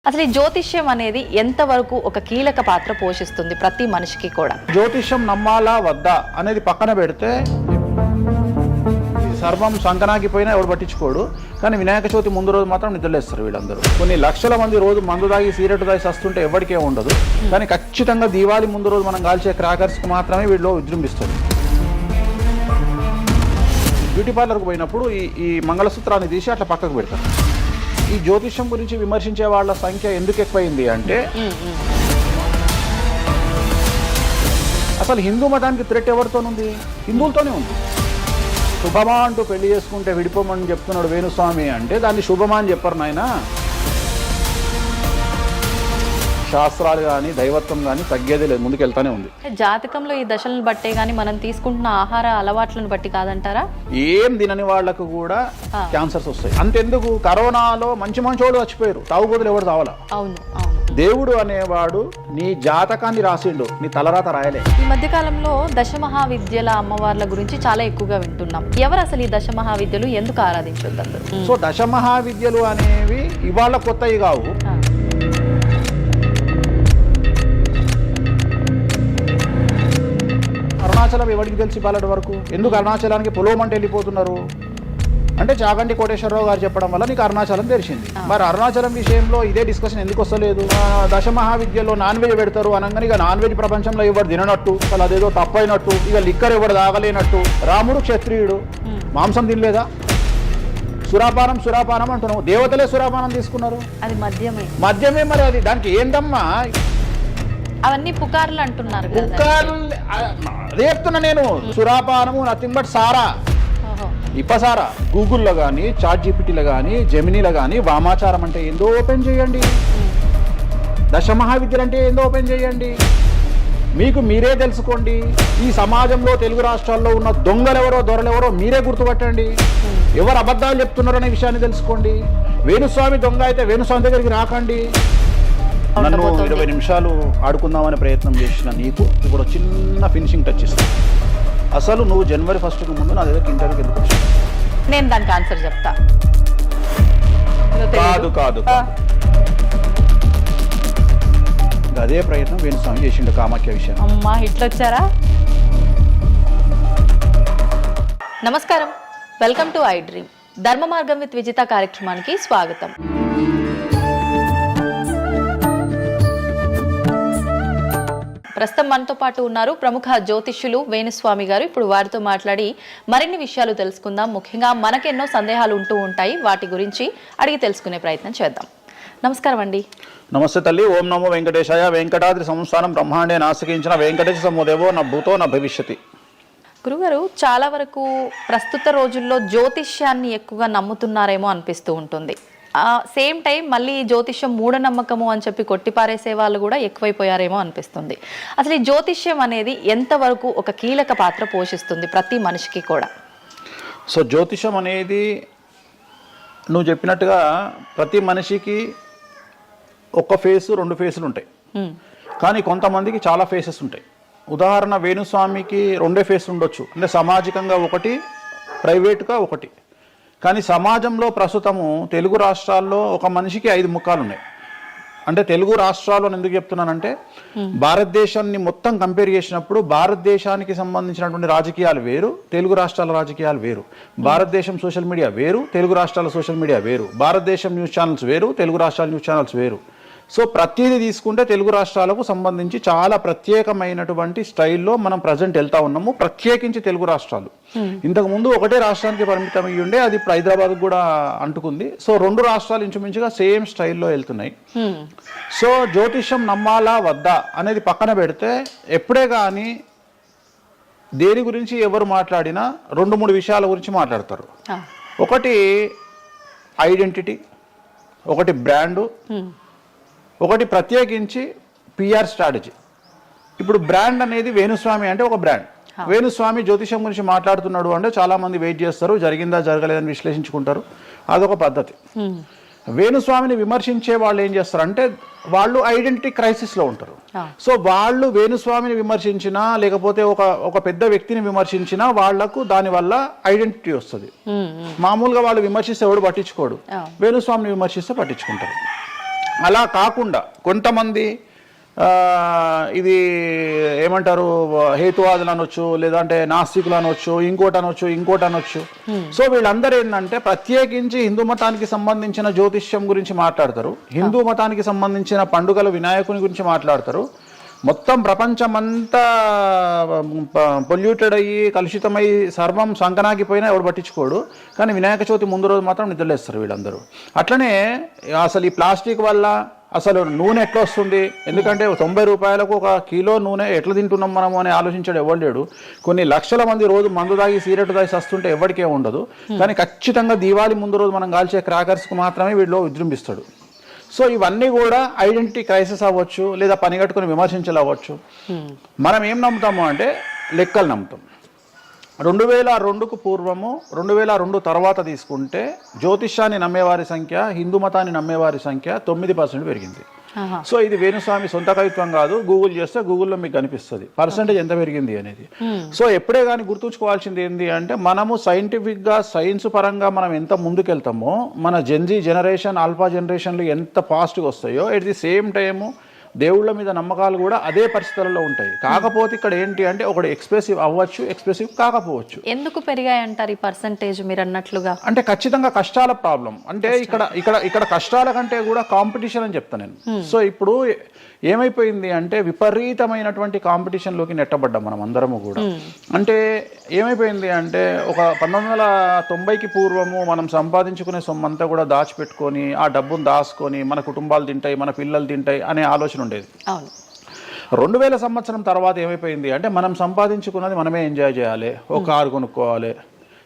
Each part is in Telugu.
అసలు ఈ జ్యోతిష్యం అనేది ఎంతవరకు ఒక కీలక పాత్ర పోషిస్తుంది ప్రతి మనిషికి కూడా? జ్యోతిష్యం నమ్మాలా వద్దా అనేది పక్కన పెడితే సర్వం సంకనాగిపోయినా ఎవడు పట్టించుకోడు. కానీ వినాయక చవితి ముందు రోజు మాత్రం నిద్రలేస్తారు వీళ్ళందరూ. కొన్ని లక్షల మంది రోజు మందు తాగి సిగరెట్ తాగి వస్తుంటే ఎవరికే ఉండదు. కానీ ఖచ్చితంగా దీవాళి ముందు రోజు మనం కాల్చే క్రాకర్స్కి మాత్రమే వీళ్ళు విజృంభిస్తుంది. బ్యూటీ పార్లర్కి పోయినప్పుడు ఈ మంగళసూత్రాన్ని తీసి అట్లా పక్కకు పెడతారు. ఈ జ్యోతిష్యం గురించి విమర్శించే వాళ్ళ సంఖ్య ఎందుకు ఎక్కువైంది అంటే, అసలు హిందూ మతానికి థ్రెట్ ఎవరితోనుంది? హిందువులతోనే ఉంది. శుభమా అంటూ పెళ్లి చేసుకుంటే విడిపోమని చెప్తున్నాడు వేణుస్వామి అంటే దాన్ని శుభమా అని చెప్పరు నాయన. శాస్త్రాలు కానీ దైవత్వం కానీ తగ్గేదే లేదు, ముందుకెళ్తానే ఉంది. జాతకంలో ఈ దశలను బట్టే గానీ మనం తీసుకుంటున్న ఆహార అలవాట్లను బట్టి కాదంటారా? ఏం తినని వాళ్లకు కూడా క్యాన్సర్స్ వస్తాయి. అంతెందుకు, కరోనాలో మంచి మంచోళ్ళు చచ్చిపోయారు, తాగుబోతులు ఎవరు తావాలా? అవును. దేవుడు అనేవాడు నీ జాతకాన్ని రాసిండు, నీ తలరాత రాయలే. ఈ మధ్య కాలంలో దశమహావిద్యల అమ్మవార్ల గురించి చాలా ఎక్కువగా వింటున్నాం. ఎవరు అసలు ఈ దశమహావిద్యలు, ఎందుకు ఆరాధించొద్దు? సో దశమహావిద్యలు అనేవి ఇవాళ కొత్తవి కావు. అరుణాచలం ఎవరికి తెలిసి పాలటి వరకు? ఎందుకు అరుణాచలానికి పొలవమంటే వెళ్ళిపోతున్నారు అంటే చాగంటి కోటేశ్వరరావు గారు చెప్పడం వల్ల నీకు అరుణాచలం తెలిసింది. మరి అరుణాచలం విషయంలో ఇదే డిస్కషన్ ఎందుకు వస్తలేదు? దశమహావిద్యలో నాన్ వెజ్ పెడతారు అనగానే ఇక నాన్ వెజ్ ప్రపంచంలో ఎవరు తిననట్టు, అసలు అదేదో తప్పైనట్టు, ఇక లిక్కర్ ఎవరు తాగలేనట్టు. రాముడు క్షత్రియుడు, మాంసం తినలేదా? సురాపానం అంటున్నావు. దేవతలే సురాపానం తీసుకున్నారు, అది మద్యమే. మరి అది దానికి ఏందమ్మా? అవన్నీ పుకార్లు అంటున్నారు. పుకార్లు చెప్తున్నా నేను. సురాపానము నథింగ్ బట్ సారా, ఇప్పసారా. గూగుల్లో కానీ, చాట్ జీపీటీలో కానీ, జెమినీలో కానీ వామాచారం అంటే ఏందో ఓపెన్ చేయండి, దశమహావిద్యలు అంటే ఏందో ఓపెన్ చేయండి. మీకు మీరే తెలుసుకోండి. ఈ సమాజంలో తెలుగు రాష్ట్రాల్లో ఉన్న దొంగలెవరో దొరలెవరో మీరే గుర్తుపట్టండి. ఎవరు అబద్ధాలు చెప్తున్నారు అనే విషయాన్ని తెలుసుకోండి. వేణుస్వామి దొంగ అయితే వేణుస్వామి దగ్గరికి రాకండి. నన్ను 20 నిమిషాలు ఆడుకుందామనే ప్రయత్నం చేసిన నీకు ఇప్పుడు చిన్న ఫినిషింగ్ టచ్ ఇస్తాను. అసలు నువ్వు జనవరి 1కు ముందు నా దగ్గర ఇంటర్వ్యూకి ఎందుకు వచ్చావు? నేను దానికి ఆన్సర్ చెప్తా. కాదు అదే ప్రయత్నం వేణుస్వామి చేసిండు కామాఖ్య విషయం. అమ్మా ఇట్లొచ్చారా? నమస్కారం, వెల్కమ్ టు ఐ డ్రీమ్. ధర్మ మార్గం విత్ విజిత కార్యక్రమానికి స్వాగతం. ప్రస్తుతం మనతో పాటు ఉన్నారు ప్రముఖ జ్యోతిష్యులు వేణుస్వామి గారు. ఇప్పుడు వారితో మాట్లాడి మరిన్ని విషయాలు తెలుసుకుందాం. ముఖ్యంగా మనకెన్నో సందేహాలు ఉంటూ ఉంటాయి, వాటి గురించి అడిగి తెలుసుకునే ప్రయత్నం చేద్దాం. నమస్కారం అండి. నమస్తే తల్లి. ఓం నమో వెంకటేశాయ. వెంకటాద్రి సంస్థానం బ్రహ్మాండే నాసికించిన వెంకటేశ సమోదేవో నా భూతో నా భవిష్యతి. గురుగారు, చాలా వరకు ప్రస్తుత రోజుల్లో జ్యోతిష్యాన్ని ఎక్కువగా నమ్ముతున్నారేమో అనిపిస్తూ ఉంటుంది. సేమ్ టైం మళ్ళీ జ్యోతిష్యం మూఢనమ్మకము అని చెప్పి కొట్టిపారేసే వాళ్ళు కూడా ఎక్కువైపోయారేమో అనిపిస్తుంది. అసలు ఈ జ్యోతిష్యం అనేది ఎంతవరకు ఒక కీలక పాత్ర పోషిస్తుంది ప్రతి మనిషికి కూడా? సో జ్యోతిషం అనేది నువ్వు చెప్పినట్టుగా ప్రతి మనిషికి ఒక ఫేసు 2 ఫేసులు ఉంటాయి, కానీ కొంతమందికి చాలా ఫేసెస్ ఉంటాయి. ఉదాహరణ వేణుస్వామికి 2 ఫేస్ ఉండొచ్చు, అంటే సామాజికంగా ఒకటి, ప్రైవేట్గా ఒకటి. కానీ సమాజంలో ప్రస్తుతము తెలుగు రాష్ట్రాల్లో ఒక మనిషికి 5 ముఖాలు ఉన్నాయి. అంటే తెలుగు రాష్ట్రాల్లో ఎందుకు చెప్తున్నానంటే, భారతదేశాన్ని మొత్తం కంపేర్ చేసినప్పుడు భారతదేశానికి సంబంధించినటువంటి రాజకీయాలు వేరు, తెలుగు రాష్ట్రాల రాజకీయాలు వేరు. భారతదేశం సోషల్ మీడియా వేరు, తెలుగు రాష్ట్రాల సోషల్ మీడియా వేరు. భారతదేశం న్యూస్ ఛానల్స్ వేరు, తెలుగు రాష్ట్రాల న్యూస్ ఛానల్స్ వేరు. సో ప్రతిదీ తీసుకుంటే తెలుగు రాష్ట్రాలకు సంబంధించి చాలా ప్రత్యేకమైనటువంటి స్టైల్లో మనం ప్రజెంట్ వెళ్తా ఉన్నాము. ప్రత్యేకించి తెలుగు రాష్ట్రాలు ఇంతకు ముందు ఒకటే రాష్ట్రానికి పరిమితం అయ్యి ఉండే, అది ఇప్పుడు హైదరాబాద్ కూడా అంటుకుంది. సో 2 రాష్ట్రాలు ఇంచుమించుగా సేమ్ స్టైల్లో వెళ్తున్నాయి. సో జ్యోతిష్యం నమ్మాలా వద్దా అనేది పక్కన పెడితే, ఎప్పుడే కానీ దేని గురించి ఎవరు మాట్లాడినా 2-3 విషయాల గురించి మాట్లాడతారు. ఒకటి ఐడెంటిటీ, ఒకటి బ్రాండు, ఒకటి ప్రత్యేకించి పిఆర్ స్ట్రాటజీ. ఇప్పుడు బ్రాండ్ అనేది వేణుస్వామి అంటే ఒక బ్రాండ్. వేణుస్వామి జ్యోతిషం గురించి మాట్లాడుతున్నాడు అంటే చాలా మంది వెయిట్ చేస్తారు, జరిగిందా జరగలేదని విశ్లేషించుకుంటారు. అదొక పద్ధతి. వేణుస్వామిని విమర్శించే వాళ్ళు ఏం చేస్తారంటే, వాళ్ళు ఐడెంటిటీ క్రైసిస్లో ఉంటారు. సో వాళ్ళు వేణుస్వామిని విమర్శించినా లేకపోతే ఒక పెద్ద వ్యక్తిని విమర్శించినా వాళ్లకు దానివల్ల ఐడెంటిటీ వస్తుంది. మామూలుగా వాళ్ళు విమర్శిస్తే ఎవడు పట్టించుకోడు, వేణుస్వామిని విమర్శిస్తే పట్టించుకుంటారు. అలా కాకుండా కొంతమంది ఇది ఏమంటారు హేతువాదులు అనొచ్చు, లేదంటే నాస్తికులు అనొచ్చు, ఇంకోటి అనొచ్చు. సో వీళ్ళందరూ ఏంటంటే ప్రత్యేకించి హిందూ మతానికి సంబంధించిన జ్యోతిష్యం గురించి మాట్లాడతారు, హిందూ మతానికి సంబంధించిన పండుగల వినాయకుని గురించి మాట్లాడతారు. మొత్తం ప్రపంచమంతా పొల్యూటెడ్ అయ్యి కలుషితమై సర్వం సంకనాగిపోయినా ఎవడు పట్టించుకోడు, కానీ వినాయక చవితి ముందు రోజు మాత్రం నిద్రలేస్తారు వీళ్ళందరూ. అట్లనే అసలు ఈ ప్లాస్టిక్ వల్ల అసలు నూనె ఎట్లా వస్తుంది, ఎందుకంటే 90 రూపాయలకు 1 కిలో నూనె ఎట్లా తింటున్నాం మనము అని ఆలోచించాడు ఎవరు లేడు. కొన్ని లక్షల మంది రోజు మందు తాగి సిగరెట్ తాగి వస్తుంటే ఎవరికే ఉండదు, కానీ ఖచ్చితంగా దీవాళి ముందు రోజు మనం కాల్చే క్రాకర్స్కి మాత్రమే వీళ్ళు విజృంభిస్తాడు. సో ఇవన్నీ కూడా ఐడెంటిటీ క్రైసిస్ అవ్వచ్చు, లేదా పనిగట్టుకుని విమర్శించాలి అవ్వచ్చు. మనం ఏం నమ్ముతాము అంటే లెక్కలు నమ్ముతాం. 2002కు పూర్వము 2002 తర్వాత తీసుకుంటే జ్యోతిష్యాన్ని నమ్మేవారి సంఖ్య, హిందూ మతాన్ని నమ్మేవారి సంఖ్య 9% పెరిగింది. సో ఇది వేణుస్వామి సొంత కవిత్వం కాదు, గూగుల్ చేస్తే గూగుల్లో మీకు కనిపిస్తుంది పర్సంటేజ్ ఎంత పెరిగింది అనేది. సో ఎప్పుడే కానీ గుర్తుంచుకోవాల్సింది ఏంటి అంటే మనము సైంటిఫిక్గా సైన్స్ పరంగా మనం ఎంత ముందుకెళ్తామో మన జెన్జీ జనరేషన్, ఆల్ఫా జనరేషన్లు ఎంత ఫాస్ట్గా వస్తాయో ఎట్ ది సేమ్ టైము దేవుళ్ళ మీద నమ్మకాలు కూడా అదే పరిస్థితులలో ఉంటాయి. కాకపోతే ఇక్కడ ఏంటి అంటే ఒకటి ఎక్స్ప్రెసివ్ అవ్వచ్చు, ఎక్స్ప్రెసివ్ కాకపోవచ్చు. ఎందుకు పెరిగాయి అంటారు ఈ పర్సంటేజ్ మీరు అన్నట్లుగా? అంటే ఖచ్చితంగా కష్టాల ప్రాబ్లం. అంటే ఇక్కడ కష్టాల కంటే కూడా కాంపిటీషన్ అని చెప్తాను నేను. సో ఇప్పుడు ఏమైపోయింది అంటే విపరీతమైనటువంటి కాంపిటీషన్లోకి నెట్టబడ్డాం మనం అందరము కూడా. అంటే ఏమైపోయింది అంటే ఒక 1990కి పూర్వము మనం సంపాదించుకునే సొమ్మంతా కూడా దాచిపెట్టుకొని ఆ డబ్బును దాచుకొని మన కుటుంబాలు తింటాయి, మన పిల్లలు తింటాయి అనే ఆలోచన ఉండేది. 2000 సంవత్సరం తర్వాత ఏమైపోయింది అంటే మనం సంపాదించుకున్నది మనమే ఎంజాయ్ చేయాలి, ఒక కారు కొనుక్కోవాలి,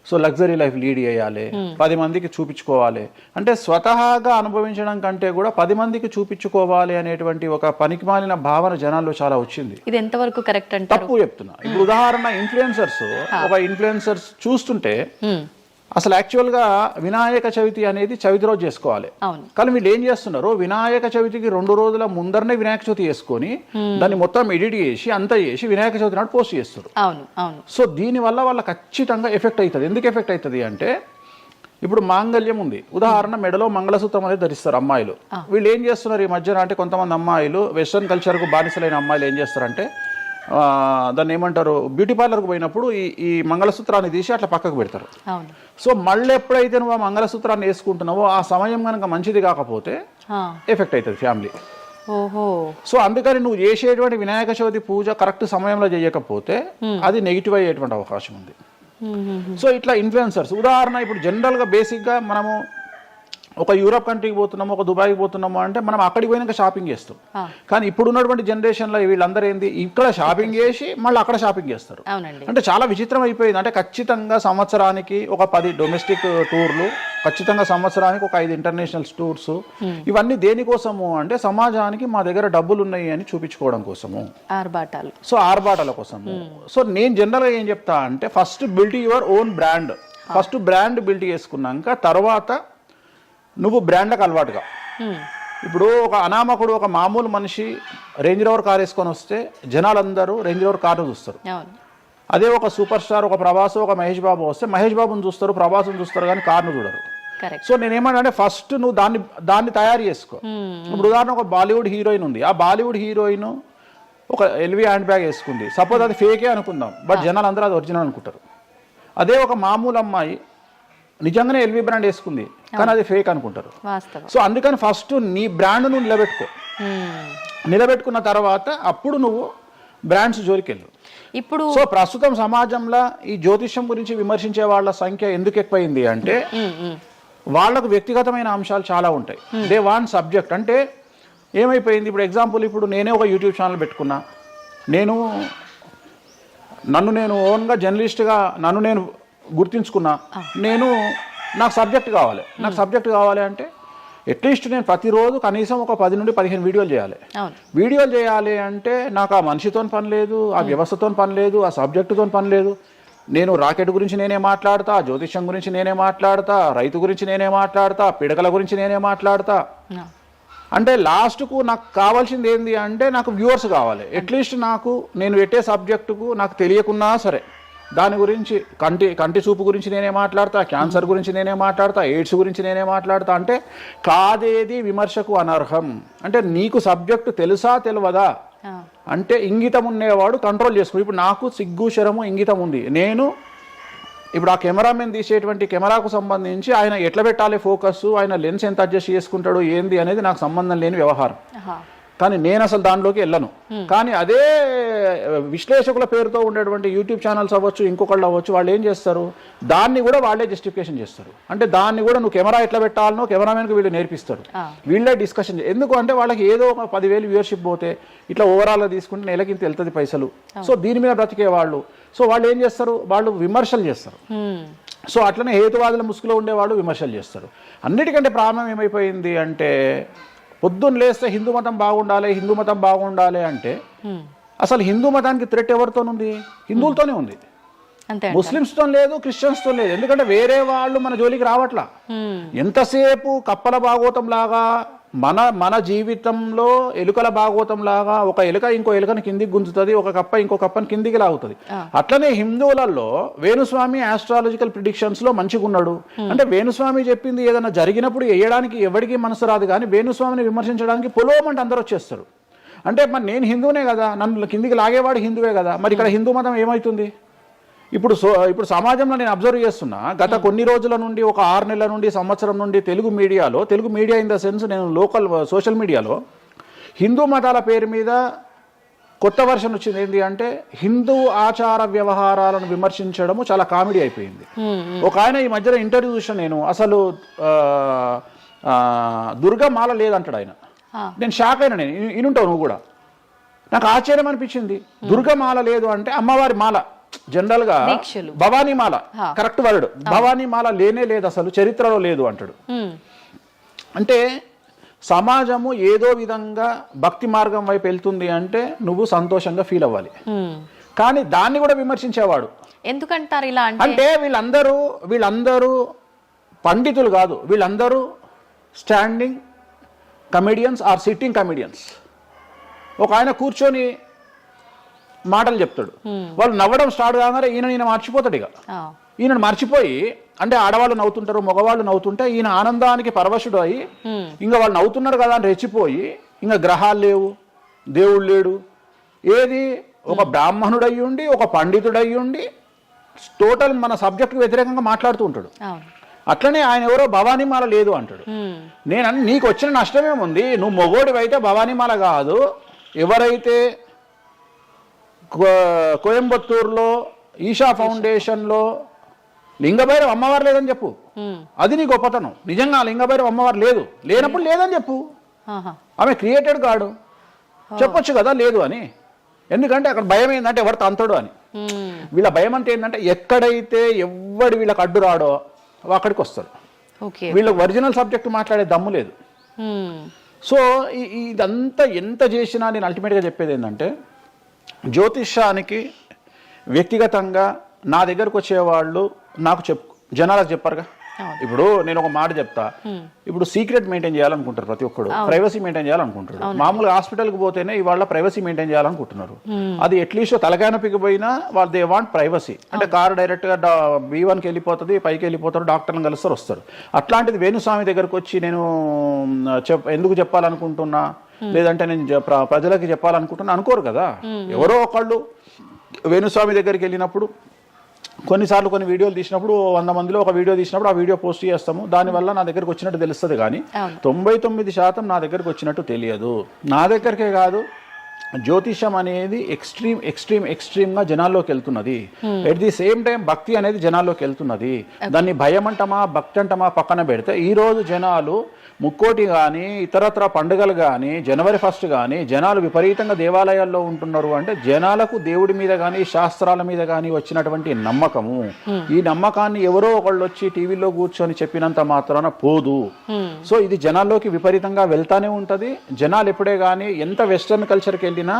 సో లగ్జరీ లైఫ్ లీడ్ చేయాలి, 10 మందికి చూపించుకోవాలి. అంటే స్వతహాగా అనుభవించడం కంటే కూడా 10 మందికి చూపించుకోవాలి అనేటువంటి ఒక పనికిమాలిన భావన జనాల్లో చాలా వచ్చింది. ఇది ఎంతవరకు కరెక్ట్ అంటే తప్పు చెప్తున్నా. ఇప్పుడు ఉదాహరణ ఇన్ఫ్లుయెన్సర్స్ చూస్తుంటే అసలు యాక్చువల్గా వినాయక చవితి అనేది చవితి రోజు చేసుకోవాలి, కానీ వీళ్ళు ఏం చేస్తున్నారు, వినాయక చవితికి 2 రోజుల ముందరనే వినాయక చవితి చేసుకొని దాన్ని మొత్తం ఎడిట్ చేసి అంతా చేసి వినాయక చవితి నాడు పోస్ట్ చేస్తారు. సో దీనివల్ల వాళ్ళ ఖచ్చితంగా ఎఫెక్ట్ అవుతుంది. ఎందుకు ఎఫెక్ట్ అవుతుంది అంటే ఇప్పుడు మాంగళ్యం ఉంది, ఉదాహరణ మెడలో మంగళసూత్రం అనేది ధరిస్తారు అమ్మాయిలు. వీళ్ళు ఏం చేస్తున్నారు ఈ మధ్యన అంటే కొంతమంది అమ్మాయిలు వెస్ట్రన్ కల్చర్కు బానిసలైన అమ్మాయిలు ఏం చేస్తారంటే దాన్ని ఏమంటారు బ్యూటీ పార్లర్కి పోయినప్పుడు ఈ మంగళసూత్రాన్ని తీసి అట్లా పక్కకు పెడతారు. సో మళ్ళీ ఎప్పుడైతే నువ్వు ఆ మంగళసూత్రాన్ని వేసుకుంటున్నావో ఆ సమయం కనుక మంచిది కాకపోతే ఎఫెక్ట్ అవుతుంది ఫ్యామిలీ. సో అందుకని నువ్వు చేసేటువంటి వినాయక చవితి పూజ కరెక్ట్ సమయంలో చేయకపోతే అది నెగిటివ్ అయ్యేటువంటి అవకాశం ఉంది. సో ఇట్లా ఇన్ఫ్లుయెన్సర్స్ ఉదాహరణ ఇప్పుడు జనరల్గా బేసిక్గా మనము ఒక యూరోప్ కంట్రీకి పోతున్నాము, ఒక దుబాయ్కి పోతున్నాము అంటే మనం అక్కడికి పోయినాక షాపింగ్ చేస్తాం. కానీ ఇప్పుడు ఉన్నటువంటి జనరేషన్లో వీళ్ళందరూ ఏంది ఇక్కడ షాపింగ్ చేసి మళ్ళీ అక్కడ షాపింగ్ చేస్తారు. అంటే చాలా విచిత్రం అయిపోయింది. అంటే ఖచ్చితంగా సంవత్సరానికి ఒక 10 డొమెస్టిక్ టూర్లు, ఖచ్చితంగా సంవత్సరానికి ఒక 5 ఇంటర్నేషనల్ టూర్స్. ఇవన్నీ దేనికోసము అంటే సమాజానికి మా దగ్గర డబ్బులు ఉన్నాయి అని చూపించుకోవడం కోసము, ఆర్భాటాలు. సో ఆర్భాటాల కోసము. సో నేను జనరల్గా ఏం చెప్తా అంటే first build your own brand. First brand build చేసుకున్నాక తర్వాత నువ్వు బ్రాండ్లకు అలవాటుగా. ఇప్పుడు ఒక అనామకుడు ఒక మామూలు మనిషి రేంజ్ రోవర్ కార్ వేసుకొని వస్తే జనాలందరూ రేంజ్ రోవర్ కార్ను చూస్తారు. అదే ఒక సూపర్ స్టార్ ఒక ప్రభాస్ ఒక మహేష్ బాబు వస్తే మహేష్ బాబుని చూస్తారు, ప్రభాస్ని చూస్తారు, కానీ కార్ను చూడరు. సో నేనేమంటే ఫస్ట్ నువ్వు దాన్ని తయారు చేసుకో. ఇప్పుడు ఉదాహరణ ఒక బాలీవుడ్ హీరోయిన్ ఉంది, ఆ బాలీవుడ్ హీరోయిన్ ఒక ఎల్వీ హ్యాండ్ బ్యాగ్ వేసుకుంది, సపోజ్ అది ఫేకే అనుకుందాం, బట్ జనాలు అందరూ అది ఒరిజినల్ అనుకుంటారు. అదే ఒక మామూలు అమ్మాయి నిజంగానే ఎల్వీ బ్రాండ్ వేసుకుంది, కానీ అది ఫేక్ అనుకుంటారు. సో అందుకని ఫస్ట్ నీ బ్రాండ్ నువ్వు నిలబెట్టుకున్న తర్వాత అప్పుడు నువ్వు బ్రాండ్స్ జోలికి వెళ్ళు. ఇప్పుడు సో ప్రస్తుతం సమాజంలో ఈ జ్యోతిష్యం గురించి విమర్శించే వాళ్ళ సంఖ్య ఎందుకు ఎక్కువైంది అంటే వాళ్ళకు వ్యక్తిగతమైన అంశాలు చాలా ఉంటాయి. They want subject. అంటే ఏమైపోయింది, ఇప్పుడు ఎగ్జాంపుల్ ఇప్పుడు నేనే ఒక యూట్యూబ్ ఛానల్ పెట్టుకున్నా, నన్ను నేను ఓన్గా జర్నలిస్ట్గా నన్ను నేను గుర్తించుకున్నా, నాకు సబ్జెక్ట్ కావాలి అంటే అట్లీస్ట్ నేను ప్రతిరోజు కనీసం ఒక 10 నుండి 15 వీడియోలు చేయాలి అంటే నాకు ఆ మనిషితో పని లేదు, ఆ వ్యవస్థతో పని లేదు, ఆ సబ్జెక్టుతో పని లేదు. నేను రాకెట్ గురించి నేనే మాట్లాడతా, జ్యోతిష్యం గురించి నేనే మాట్లాడతా, రైతు గురించి నేనే మాట్లాడతా, పిడకల గురించి నేనే మాట్లాడతా. అంటే లాస్ట్కు నాకు కావాల్సింది ఏంది అంటే నాకు వ్యూవర్స్ కావాలి. అట్లీస్ట్ నేను పెట్టే సబ్జెక్టుకు నాకు తెలియకున్నా సరే దాని గురించి కంటి చూపు గురించి నేనే మాట్లాడతా, క్యాన్సర్ గురించి నేనే మాట్లాడతా, ఎయిడ్స్ గురించి నేనే మాట్లాడతా. అంటే కాదేది విమర్శకు అనర్హం. అంటే నీకు సబ్జెక్టు తెలుసా తెలియదా అంటే ఇంగితం ఉండేవాడు కంట్రోల్ చేసుకో. ఇప్పుడు నాకు సిగ్గు శరము ఇంగితం ఉంది. నేను ఇప్పుడు ఆ కెమెరామెన్ తీసేటువంటి కెమెరాకు సంబంధించి ఆయన ఎట్లా పెట్టాలి ఫోకస్, ఆయన లెన్స్ ఎంత అడ్జస్ట్ చేసుకుంటాడు ఏంది అనేది నాకు సంబంధం లేని వ్యవహారం. కానీ నేను అసలు దానిలోకి వెళ్ళను. కానీ అదే విశ్లేషకుల పేరుతో ఉండేటువంటి యూట్యూబ్ ఛానల్స్ అవ్వచ్చు, ఇంకొకళ్ళు అవ్వచ్చు, వాళ్ళు ఏం చేస్తారు, దాన్ని కూడా వాళ్ళే జస్టిఫికేషన్ చేస్తారు. అంటే దాన్ని కూడా నువ్వు కెమెరా ఎట్లా పెట్టాలనో కెమెరామెన్కి వీళ్ళు నేర్పిస్తారు, వీళ్ళే డిస్కషన్. ఎందుకు అంటే వాళ్ళకి ఏదో ఒక 10,000 వ్యూవర్షిప్ పోతే ఇట్లా ఓవరాల్గా తీసుకుంటే నెలకి ఇంత వెళ్తుంది పైసలు. సో దీని మీద బ్రతికే వాళ్ళు, సో వాళ్ళు ఏం చేస్తారు, వాళ్ళు విమర్శలు చేస్తారు. సో అట్లనే హేతువాదుల ముసుగులో ఉండేవాళ్ళు విమర్శలు చేస్తారు. అన్నిటికంటే ప్రాబ్లం ఏమైపోయింది అంటే పొద్దున్న లేస్తే హిందూ మతం బాగుండాలి, హిందూ మతం బాగుండాలి అంటే అసలు హిందూ మతానికి థ్రెట్ ఎవరితోనుంది? హిందువులతోనే ఉంది. ముస్లిమ్స్తో లేదు, క్రిస్టియన్స్తో లేదు. ఎందుకంటే వేరే వాళ్ళు మన జోలికి రావట్లా. ఎంతసేపు కప్పల భాగవతం లాగా మన జీవితంలో ఎలుకల భాగవతం లాగా ఒక ఎలుక ఇంకో ఎలుకని కిందికి గుంజుతుంది, ఒక కప్ప ఇంకో కప్పని కిందికి లాగుతుంది. అట్లనే హిందువులలో వేణుస్వామి ఆస్ట్రాలజికల్ ప్రిడిక్షన్స్ లో మంచిగా ఉన్నాడు అంటే వేణుస్వామి చెప్పింది ఏదైనా జరిగినప్పుడు వేయడానికి ఎవరికి మనసు రాదు, కానీ వేణుస్వామిని విమర్శించడానికి పొలోమంటే అందరూ వచ్చేస్తారు. అంటే మరి నేను హిందువునే కదా, నన్ను కిందికి లాగేవాడు హిందువే కదా, మరి ఇక్కడ హిందూ మతం ఏమవుతుంది? ఇప్పుడు సమాజంలో నేను అబ్జర్వ్ చేస్తున్నా, గత కొన్ని రోజుల నుండి, ఒక 6 నెలల నుండి, సంవత్సరం నుండి Telugu media in the sense నేను లోకల్ సోషల్ మీడియాలో హిందూ మతాల పేరు మీద కొత్త వర్షన్ వచ్చింది. ఏంటి అంటే హిందూ ఆచార వ్యవహారాలను విమర్శించడము చాలా కామెడీ అయిపోయింది. ఒక ఆయన ఈ మధ్యలో ఇంటర్వ్యూ చూసిన నేను, అసలు దుర్గమాల లేదంటాడు ఆయన. నేను షాక్ అయినా. నేను ఇనుంటావు నువ్వు కూడా. నాకు ఆశ్చర్యం అనిపించింది. దుర్గమాల లేదు అంటే అమ్మవారి మాల, జనరల్ గా భవానీ మాల కరెక్ట్ వర్డ్. భవానీ మాల లేనే లేదు, అసలు చరిత్రలో లేదు అంటాడు. అంటే సమాజము ఏదో విధంగా భక్తి మార్గం వైపు వెళ్తుంది అంటే నువ్వు సంతోషంగా ఫీల్ అవ్వాలి. కానీ దాన్ని కూడా విమర్శించేవాడు ఎందుకంటారు ఇలా అంటే వీళ్ళందరూ పండితులు కాదు, వీళ్ళందరూ standing comedians or sitting comedians. ఒక ఆయన కూర్చొని మాటలు చెప్తాడు, వాళ్ళు నవ్వడం స్టార్ట్ కాగానే ఈయన మర్చిపోతాడు. ఇక ఈయన మర్చిపోయి, అంటే ఆడవాళ్ళు నవ్వుతుంటారు, మగవాళ్ళు నవ్వుతుంటే ఈయన ఆనందానికి పరవశుడు అయ్యి ఇంకా వాళ్ళు నవ్వుతున్నారు కదా అని రెచ్చిపోయి, ఇంకా గ్రహాలు లేవు, దేవుడు లేడు, ఏది ఒక బ్రాహ్మణుడు అయ్యుండి, ఒక పండితుడు అయ్యుండి టోటల్ మన సబ్జెక్టుకు వ్యతిరేకంగా మాట్లాడుతూ ఉంటాడు. అట్లనే ఆయన ఎవరో భవానీమాల లేదు అంటాడు. నీకు వచ్చిన నష్టమేముంది? నువ్వు మొగోడివైతే భవానీమాల కాదు, ఎవరైతే కోయంబత్తూరులో ఈషా ఫౌండేషన్లో లింగభైరవ అమ్మవారు లేదని చెప్పు, అది నీ గొప్పతనం. నిజంగా లింగభైరవ అమ్మవారు లేనప్పుడు లేదని చెప్పు. ఆమె క్రియేటెడ్ కాడు, చెప్పొచ్చు కదా లేదు అని. ఎందుకంటే అక్కడ భయం ఏంటంటే ఎవరు తంతడు అని. వీళ్ళ భయం అంటే ఏంటంటే ఎక్కడైతే ఎవడు వీళ్ళకి అడ్డు రాడో అక్కడికి వస్తారు. వీళ్ళకి ఒరిజినల్ సబ్జెక్ట్ మాట్లాడే దమ్ము లేదు. సో ఇదంతా ఎంత చేసినా నేను అల్టిమేట్గా చెప్పేది ఏంటంటే, జ్యోతిష్యానికి వ్యక్తిగతంగా నా దగ్గరకు వచ్చేవాళ్ళు నాకు జనాలకు చెప్పారుగా. ఇప్పుడు నేను ఒక మాట చెప్తా, ఇప్పుడు సీక్రెట్ మెయింటైన్ చేయాలనుకుంటారు ప్రతి ఒక్కడు, ప్రైవసీ మెయింటైన్ చేయాలనుకుంటారు. మామూలుగా హాస్పిటల్కి పోతేనే ఇవాళ ప్రైవసీ మెయింటైన్ చేయాలనుకుంటున్నారు. అది అట్లీస్ట్ తలకాయనొప్పికి పోయినా వాళ్ళు దే వాంట్ ప్రైవసీ. అంటే కారు డైరెక్ట్గా B1కి వెళ్ళిపోతుంది, పైకి వెళ్ళిపోతారు, డాక్టర్ని కలుస్తారు, వస్తారు. అట్లాంటిది వేణుస్వామి దగ్గరకు వచ్చి నేను ఎందుకు చెప్పాలనుకుంటున్నా, లేదంటే నేను ప్రజలకి చెప్పాలనుకుంటున్నా అనుకోరు కదా. ఎవరో ఒకళ్ళు వేణుస్వామి దగ్గరికి వెళ్ళినప్పుడు కొన్నిసార్లు కొన్ని వీడియోలు తీసినప్పుడు 100 మందిలో ఒక వీడియో తీసినప్పుడు ఆ వీడియో పోస్ట్ చేస్తాము, దానివల్ల నా దగ్గరకు వచ్చినట్టు తెలుస్తుంది. కానీ 99% నా దగ్గరకు వచ్చినట్టు తెలియదు. నా దగ్గరికే కాదు, జ్యోతిషం అనేది ఎక్స్ట్రీమ్గా జనాల్లోకి వెళ్తున్నది. ఎట్ ది సేమ్ టైం భక్తి అనేది జనాల్లోకి వెళ్తున్నది. దాన్ని భయం అంటమా భక్తి అంటమా పక్కన పెడితే ఈరోజు జనాలు ముక్కోటి కానీ ఇతరత్ర పండుగలు కానీ జనవరి 1 కానీ జనాలు విపరీతంగా దేవాలయాల్లో ఉంటున్నారు. అంటే జనాలకు దేవుడి మీద కానీ శాస్త్రాల మీద కానీ వచ్చినటువంటి నమ్మకము, ఈ నమ్మకాన్ని ఎవరో ఒకళ్ళు వచ్చి టీవీలో కూర్చొని చెప్పినంత మాత్రాన పోదు. సో ఇది జనాల్లోకి విపరీతంగా వెళ్తానే ఉంటుంది. జనాలు ఎప్పుడే కానీ ఎంత వెస్టర్న్ కల్చర్కి వెళ్ళినా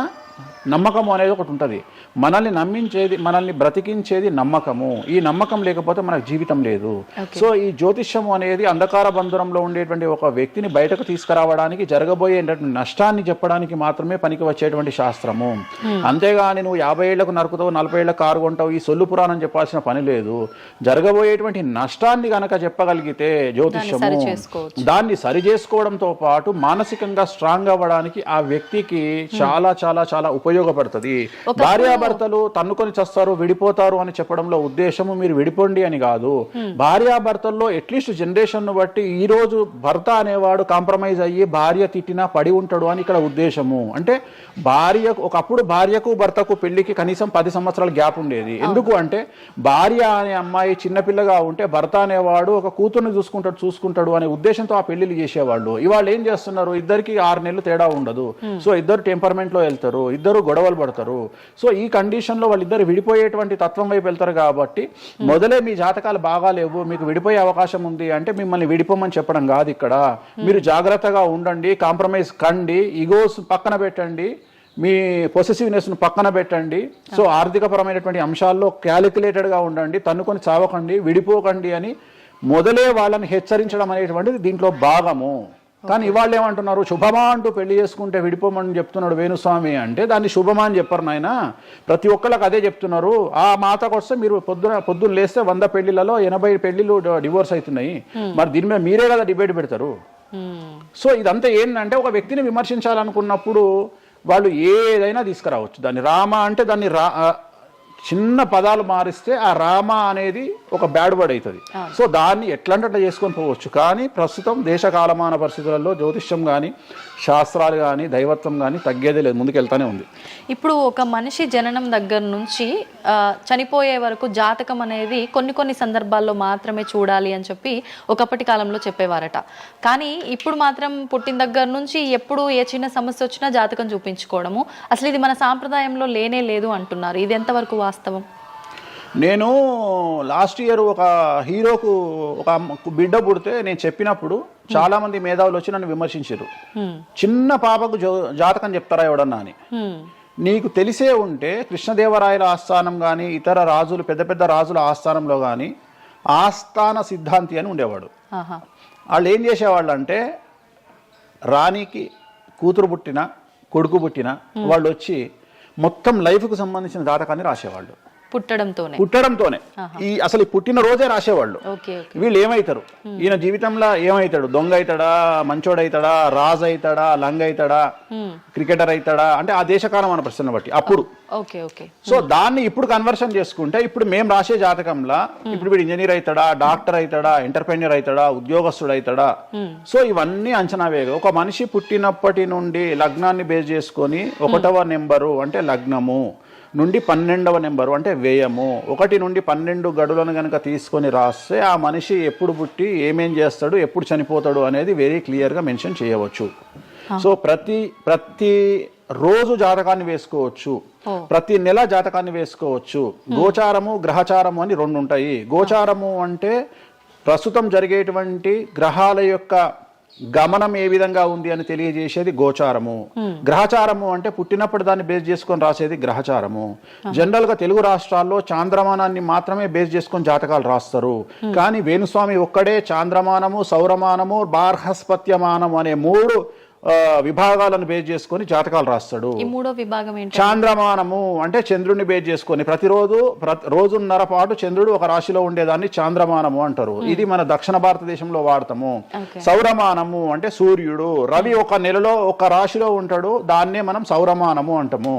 నమ్మకము అనేది ఒకటి ఉంటుంది. మనల్ని నమ్మించేది, మనల్ని బ్రతికించేది నమ్మకము. ఈ నమ్మకం లేకపోతే మనకు జీవితం లేదు. సో ఈ జ్యోతిష్యము అనేది అంధకార బంధురంలో ఉండేటువంటి ఒక వ్యక్తిని బయటకు తీసుకురావడానికి, జరగబోయేటువంటి నష్టాన్ని చెప్పడానికి మాత్రమే పనికి వచ్చేటువంటి శాస్త్రము. అంతేగాని నువ్వు 50 ఏళ్లకు నరుకుతావు, 40 ఏళ్లకు కారు కొంటావు, ఈ సొల్లు పురాణం చెప్పాల్సిన పని లేదు. జరగబోయేటువంటి నష్టాన్ని గనక చెప్పగలిగితే జ్యోతిష్యము దాన్ని సరి చేసుకోవడంతో పాటు మానసికంగా స్ట్రాంగ్ అవ్వడానికి ఆ వ్యక్తికి చాలా చాలా చాలా ఉపయోగపడుతుంది. భార్యాభర్తలు తన్నుకొని చస్తారు, విడిపోతారు అని చెప్పడంలో ఉద్దేశము మీరు విడిపోండి అని కాదు. భార్యాభర్తల్లో అట్లీస్ట్ జనరేషన్ ను బట్టి ఈ రోజు భర్త అనేవాడు కాంప్రమైజ్ అయ్యి భార్య తిట్టినా పడి ఉంటాడు అని ఇక్కడ ఉద్దేశము. అంటే ఒకప్పుడు భార్యకు భర్తకు పెళ్లికి కనీసం 10 సంవత్సరాల గ్యాప్ ఉండేది. ఎందుకు అంటే భార్య అనే అమ్మాయి చిన్నపిల్లగా ఉంటే భర్త అనేవాడు ఒక కూతుర్ని చూసుకుంటాడు అనే ఉద్దేశంతో ఆ పెళ్లిళ్ళు చేసేవాళ్ళు. ఇవాళ ఏం చేస్తున్నారు, ఇద్దరికి 6 నెలలు తేడా ఉండదు. సో ఇద్దరు టెంపర్మెంట్ లో వెళ్తారు, ఇద్దరు గొడవలు పడతారు. సో ఈ కండిషన్ లో వాళ్ళిద్దరు విడిపోయేటువంటి తత్వం వైపు వెళ్తారు. కాబట్టి మొదలే మీ జాతకాలు బాగాలేవు, మీకు విడిపోయే అవకాశం ఉంది అంటే మిమ్మల్ని విడిపోమని చెప్పడం కాదు. ఇక్కడ మీరు జాగ్రత్తగా ఉండండి, కాంప్రమైజ్ కండి, ఈగోస్ పక్కన పెట్టండి, మీ పొసెసివ్నెస్ ను పక్కన పెట్టండి. సో ఆర్థికపరమైనటువంటి అంశాల్లో క్యాలిక్యులేటెడ్గా ఉండండి, తన్నుకొని చావకండి, విడిపోకండి అని మొదలే వాళ్ళని హెచ్చరించడం అనేటువంటిది దీంట్లో భాగము. కానీ ఇవాళ ఏమంటున్నారు, శుభమా అంటూ పెళ్లి చేసుకుంటే విడిపోమని చెప్తున్నాడు వేణుస్వామి అంటే దాన్ని శుభమా అని చెప్పరు నాయన. ప్రతి ఒక్కళ్ళకి అదే చెప్తున్నారు. ఆ మాతకు వస్తే మీరు పొద్దున్న లేస్తే 100 పెళ్లిలలో 80 పెళ్లిళ్ళు డివోర్స్ అవుతున్నాయి. మరి దీని మీద మీరే కదా డిబేట్ పెడతారు. సో ఇదంతా ఏంటంటే ఒక వ్యక్తిని విమర్శించాలనుకున్నప్పుడు వాళ్ళు ఏదైనా తీసుకురావచ్చు. దాన్ని రామ అంటే దాన్ని చిన్న పదాలు మారిస్తే ఆ రామ అనేది ఒక బ్యాడ్ వర్డ్ అవుతుంది. సో దాన్ని ఎట్లంటే అట్లా చేసుకొని పోవచ్చు. కానీ ప్రస్తుతం దేశ కాలమాన పరిస్థితులలో జ్యోతిష్యం కానీ శాస్త్రాలు కానీ దైవత్వం కానీ తగ్గేదే లేదు, ముందుకెళ్తానే ఉంది. ఇప్పుడు ఒక మనిషి జననం దగ్గర నుంచి చనిపోయే వరకు జాతకం అనేది కొన్ని సందర్భాల్లో మాత్రమే చూడాలి అని చెప్పి ఒకప్పటి కాలంలో చెప్పేవారట. కానీ ఇప్పుడు మాత్రం పుట్టిన దగ్గర నుంచి ఎప్పుడు ఏ చిన్న సమస్య వచ్చినా జాతకం చూపించుకోవడము, అసలు ఇది మన సాంప్రదాయంలో లేనే లేదు అంటున్నారు. ఇది ఎంతవరకు వాస్తవం? నేను లాస్ట్ ఇయర్ ఒక హీరోకు ఒక బిడ్డ పుడితే నేను చెప్పినప్పుడు చాలా మంది మేధావులు వచ్చి నన్ను విమర్శించారు. చిన్న పాపకు జాతకం చెప్తారా ఎవడన్నా అని. నీకు తెలిసే ఉంటే కృష్ణదేవరాయల ఆస్థానం కానీ ఇతర రాజులు పెద్ద పెద్ద రాజుల ఆస్థానంలో కానీ ఆస్థాన సిద్ధాంతి అని ఉండేవాడు. వాళ్ళు ఏం చేసేవాళ్ళు అంటే రాణికి కూతురు పుట్టిన కొడుకు పుట్టిన వాళ్ళు వచ్చి మొత్తం లైఫ్కు సంబంధించిన జాతకాన్ని రాసేవాళ్ళు. పుట్టడంతోనే ఈ అసలు పుట్టిన రోజే రాసేవాళ్ళు. వీళ్ళు ఏమైతారు, ఈయన జీవితంలో ఏమైతాడు, దొంగ అవుతాడా, మంచోడు అవుతాడా, రాజు అవుతాడా, లంగ అవుతాడా, క్రికెటర్ అవుతాడా అంటే ఆ దేశకాలమాన ప్రశ్న బట్టి అప్పుడు. సో దాన్ని ఇప్పుడు కన్వర్షన్ చేసుకుంటే ఇప్పుడు మేము రాసే జాతకంలో ఇప్పుడు వీడు ఇంజనీర్ అవుతాడా, డాక్టర్ అవుతాడా, ఎంటర్ప్రెన్యూర్ అవుతాడా, ఉద్యోగస్తుడు అవుతాడా. సో ఇవన్నీ అంచనా వేగ ఒక మనిషి పుట్టినప్పటి నుండి లగ్నాన్ని బేస్ చేసుకొని 1వ నెంబరు అంటే లగ్నము నుండి 12వ నెంబరు అంటే వ్యయము 1 నుండి 12 గడులను కనుక తీసుకొని రాస్తే ఆ మనిషి ఎప్పుడు పుట్టి ఏమేం చేస్తాడు, ఎప్పుడు చనిపోతాడు అనేది వెరీ క్లియర్గా మెన్షన్ చేయవచ్చు. సో ప్రతి రోజు జాతకాన్ని వేసుకోవచ్చు, ప్రతి నెల జాతకాన్ని వేసుకోవచ్చు. గోచారము గ్రహచారము అని 2 ఉంటాయి. గోచారము అంటే ప్రస్తుతం జరిగేటువంటి గ్రహాల యొక్క గమనం ఏ విధంగా ఉంది అని తెలియజేసేది గోచారము. గ్రహచారము అంటే పుట్టినప్పుడు దాన్ని బేస్ చేసుకొని రాసేది గ్రహచారము. జనరల్ గా తెలుగు రాష్ట్రాల్లో చాంద్రమానాన్ని మాత్రమే బేస్ చేసుకొని జాతకాలు రాస్తారు. కానీ వేణుస్వామి ఒక్కడే చాంద్రమానము, సౌరమానము, బార్హస్పత్యమానము అనే 3 విభాగాలను బేస్ చేసుకొని జాతకాలు రాస్తాడు. చాంద్రమానము అంటే చంద్రుడిని బేస్ చేసుకొని రోజున్నర పాటు చంద్రుడు ఒక రాశిలో ఉండేదాన్ని చాంద్రమానము అంటారు. ఇది మన దక్షిణ భారతదేశంలో వాడతాము. సౌరమానము అంటే సూర్యుడు, రవి ఒక నెలలో ఒక రాశిలో ఉంటాడు, దాన్నే మనం సౌరమానము అంటాము.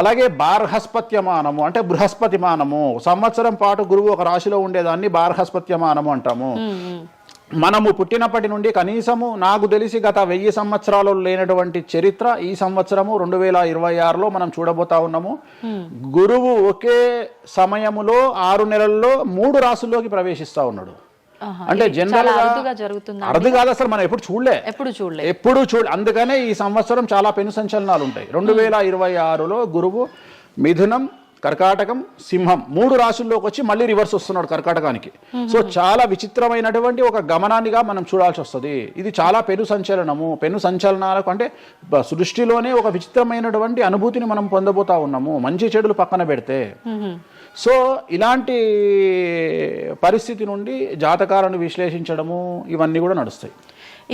అలాగే బార్హస్పత్యమానము అంటే బృహస్పతిమానము, సంవత్సరం పాటు గురువు ఒక రాశిలో ఉండేదాన్ని బార్హస్పత్యమానము అంటాము. మనము పుట్టినప్పటి నుండి కనీసము నాకు తెలిసి గత 1000 సంవత్సరాలు లేనటువంటి చరిత్ర ఈ సంవత్సరము 2026లో మనం చూడబోతా ఉన్నాము. గురువు ఒకే సమయములో 6 నెలల్లో 3 రాశుల్లోకి ప్రవేశిస్తా ఉన్నాడు. అంటే జనరల్ అర్థం కాదు, అసలు మనం ఎప్పుడు చూడలే. అందుకనే ఈ సంవత్సరం చాలా పెను సంచలనాలు ఉంటాయి. 2026లో గురువు మిథునం, కర్కాటకం, సింహం 3 రాశుల్లోకి వచ్చి మళ్ళీ రివర్స్ వస్తున్నాడు కర్కాటకానికి. సో చాలా విచిత్రమైనటువంటి ఒక గమనాన్నిగా మనం చూడాల్సి వస్తుంది. ఇది చాలా పెను సంచలనాలకు అంటే సృష్టిలోనే ఒక విచిత్రమైనటువంటి అనుభూతిని మనం పొందబోతా ఉన్నాము, మంచి చెడులు పక్కన పెడితే. సో ఇలాంటి పరిస్థితి నుండి జాతకాలను విశ్లేషించడము ఇవన్నీ కూడా నడుస్తాయి.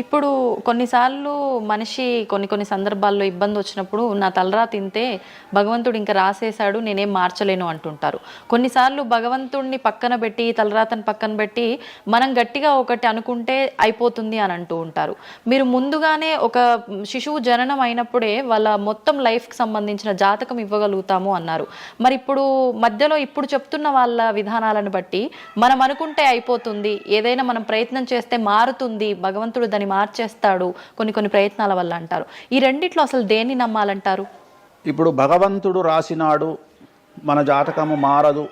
ఇప్పుడు కొన్నిసార్లు మనిషి కొన్ని సందర్భాల్లో ఇబ్బంది వచ్చినప్పుడు నా తలరా తింటే భగవంతుడు ఇంకా రాసేశాడు, నేనేం మార్చలేను అంటుంటారు. కొన్నిసార్లు భగవంతుడిని పక్కన పెట్టి, తలరాతను పక్కన పెట్టి మనం గట్టిగా ఒకటి అనుకుంటే అయిపోతుంది అని అంటూ ఉంటారు. మీరు ముందుగానే ఒక శిశువు జననం అయినప్పుడే వాళ్ళ మొత్తం లైఫ్కి సంబంధించిన జాతకం ఇవ్వగలుగుతాము అన్నారు. మరి ఇప్పుడు మధ్యలో ఇప్పుడు చెప్తున్న వాళ్ళ విధానాలను బట్టి మనం అనుకుంటే అయిపోతుంది, ఏదైనా మనం ప్రయత్నం చేస్తే మారుతుంది, భగవంతుడు దాన్ని మార్చేస్తాడు కొన్ని ప్రయత్నాల వల్ల అంటారు. ఈ రెండిట్లో అసలు దేన్ని నమ్మాలంటారు? ఇప్పుడు భగవంతుడు రాసినాడు, మన జాతకము మారదు,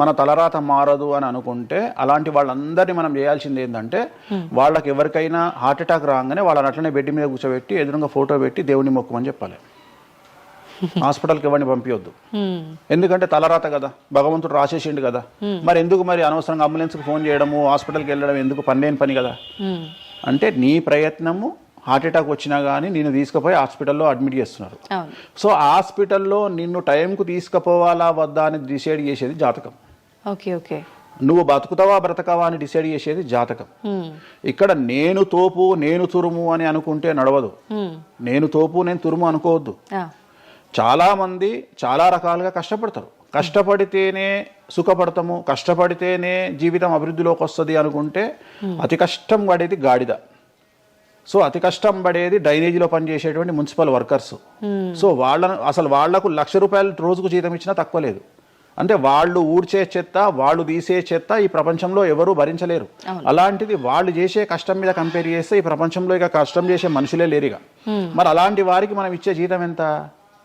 మన తలరాత మారదు అని అనుకుంటే అలాంటి వాళ్ళందరినీ మనం చేయాల్సింది ఏంటంటే, వాళ్ళకి ఎవరికైనా హార్ట్ అటాక్ రాగానే వాళ్ళని అట్లనే బెడ్ మీద కూర్చోబెట్టి ఎదురుగా ఫోటో పెట్టి దేవుని మొక్కమని చెప్పాలి. హాస్పిటల్కి ఎవరిని పంపించొద్దు. ఎందుకంటే తలరాత కదా, భగవంతుడు రాసేసిండు కదా. మరి ఎందుకు మరి అనవసరంగా అంబులెన్స్కి ఫోన్ చేయడము, హాస్పిటల్కి వెళ్ళడం ఎందుకు? పనిలేని పని కదా. అంటే నీ ప్రయత్నము, హార్ట్ అటాక్ వచ్చినా కానీ నిన్ను తీసుకుపోయి హాస్పిటల్లో అడ్మిట్ చేస్తున్నారు. సో హాస్పిటల్లో నిన్ను టైంకు తీసుకుపోవాలా వద్దా అని డిసైడ్ చేసేది జాతకం. నువ్వు బతుకుతావా బ్రతకవా అని డిసైడ్ చేసేది జాతకం. ఇక్కడ నేను తోపు నేను తురుము అని అనుకుంటే నడవదు. నేను తోపు నేను తురుము అనుకోవద్దు. చాలా మంది చాలా రకాలుగా కష్టపడతారు. కష్టపడితేనే సుఖపడతాము, కష్టపడితేనే జీవితం అభివృద్ధిలోకి వస్తుంది అనుకుంటే అతి కష్టం పడేది గాడిద. సో అతి కష్టం పడేది డ్రైనేజీలో పనిచేసేటువంటి మున్సిపల్ వర్కర్స్. సో వాళ్లకు ₹1,00,000 రోజుకు జీతం ఇచ్చినా తక్కువ లేదు. అంటే వాళ్ళు ఊడ్చే చెత్త, వాళ్ళు తీసే చెత్త ఈ ప్రపంచంలో ఎవరూ భరించలేరు. అలాంటిది వాళ్ళు చేసే కష్టం మీద కంపేర్ చేస్తే ఈ ప్రపంచంలో ఇక కష్టం చేసే మనుషులే లేరుగా. మరి అలాంటి వారికి మనం ఇచ్చే జీతం ఎంత?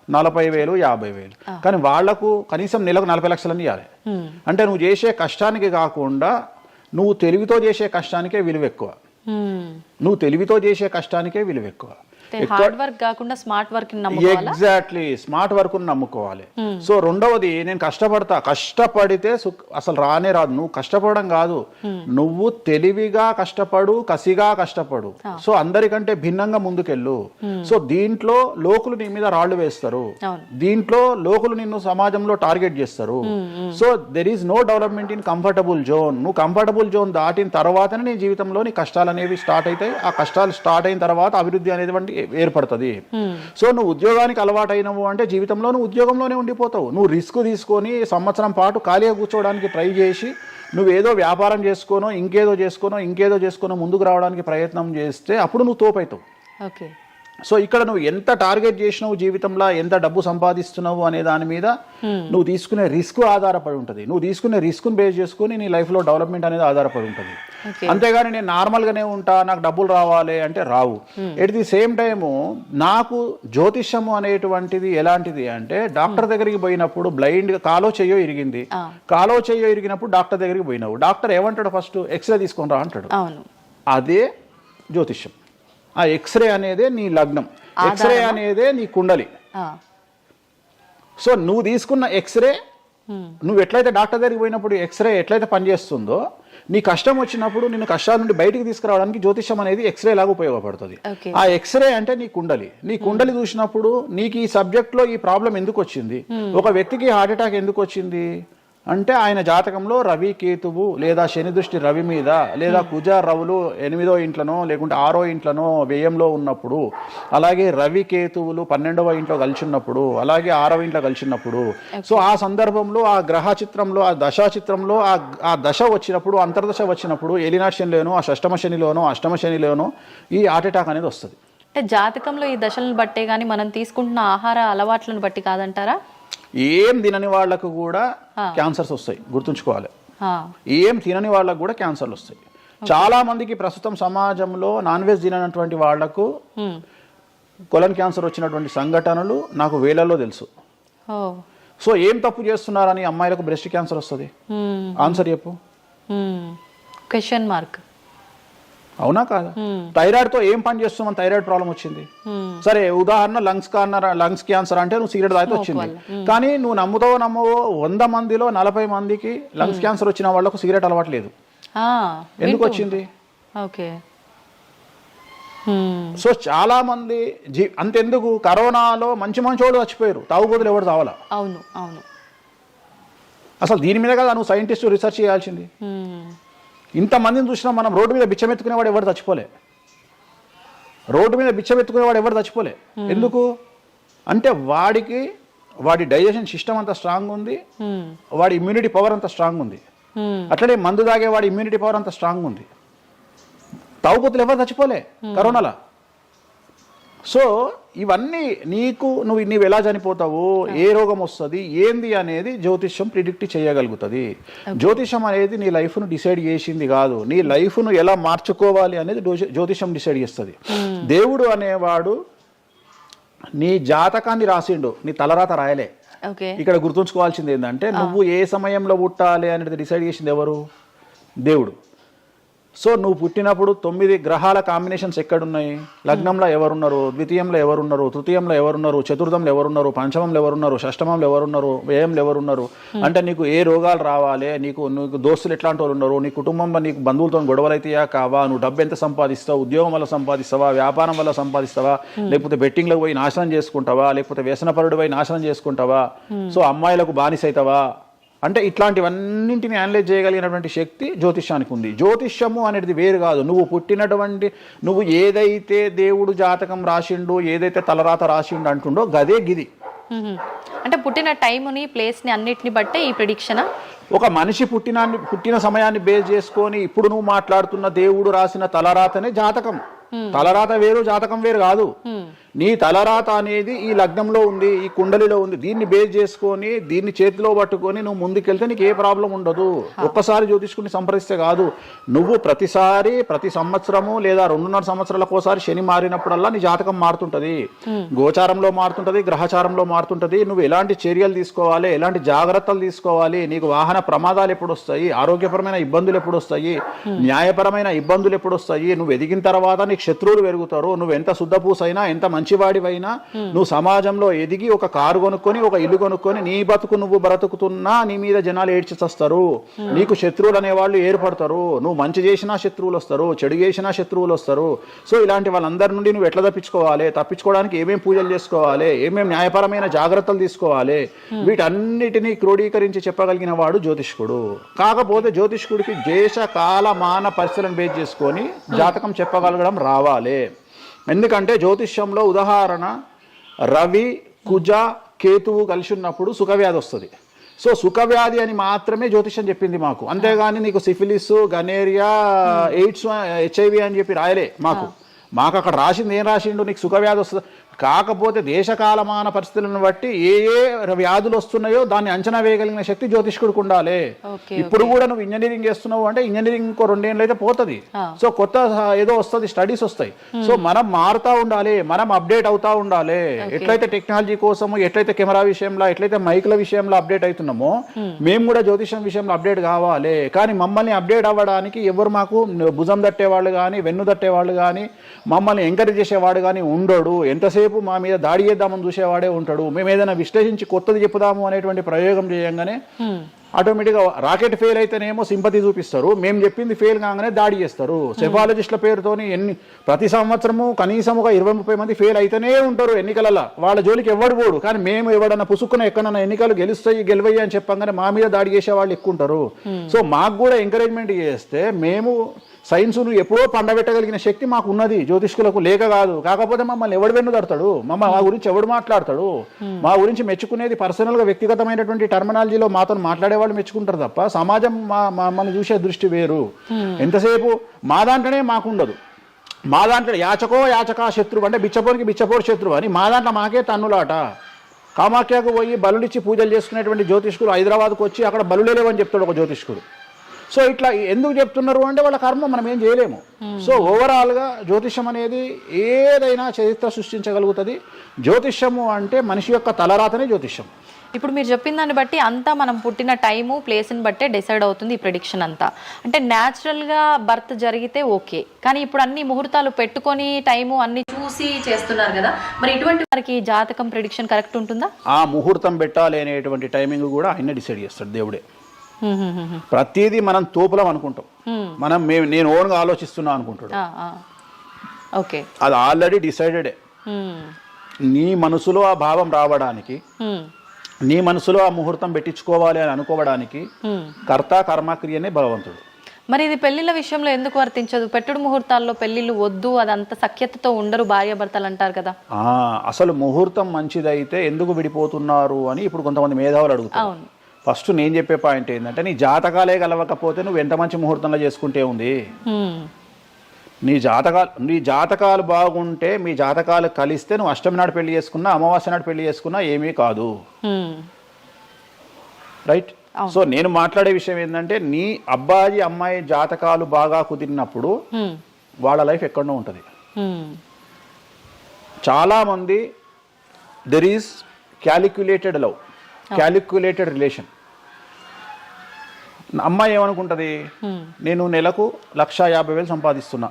40,000, 50,000. కానీ వాళ్లకు కనీసం నెలకు 40 లక్షలని ఇవ్వాలి. అంటే నువ్వు చేసే కష్టానికి కాకుండా నువ్వు తెలివితో చేసే కష్టానికే విలువ ఎక్కువ. హార్డ్ వర్క్ కాకుండా smart work exactly smart work నమ్ముకోవాలి. సో రెండవది, నేను కష్టపడితే అసలు రానే రాదు. నువ్వు కష్టపడడం కాదు, నువ్వు తెలివిగా కష్టపడు, కసిగా కష్టపడు. సో అందరికంటే భిన్నంగా ముందుకెళ్ళు. సో దీంట్లో లోకులు నీ మీద రాళ్లు వేస్తారు, దీంట్లో లోకులు నిన్ను సమాజంలో టార్గెట్ చేస్తారు. So there is no development in comfortable zone. నువ్వు కంఫర్టబుల్ జోన్ దాటిన తర్వాతనే నీ జీవితంలో నీ కష్టాలు అనేవి స్టార్ట్ అవుతాయి. ఆ కష్టాలు స్టార్ట్ అయిన తర్వాత అభివృద్ధి అనేది ఏర్పడుతుంది. సో నువ్వు ఉద్యోగానికి అలవాటు అయినవు అంటే జీవితంలో నువ్వు ఉద్యోగంలోనే ఉండిపోతావు. నువ్వు రిస్క్ తీసుకొని సంవత్సరం పాటు ఖాళీగా కూర్చోవడానికి ట్రై చేసి నువ్వేదో వ్యాపారం చేసుకోనో ఇంకేదో చేసుకోనో ముందుకు రావడానికి ప్రయత్నం చేస్తే అప్పుడు నువ్వు తోపవుతావు. సో ఇక్కడ నువ్వు ఎంత టార్గెట్ చేసినావు, జీవితంలో ఎంత డబ్బు సంపాదిస్తున్నావు అనే దాని మీద నువ్వు తీసుకునే రిస్క్ ఆధారపడి ఉంటుంది. నువ్వు తీసుకునే రిస్క్ను బేస్ చేసుకుని నీ లైఫ్లో డెవలప్మెంట్ అనేది ఆధారపడి ఉంటుంది. అంతేగాని నేను నార్మల్గానే ఉంటా, నాకు డబ్బులు రావాలి అంటే రావు. ఎట్ ది సేమ్ టైము నాకు జ్యోతిష్యము అనేటువంటిది ఎలాంటిది అంటే, డాక్టర్ దగ్గరికి పోయినప్పుడు బ్లైండ్గా కాలో చెయ్యో ఇరిగినప్పుడు డాక్టర్ దగ్గరికి పోయినావు, డాక్టర్ ఏమంటాడు? ఫస్ట్ ఎక్స్రే తీసుకొని రా అంటాడు. అదే జ్యోతిష్యం. ఆ ఎక్స్రే అనేదే నీ లగ్నం, ఎక్స్రే అనేదే నీ కుండలి. సో నువ్వు తీసుకున్న ఎక్స్రే, నువ్వు ఎట్లయితే డాక్టర్ దగ్గరికి పోయినప్పుడు ఎక్స్రే ఎట్లయితే పనిచేస్తుందో, నీ కష్టం వచ్చినప్పుడు నిన్ను కష్టాల నుండి బయటికి తీసుకురావడానికి జ్యోతిష్యం అనేది ఎక్స్రే లాగా ఉపయోగపడుతుంది. ఆ ఎక్స్రే అంటే నీ కుండలి చూసినప్పుడు నీకు ఈ సబ్జెక్ట్లో ఈ ప్రాబ్లం ఎందుకు వచ్చింది, ఒక వ్యక్తికి హార్ట్ అటాక్ ఎందుకు వచ్చింది అంటే ఆయన జాతకంలో రవి కేతువు లేదా శని దృష్టి రవి మీద, లేదా కుజ రవులు 8వ ఇంట్లోనో లేకుంటే 6వ ఇంట్లోనో వ్యయంలో ఉన్నప్పుడు, అలాగే రవి కేతువులు 12వ ఇంట్లో కలిసి ఉన్నప్పుడు, అలాగే 6వ ఇంట్లో కలిసి ఉన్నప్పుడు, సో ఆ సందర్భంలో ఆ గ్రహ చిత్రంలో ఆ దశా చిత్రంలో ఆ దశ వచ్చినప్పుడు, అంతర్దశ వచ్చినప్పుడు ఏలినాటి శనిలోనో ఆ షష్టమ శనిలోనో అష్టమ శనిలోనో ఈ హార్ట్ అటాక్ అనేది వస్తుంది. అంటే జాతకంలో ఈ దశలను బట్టే కానీ మనం తీసుకుంటున్న ఆహార అలవాట్లను బట్టి కాదంటారా? ఏం తినని వాళ్లకు కూడా క్యాన్సర్స్ వస్తాయి, గుర్తుంచుకోవాలి. ఏం తినని వాళ్ళకు కూడా క్యాన్సర్లు వస్తాయి. చాలా మందికి ప్రస్తుతం సమాజంలో నాన్ వెజ్ తిననటువంటి వాళ్లకు కొలన్ క్యాన్సర్ వచ్చినటువంటి సంఘటనలు నాకు వేలల్లో తెలుసు. సో ఏం తప్పు చేస్తున్నారని అమ్మాయిలకు బ్రెస్ట్ క్యాన్సర్ వస్తుంది? ఆన్సర్ చెప్పు. Question mark. అవునా కాదా? థైరాయిడ్తో ఏం పని చేస్తున్నాం? థైరాయిడ్ ప్రాబ్లం వచ్చింది. సరే ఉదాహరణ లంగ్స్ క్యాన్సర్ అంటే నువ్వు సిగరెట్ తాగితే వచ్చింది. కానీ నువ్వు నమ్ముతావో నమ్మవో 100 మందిలో 40 మందికి లంగ్స్ క్యాన్సర్ వచ్చిన వాళ్ళకు సిగరెట్ అలవాట్లేదు. ఎందుకు వచ్చింది? ఓకే. సో చాలా మంది అంతెందుకు కరోనాలో మంచి వాళ్ళు చచ్చిపోయారు, తాగుబోతులు ఎవరు తావాలా? అవును అవును. అసలు దీని మీద కదా నువ్వు సైంటిస్ట్ రీసెర్చ్ చేయాల్సింది. ఇంతమందిని చూసినా మనం రోడ్డు మీద బిచ్చమెత్తుకునేవాడు ఎవరు చచ్చిపోలే. రోడ్డు మీద బిచ్చమెత్తుకునేవాడు ఎవరు చచ్చిపోలే. ఎందుకు అంటే వాడి డైజెషన్ సిస్టమ్ అంత స్ట్రాంగ్ ఉంది, వాడి ఇమ్యూనిటీ పవర్ అంత స్ట్రాంగ్ ఉంది. అట్లనే మందు తాగే వాడి ఇమ్యూనిటీ పవర్ అంత స్ట్రాంగ్ ఉంది. తాగుబోతులు ఎవరు చచ్చిపోలే కరోనాలో. సో ఇవన్నీ నువ్వు ఎలా చనిపోతావు, ఏ రోగం వస్తుంది, ఏంది అనేది జ్యోతిష్యం ప్రిడిక్ట్ చేయగలుగుతుంది. జ్యోతిష్యం అనేది నీ లైఫ్ను డిసైడ్ చేసింది కాదు, నీ లైఫ్ను ఎలా మార్చుకోవాలి అనేది జ్యోతిష్యం డిసైడ్ చేస్తుంది. దేవుడు అనేవాడు నీ జాతకాన్ని రాసిండు, నీ తలరాత రాయలే. ఇక్కడ గుర్తుంచుకోవాల్సింది ఏంటంటే నువ్వు ఏ సమయంలో పుట్టాలి అనేది డిసైడ్ చేసింది ఎవరు? దేవుడు. సో నువ్వు పుట్టినప్పుడు 9 గ్రహాల కాంబినేషన్స్ ఎక్కడున్నాయి? లగ్నంలో ఎవరున్నారు, ద్వితీయంలో ఎవరున్నారు, తృతీయంలో ఎవరున్నారు, చతుర్థంలో ఎవరున్నారు, పంచమంలో ఎవరున్నారు, షష్టమంలో ఎవరున్నారు, వ్యయంలో ఎవరున్నారు. అంటే నీకు ఏ రోగాలు రావాలి, నీకు దోస్తులు ఎట్లాంటి వాళ్ళు ఉన్నారు, నీ కుటుంబంలో నీకు బంధువులతో గొడవలు అయితేయా కావా, నువ్వు డబ్బు ఎంత సంపాదిస్తావు, ఉద్యోగం వల్ల సంపాదిస్తావా, వ్యాపారం వల్ల సంపాదిస్తావా, లేకపోతే బెట్టింగ్లకు పోయి నాశనం చేసుకుంటావా, లేకపోతే వ్యసనపరుడు పోయి నాశనం చేసుకుంటావా, సో అమ్మాయిలకు బానిసైతావా, అంటే ఇట్లాంటివన్నింటిని అనలైజ్ చేయగలిగినటువంటి శక్తి జ్యోతిష్యానికి ఉంది. జ్యోతిష్యము అనేది వేరు కాదు. నువ్వు ఏదైతే దేవుడు జాతకం రాసిండు, ఏదైతే తలరాత రాసిండు అంటుండో గదే గిది. అంటే పుట్టిన టైంని, ప్లేస్ని అన్నిటిని బట్టే ఈ ప్రిడిక్షన్. ఒక మనిషి పుట్టిన సమయాన్ని బేస్ చేసుకొని ఇప్పుడు నువ్వు మాట్లాడుతున్న దేవుడు రాసిన తలరాతనే జాతకం. తలరాత వేరు, జాతకం వేరు కాదు. నీ తలరాత అనేది ఈ లగ్నంలో ఉంది, ఈ కుండలిలో ఉంది. దీన్ని బేస్ చేసుకొని, దీన్ని చేతిలో పట్టుకొని నువ్వు ముందుకెళ్తే నీకు ఏ ప్రాబ్లం ఉండదు. ఒక్కసారి జ్యోతిష్కుని సంప్రదిస్తే కాదు, నువ్వు ప్రతి సంవత్సరము లేదా 2.5 సంవత్సరాలకు ఒకసారి శని మారినప్పుడల్లా నీ జాతకం మారుతుంటది. గోచారంలో మారుతుంటది, గ్రహచారంలో మారుతుంటది. నువ్వు ఎలాంటి చర్యలు తీసుకోవాలి, ఎలాంటి జాగ్రత్తలు తీసుకోవాలి, నీకు వాహన ప్రమాదాలు ఎప్పుడు వస్తాయి, ఆరోగ్యపరమైన ఇబ్బందులు ఎప్పుడు వస్తాయి, న్యాయపరమైన ఇబ్బందులు ఎప్పుడు వస్తాయి, నువ్వు ఎదిగిన తర్వాత నీకు శత్రువులు పెరుగుతారు, నువ్వు ఎంత శుద్ధపూసైనా ఎంత మంచివాడివైనా నువ్వు సమాజంలో ఎదిగి ఒక కారు కొనుక్కొని, ఒక ఇల్లు కొనుక్కొని, నీ బతుకు నువ్వు బ్రతుకుతున్నా నీ మీద జనాలు ఏడ్చి చస్తారు. నీకు శత్రువులు అనేవాళ్ళు ఏర్పడతారు. నువ్వు మంచి చేసినా శత్రువులు వస్తారు, చెడు చేసినా శత్రువులు వస్తారు. సో ఇలాంటి వాళ్ళందరి నుండి నువ్వు ఎట్లా తప్పించుకోవడానికి ఏమేమి పూజలు చేసుకోవాలి, ఏమేమి న్యాయపరమైన జాగ్రత్తలు తీసుకోవాలి, వీటన్నిటినీ క్రోడీకరించి చెప్పగలిగిన వాడు జ్యోతిష్కుడు. కాకపోతే జ్యోతిష్కుడికి దేశ కాల మాన పరిస్థితులను బేస్ చేసుకొని జాతకం చెప్పగలగడం రావాలి. ఎందుకంటే జ్యోతిష్యంలో ఉదాహరణ రవి, కుజ, కేతువు కలిసి ఉన్నప్పుడు సుఖవ్యాధి వస్తుంది. సో సుఖవ్యాధి అని మాత్రమే జ్యోతిష్యం చెప్పింది మాకు. అంతేగాని నీకు సిఫిలిస్, గనేరియా, ఎయిడ్స్, HIV అని చెప్పి రాయలే మాకు అక్కడ రాసింది. ఏం రాసిండు? నీకు సుఖవ్యాధి వస్తుంది. కాకపోతే దేశకాలమాన పరిస్థితులను బట్టి ఏ వ్యాధులు వస్తున్నాయో దాన్ని అంచనా వేయగలిగిన శక్తి జ్యోతిష్కుడికి ఉండాలి. ఇప్పుడు కూడా నువ్వు ఇంజనీరింగ్ చేస్తున్నావు అంటే ఇంజనీరింగ్ ఇంకో 2 ఏళ్ళు అయితే పోతుంది. సో కొత్త ఏదో వస్తుంది, స్టడీస్ వస్తాయి. సో మనం మారుతా ఉండాలి, మనం అప్డేట్ అవుతా ఉండాలి. ఎట్లయితే టెక్నాలజీ కోసము, ఎట్లయితే కెమెరా విషయంలో, ఎట్లయితే మైక్ల విషయంలో అప్డేట్ అవుతున్నామో మేము కూడా జ్యోతిషం విషయంలో అప్డేట్ కావాలి. కానీ మమ్మల్ని అప్డేట్ అవ్వడానికి ఎవరు మాకు భుజం తట్టేవాళ్ళు కానీ, వెన్ను తట్టేవాళ్ళు కానీ, మమ్మల్ని ఎంకరేజ్ చేసేవాడు కానీ ఉండడు. ఎంతసేపు మా మీద దాడి చేద్దామని చూసేవాడే ఉంటాడు. మేము ఏదైనా విశ్లేషించి కొత్తది చెప్పుదాము అనేటువంటి ప్రయోగం చేయంగానే ఆటోమేటిక్గా రాకెట్ ఫెయిల్ అయితేనేమో సింపతి చూపిస్తారు, మేము చెప్పింది ఫెయిల్ కాగానే దాడి చేస్తారు. సెఫాలజిస్టుల పేరుతోని ప్రతి సంవత్సరము కనీసం ఒక 20-30 మంది ఫెయిల్ అయితేనే ఉంటారు ఎన్నికలలో. వాళ్ళ జోలికి ఎవడు పోడు. కానీ మేము ఎవడన్నా పుసుక్కున్న ఎక్కడన్నా ఎన్నికలు గెలవయ్యి అని చెప్పగానే మా మీద దాడి చేసే వాళ్ళు ఎక్కువ ఉంటారు. సో మాకు కూడా ఎంకరేజ్మెంట్ చేస్తే మేము సైన్స్ను ఎప్పుడో పండబెట్టగలిగిన శక్తి మాకు ఉన్నది, జ్యోతిష్కులకు లేక కాదు. కాకపోతే మమ్మల్ని ఎవడు వెన్ను తడతాడు, మా గురించి ఎవడు మాట్లాడతాడు, మా గురించి మెచ్చుకునేది పర్సనల్గా వ్యక్తిగతమైనటువంటి టర్మినాలజీలో మాతో మాట్లాడేవాళ్ళు మెచ్చుకుంటారు తప్ప సమాజం మమ్మల్ని చూసే దృష్టి వేరు. ఎంతసేపు మా దాంట్లోనే మాకు ఉండదు. మా దాంట్లో యాచకా శత్రువు అంటే బిచ్చపోరు శత్రువు అని మా దాంట్లో మాకే తన్నులాట. కామాఖ్యకు పోయి బలులిచ్చి పూజలు చేసుకునేటువంటి జ్యోతిష్కుడు హైదరాబాద్కు వచ్చి అక్కడ బలులేవని చెప్తాడు ఒక జ్యోతిష్కుడు. సో ఇట్లా ఎందుకు చెప్తున్నారు అంటే వాళ్ళ కర్మ మనం ఏం చేయలేము. సో ఓవరాల్గా జ్యోతిష్యం అనేది ఏదైనా చరిత్ర సృష్టించగలుగుతుంది. జ్యోతిష్యము అంటే మనిషి యొక్క తలరాతనే జ్యోతిష్యం. ఇప్పుడు మీరు చెప్పిన దాన్ని బట్టి అంతా మనం పుట్టిన టైము ప్లేస్ని బట్టే డిసైడ్ అవుతుంది ఈ ప్రిడిక్షన్ అంతా. అంటే న్యాచురల్గా బర్త్ జరిగితే ఓకే, కానీ ఇప్పుడు అన్ని ముహూర్తాలు పెట్టుకొని టైము అన్ని చూసి చేస్తున్నారు కదా, మరి ఇటువంటి వారికి జాతకం ప్రిడిక్షన్ కరెక్ట్ ఉంటుందా? ఆ ముహూర్తం పెట్టాలి అనేటువంటి టైమింగ్ కూడా ఆయన డిసైడ్ చేస్తాడు, దేవుడే. ప్రతిదీ మనం తోపులం అనుకుంటాం, నేను ఓన్గా ఆలోచిస్తున్నా అనుకుంటాడు. ఓకే, అది ఆల్రెడీ డిసైడెడే. నీ మనసులో ఆ భావం రావడానికి, నీ మనసులో ఆ ముహూర్తం పెట్టించుకోవాలి అని అనుకోవడానికి కర్త కర్మక్రియనే భగవంతుడు. మరి ఇది పెళ్లిళ్ళ విషయంలో ఎందుకు వర్తించదు? పెట్టుడు ముహూర్తాల్లో పెళ్లిళ్ళు వద్దు, అదంత సఖ్యతతో ఉండరు భార్యాభర్తలు అంటారు కదా. అసలు ముహూర్తం మంచిదైతే ఎందుకు విడిపోతున్నారు అని ఇప్పుడు కొంతమంది మేధావులు అడుగుతారు. ఫస్ట్ నేను చెప్పే పాయింట్ ఏంటంటే, నీ జాతకాలే కలవకపోతే నువ్వు ఎంత మంచి ముహూర్తంలో చేసుకుంటే ఉంది. నీ జాతకాలు బాగుంటే, మీ జాతకాలు కలిస్తే నువ్వు అష్టమి నాడు పెళ్లి చేసుకున్నా, అమావాస్య నాడు పెళ్లి చేసుకున్నా ఏమీ కాదు. రైట్. సో నేను మాట్లాడే విషయం ఏంటంటే, నీ అబ్బాయి అమ్మాయి జాతకాలు బాగా కుదిరినప్పుడు వాళ్ళ లైఫ్ ఎక్కడో ఉంటుంది. చాలా మంది there is calculated love, calculated relation. అమ్మాయి ఏమనుకుంటుంది, నేను నెలకు 1,50,000 సంపాదిస్తున్నా,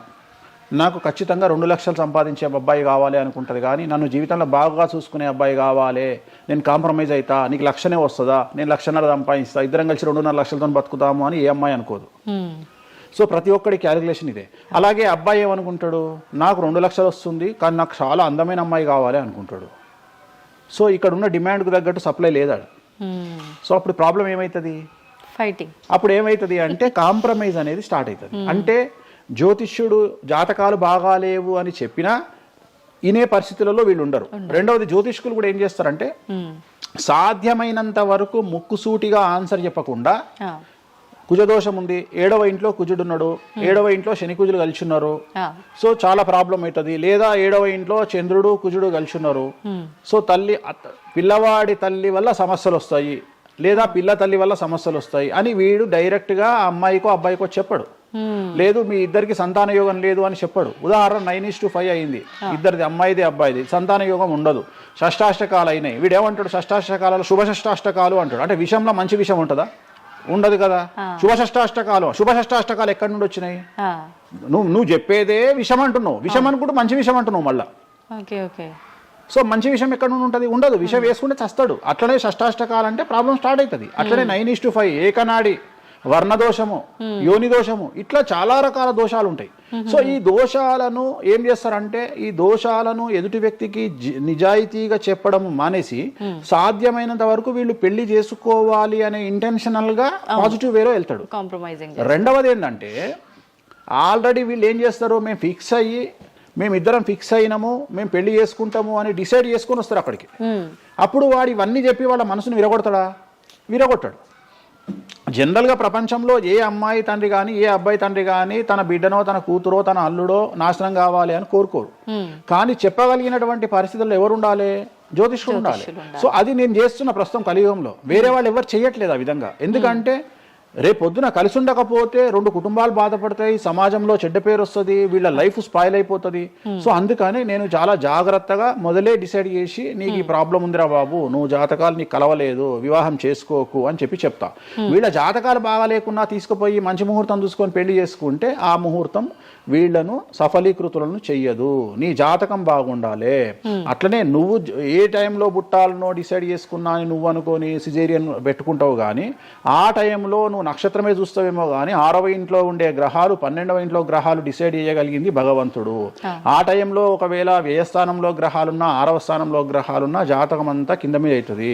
నాకు ఖచ్చితంగా 2 లక్షలు సంపాదించే అబ్బాయి కావాలి అనుకుంటుంది. కానీ నన్ను జీవితంలో బాగా చూసుకునే అబ్బాయి కావాలి, నేను కాంప్రమైజ్ అవుతా, నీకు 1,00,000 వస్తుందా, నేను 1,50,000 సంపాదిస్తా, ఇద్దరం కలిసి 2.5 లక్షలతో బతుకుతాము అని ఏ అమ్మాయి అనుకోదు. సో ప్రతి ఒక్కడి క్యాలిక్యులేషన్ ఇదే. అలాగే అబ్బాయి ఏమనుకుంటాడు, నాకు 2 లక్షలు వస్తుంది కానీ నాకు చాలా అందమైన అమ్మాయి కావాలి అనుకుంటాడు. సో ఇక్కడ ఉన్న డిమాండ్కు తగ్గట్టు సప్లై లేదా. సో అప్పుడు ప్రాబ్లం ఏమవుతుంది, ఫైటింగ్. అప్పుడు ఏమవుతుంది అంటే కాంప్రమైజ్ అనేది స్టార్ట్ అవుతుంది. అంటే జ్యోతిష్యుడు జాతకాలు బాగాలేవు అని చెప్పినా ఇనే పరిస్థితులలో వీళ్ళు ఉండరు. రెండవది, జ్యోతిష్కులు కూడా ఏం చేస్తారంటే సాధ్యమైనంత వరకు ముక్కుసూటిగా ఆన్సర్ చెప్పకుండా, కుజదోషం ఉంది, 7వ ఇంట్లో కుజుడున్నాడు, 7వ ఇంట్లో శని కుజులు కలిసి ఉన్నారు, సో చాలా ప్రాబ్లం అవుతుంది. లేదా 7వ ఇంట్లో చంద్రుడు కుజుడు కలిసి ఉన్నారు, సో పిల్లవాడి తల్లి వల్ల సమస్యలు వస్తాయి, లేదా పిల్ల తల్లి వల్ల సమస్యలు వస్తాయి అని వీడు డైరెక్ట్గా అమ్మాయికో అబ్బాయికో చెప్పడు. లేదు మీ ఇద్దరికి సంతాన యోగం లేదు అని చెప్పడు. ఉదాహరణ 9:5 అయింది, ఇద్దరిది అమ్మాయిది అబ్బాయిది, సంతాన యోగం ఉండదు, షష్టాష్టకాలు అయినాయి. వీడు ఏమంటాడు, షష్టాష్టకాలలో శుభ షష్టాష్టకాలు అంటాడు. అంటే విషయంలో మంచి విషయం ఉంటుందా, ఉండదు కదా. శుభ షష్టాష్టకాలు ఎక్కడి నుండి వచ్చినాయి, నువ్వు చెప్పేదే విషం అంటున్నావు, విషం అనుకుంటూ మంచి విషయం అంటున్నావు మళ్ళా. సో మంచి విషయం ఎక్కడ నుండి ఉంటుంది, ఉండదు. విషయం వేసుకుంటే చస్తాడు. అట్లనే షష్టాష్టకాలు అంటే ప్రాబ్లం స్టార్ట్ అవుతుంది. అట్లనే 9:5 ఏకనాడి, వర్ణదోషము, యోని దోషము, ఇట్లా చాలా రకాల దోషాలు ఉంటాయి. సో ఈ దోషాలను ఏం చేస్తారంటే, ఈ దోషాలను ఎదుటి వ్యక్తికి నిజాయితీగా చెప్పడం మానేసి సాధ్యమైనంత వరకు వీళ్ళు పెళ్లి చేసుకోవాలి అనే ఇంటెన్షనల్ గా పాజిటివ్ వేలో వెళ్తాడు. రెండవది ఏంటంటే, ఆల్రెడీ వీళ్ళు ఏం చేస్తారు, మేమిద్దరం ఫిక్స్ అయినాము, మేము పెళ్లి చేసుకుంటాము అని డిసైడ్ చేసుకొని వస్తారు అక్కడికి. అప్పుడు వాడు ఇవన్నీ చెప్పి వాళ్ళ మనసును విరగొట్టాడు. జనరల్గా ప్రపంచంలో ఏ అమ్మాయి తండ్రి కానీ ఏ అబ్బాయి తండ్రి కానీ తన బిడ్డనో తన కూతురో తన అల్లుడో నాశనం కావాలి అని కోరుకోరు. కానీ చెప్పగలిగినటువంటి పరిస్థితుల్లో ఎవరు ఉండాలి, జ్యోతిష్కుడు ఉండాలి. సో అది నేను చేస్తున్న ప్రస్తుతం కలియుగంలో. వేరే వాళ్ళు ఎవరు చేయట్లేదు ఆ విధంగా. ఎందుకంటే రేపొద్దున కలిసి ఉండకపోతే 2 కుటుంబాలు బాధపడతాయి, సమాజంలో చెడ్డ పేరు వస్తుంది, వీళ్ళ లైఫ్ స్పాయిల్ అయిపోతుంది. సో అందుకని నేను చాలా జాగ్రత్తగా మొదలే డిసైడ్ చేసి, నీకు ఈ ప్రాబ్లం ఉందిరా బాబు, నువ్వు జాతకాలు నీకు కలవలేదు, వివాహం చేసుకోకు అని చెప్తా. వీళ్ళ జాతకాలు బాగా లేకున్నా తీసుకుపోయి మంచి ముహూర్తం చూసుకొని పెళ్లి చేసుకుంటే ఆ ముహూర్తం వీళ్లను సఫలీకృతులను చెయ్యదు. నీ జాతకం బాగుండాలి. అట్లనే నువ్వు ఏ టైంలో పుట్టాలనో డిసైడ్ చేసుకున్నా అని నువ్వు అనుకొని సిజేరియన్ పెట్టుకుంటావు. కానీ ఆ టైంలో నువ్వు నక్షత్రమే చూస్తావేమో కానీ 6వ ఇంట్లో ఉండే గ్రహాలు 12వ ఇంట్లో గ్రహాలు డిసైడ్ చేయగలిగింది భగవంతుడు. ఆ టైంలో ఒకవేళ వ్యయస్థానంలో గ్రహాలున్నా 6వ స్థానంలో గ్రహాలున్నా జాతకం అంతా కింద మీద అవుతుంది.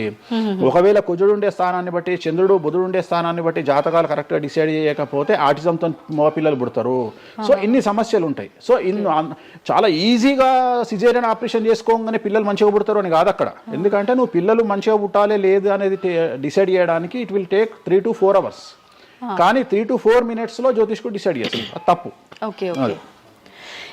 ఒకవేళ కుజుడు ఉండే స్థానాన్ని బట్టి, చంద్రుడు బుధుడు ఉండే స్థానాన్ని బట్టి జాతకాలు కరెక్ట్గా డిసైడ్ చేయకపోతే ఆటిజంతో మగపిల్లలు పుడతారు. సో ఇన్ని సమస్యలు ఉంటాయి. సో చాలా ఈజీగా సిజేరియన్ ఆపరేషన్ చేసుకోగానే పిల్లలు మంచిగా పుడతారు అని కాదు అక్కడ. ఎందుకంటే నువ్వు పిల్లలు మంచిగా పుట్టాలి లేదు అనేది డిసైడ్ చేయడానికి it will take 3 to 4 hours. కానీ 3 to 4 minutes లో జ్యోతిష్కుడు డిసైడ్ చేస్తుంది. అది తప్పు.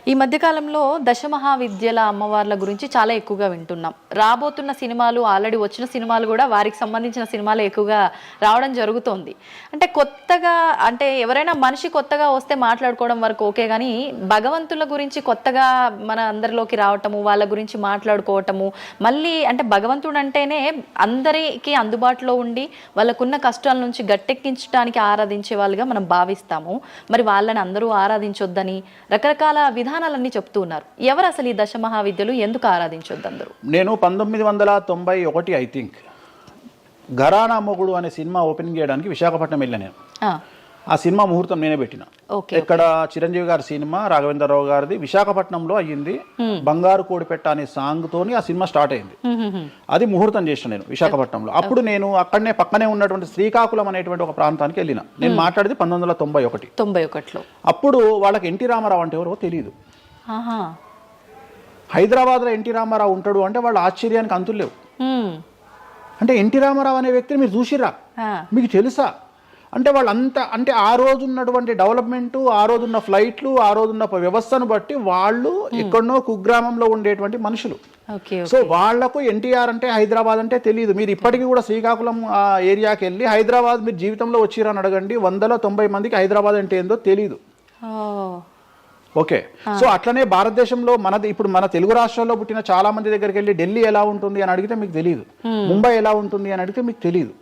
ఈ మధ్యకాలంలో దశమహావిద్యల అమ్మవార్ల గురించి చాలా ఎక్కువగా వింటున్నాం. రాబోతున్న సినిమాలు, ఆల్రెడీ వచ్చిన సినిమాలు కూడా వారికి సంబంధించిన సినిమాలు ఎక్కువగా రావడం జరుగుతోంది. అంటే కొత్తగా, అంటే ఎవరైనా మనిషి కొత్తగా వస్తే మాట్లాడుకోవడం వరకు ఓకే, కానీ భగవంతుల గురించి కొత్తగా మన అందరిలోకి రావటము, వాళ్ళ గురించి మాట్లాడుకోవటము, మళ్ళీ అంటే భగవంతుడు అంటేనే అందరికీ అందుబాటులో ఉండి వాళ్ళకున్న కష్టాల నుంచి గట్టెక్కించడానికి ఆరాధించే వాళ్ళుగా మనం భావిస్తాము. మరి వాళ్ళని అందరూ ఆరాధించొద్దని రకరకాల విధానాలన్నీ చెప్తూ ఉన్నారు. ఎవరు అసలు ఈ దశమహావిద్యలు, ఎందుకు ఆరాధించొద్దు అందరూ? నేను 1991 ఐ థింక్ ఘరానా మొగుడు అనే సినిమా ఓపెనింగ్ చేయడానికి విశాఖపట్నం వెళ్ళాను నేను. ఆ సినిమా ముహూర్తం నేనే పెట్టిన. ఇక్కడ చిరంజీవి గారి సినిమా, రాఘవేంద్రరావు గారిది విశాఖపట్నంలో అయ్యింది. బంగారు కోడిపెట్ట అనే సాంగ్ తోని ఆ సినిమా స్టార్ట్ అయింది. అది ముహూర్తం చేసిన నేను విశాఖపట్నంలో. అప్పుడు నేను అక్కడనే పక్కనే ఉన్నటువంటి శ్రీకాకుళం అనేటువంటి ఒక ప్రాంతానికి వెళ్ళిన. నేను మాట్లాడేది 1991. అప్పుడు వాళ్ళకి ఎన్టీ రామారావు అంటే ఎవరో తెలియదు. హైదరాబాద్లో ఎన్టీ రామారావు ఉంటాడు అంటే వాళ్ళ ఆశ్చర్యానికి అంతులు లేవు. అంటే ఎన్టీ రామారావు అనే వ్యక్తిని మీరు చూసిరా, మీకు తెలుసా అంటే వాళ్ళంతా, అంటే ఆ రోజు ఉన్నటువంటి డెవలప్మెంట్, ఆ రోజున్న ఫ్లైట్లు, ఆ రోజున్న వ్యవస్థను బట్టి వాళ్ళు ఎక్కడనో కుగ్రామంలో ఉండేటువంటి మనుషులు. సో వాళ్లకు ఎన్టీఆర్ అంటే హైదరాబాద్ అంటే తెలియదు. మీరు ఇప్పటికీ కూడా శ్రీకాకుళం ఆ ఏరియాకి వెళ్ళి హైదరాబాద్ మీరు జీవితంలో వచ్చిరని అడగండి, 190 మందికి హైదరాబాద్ అంటే ఏందో తెలియదు. ఓకే, సో అట్లనే భారతదేశంలో ఇప్పుడు మన తెలుగు రాష్ట్రాల్లో పుట్టిన చాలా మంది దగ్గరికి వెళ్ళి ఢిల్లీ ఎలా ఉంటుంది అని అడిగితే మీకు తెలియదు, ముంబై ఎలా ఉంటుంది అని అడిగితే మీకు తెలియదు.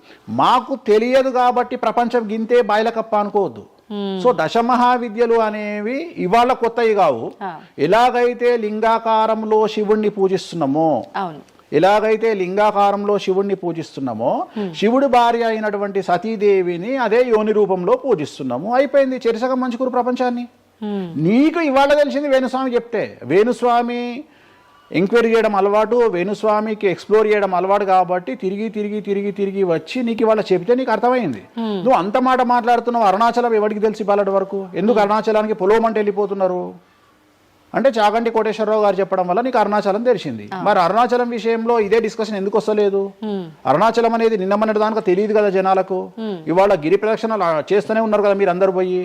మాకు తెలియదు కాబట్టి ప్రపంచం గింతే బాయిలకప్ప అనుకోవద్దు. సో దశమహావిద్యలు అనేవి ఇవాళ కొత్తవి కావు. ఎలాగైతే లింగాకారంలో శివుణ్ణి పూజిస్తున్నామో, శివుడి భార్య అయినటువంటి సతీదేవిని అదే యోని రూపంలో పూజిస్తున్నాము. అయిపోయింది, చెరిసగం మంచుకురు ప్రపంచాన్ని. నీకు ఇవాళ తెలిసింది వేణుస్వామి చెప్తే. వేణుస్వామి ఎంక్వైరీ చేయడం అలవాటు, వేణుస్వామికి ఎక్స్ప్లోర్ చేయడం అలవాటు కాబట్టి తిరిగి వచ్చి నీకు ఇవాళ చెప్తే నీకు అర్థమైంది. నువ్వు అంత మాట మాట్లాడుతున్నావు. అరుణాచలం ఎవరికి తెలిసి ఇవాళ వరకు? ఎందుకు అరుణాచలానికి పొలోమంటే వెళ్ళిపోతున్నారు అంటే చాగంటి కోటేశ్వరరావు గారు చెప్పడం వల్ల నీకు అరుణాచలం తెలిసింది. మరి అరుణాచలం విషయంలో ఇదే డిస్కషన్ ఎందుకు వస్తలేదు? అరుణాచలం అనేది నిన్న మొన్నటి దానిక తెలియదు కదా జనాలకు. ఇవాళ గిరి ప్రదక్షిణ చేస్తూనే ఉన్నారు కదా మీరు అందరు పోయి.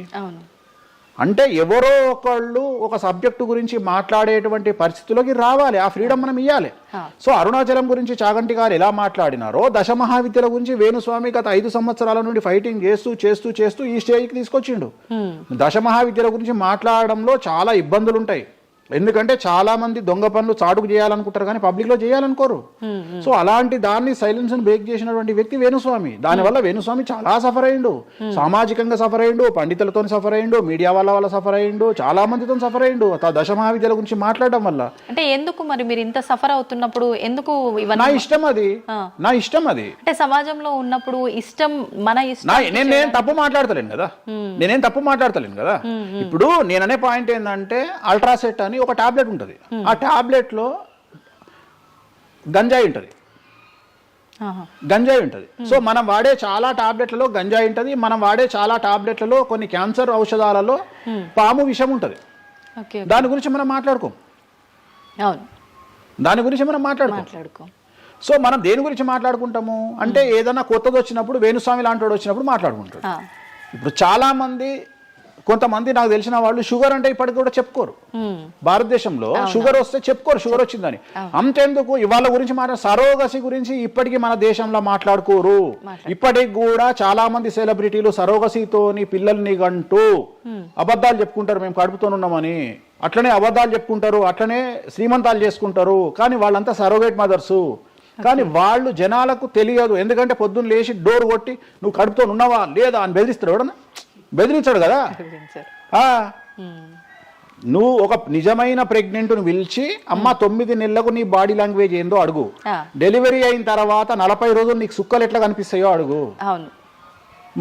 అంటే ఎవరో ఒకళ్ళు ఒక సబ్జెక్టు గురించి మాట్లాడేటువంటి పరిస్థితుల్లోకి రావాలి. ఆ ఫ్రీడమ్ మనం ఇవ్వాలి. సో అరుణాచలం గురించి చాగంటి గారు ఎలా మాట్లాడినారో, దశమహావిద్యల గురించి వేణుస్వామి గత 5 సంవత్సరాల నుండి ఫైటింగ్ చేస్తూ ఈ స్టేజ్కి తీసుకొచ్చిండు. దశమహావిద్యల గురించి మాట్లాడడంలో చాలా ఇబ్బందులు ఉంటాయి. ఎందుకంటే చాలా మంది దొంగ పనులు చాటుకు చేయాలనుకుంటారు కానీ పబ్లిక్ లో చేయాలనుకోరు. సో అలాంటి దాన్ని సైలెన్స్ బ్రేక్ చేసినటువంటి వ్యక్తి వేణుస్వామి. దానివల్ల వేణుస్వామి చాలా సఫర్ అయ్యిండు, సామాజికంగా సఫర్ అయ్యిండు, పండితులతో సఫర్ అయ్యిండు, మీడియా వల్ల సఫర్ అయ్యిండు, చాలా మందితో సఫర్ అయ్యిండు దశమహావిద్యల గురించి మాట్లాడడం వల్ల. అంటే ఎందుకు మరి మీరు ఇంత సఫర్ అవుతున్నప్పుడు ఎందుకు? నా ఇష్టం అది, నా ఇష్టం అది. అంటే సమాజంలో ఉన్నప్పుడు ఇష్టం, మన ఇష్టం. నేనేం తప్పు మాట్లాడతలేను కదా. ఇప్పుడు నేననే పాయింట్ ఏంటంటే అల్ట్రాసెట్ అని ఒక టాబ్లెట్ ఉంటుంది. ఆ టాబ్లెట్ లో గంజాయి ఉంటుంది. సో మనం వాడే చాలా టాబ్లెట్లలో గంజాయి ఉంటుంది. మనం వాడే చాలా టాబ్లెట్లలో కొన్ని క్యాన్సర్ ఔషధాలలో పాము విషం ఉంటుంది. దాని గురించి మనం మాట్లాడుకోం. సో మనం దేని గురించి మాట్లాడుకుంటాము అంటే ఏదైనా కొత్తది వచ్చినప్పుడు, వేణుస్వామి లాంటి వాడు వచ్చినప్పుడు మాట్లాడుకుంటాడు. ఇప్పుడు చాలా మంది, కొంతమంది నాకు తెలిసిన వాళ్ళు షుగర్ అంటే ఇప్పటికి కూడా చెప్పుకోరు. భారతదేశంలో షుగర్ వస్తే చెప్పుకోరు షుగర్ వచ్చిందని. అంతెందుకు ఇవాళ గురించి సరోగసి గురించి ఇప్పటికీ మన దేశంలో మాట్లాడుకోరు. ఇప్పటికి కూడా చాలా మంది సెలబ్రిటీలు సరోగసితోని పిల్లల్ని గంటూ అబద్ధాలు చెప్పుకుంటారు, మేము కడుపుతోనున్నామని. అట్లనే అబద్ధాలు చెప్పుకుంటారు, అట్లనే శ్రీమంతాలు చేసుకుంటారు. కానీ వాళ్ళంతా సరోగేట్ మదర్స్. కానీ వాళ్ళు జనాలకు తెలియదు. ఎందుకంటే పొద్దున్న లేచి డోర్ కొట్టి నువ్వు కడుపుతో ఉన్నావా లేదా అని బెదిరిస్తాడు. ఎవడన్నా బెదిరించాడు కదా. నువ్వు ఒక నిజమైన ప్రెగ్నెంట్ను పిలిచి అమ్మ 9 నెలలకు నీ బాడీ లాంగ్వేజ్ ఏందో అడుగు. డెలివరీ అయిన తర్వాత 40 రోజులు నీకు సుక్కలు ఎట్లా కనిపిస్తాయో అడుగు.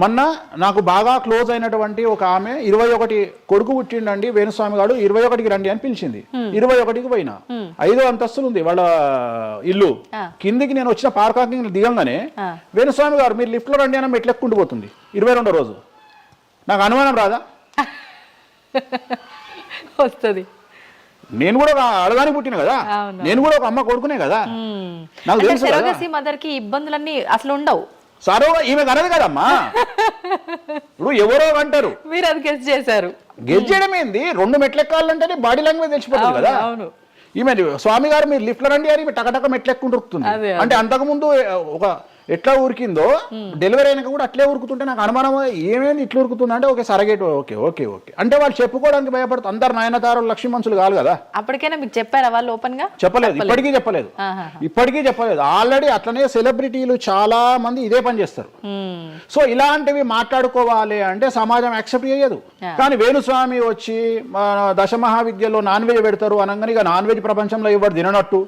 మొన్న నాకు బాగా క్లోజ్ అయినటువంటి ఒక ఆమె 21 కొడుకు పుట్టిండండి వేణుస్వామి గారు, 21కి రండి అని పిలిచింది. 21కి పోయినా. 5వ అంతస్తులు ఉంది వాళ్ళ ఇల్లు. కిందికి నేను వచ్చిన పార్కింగ్ దిగంగానే వేణుస్వామి గారు మీరు లిఫ్ట్ లో రండి అని మెట్లెక్కుంటూ పోతుంది. 22వ రోజు. నాకు అనుమానం రాదా? వస్తుంది. నేను కూడా అడగాని పుట్టిన కదా, నేను కూడా ఒక అమ్మ కొడుకునే కదా. నాకు తెలుసు మదర్ కి ఇబ్బందులన్నీ అసలు ఉండవు. సరోగా ఈమె కనదు కదమ్మా. ఇప్పుడు ఎవరో అంటారు, మీరు అది గెస్ చేశారు. గెస్ చేయడం ఏంది, 2 మెట్లు ఎక్కాలంటేనే బాడీ లాంగ్వేజ్ తెలిసిపోతుంది కదా. అవును. ఈమె స్వామి గారు మీరు లిఫ్ట్ లో రండి అని ఈమె టకటక మెట్లు ఎక్కుంటూ ఉరుకుతుంది. అంటే అంతకుముందు ఒక ఎట్లా ఉరికిందో డెలివరీ అయినాక కూడా అట్లే ఉరుకుతుంటే నాకు అనుమానం, ఏమేమి ఇట్లా ఉరుకుతుంది అంటే okay surrogate, okay okay okay అంటే వాళ్ళు చెప్పుకోవడానికి భయపడుతుంది. అందరు నయనతారు లక్ష్మీ మనుషులు కాదు కదా. అప్పటికైనా మీకు చెప్పారా వాళ్ళు ఓపెన్ గా? చెప్పలేదు, ఇప్పటికీ చెప్పలేదు, ఇప్పటికీ చెప్పలేదు. ఆల్రెడీ అట్లనే సెలబ్రిటీలు చాలా మంది ఇదే పని చేస్తారు. సో ఇలాంటివి మాట్లాడుకోవాలి అంటే సమాజం యాక్సెప్ట్ చేయదు. కానీ వేణుస్వామి వచ్చి దశమహావిద్యలో నాన్ వెజ్ పెడతారు అనగానే ఇక నాన్ వెజ్ ప్రపంచంలో ఎవరు తిననట్టు,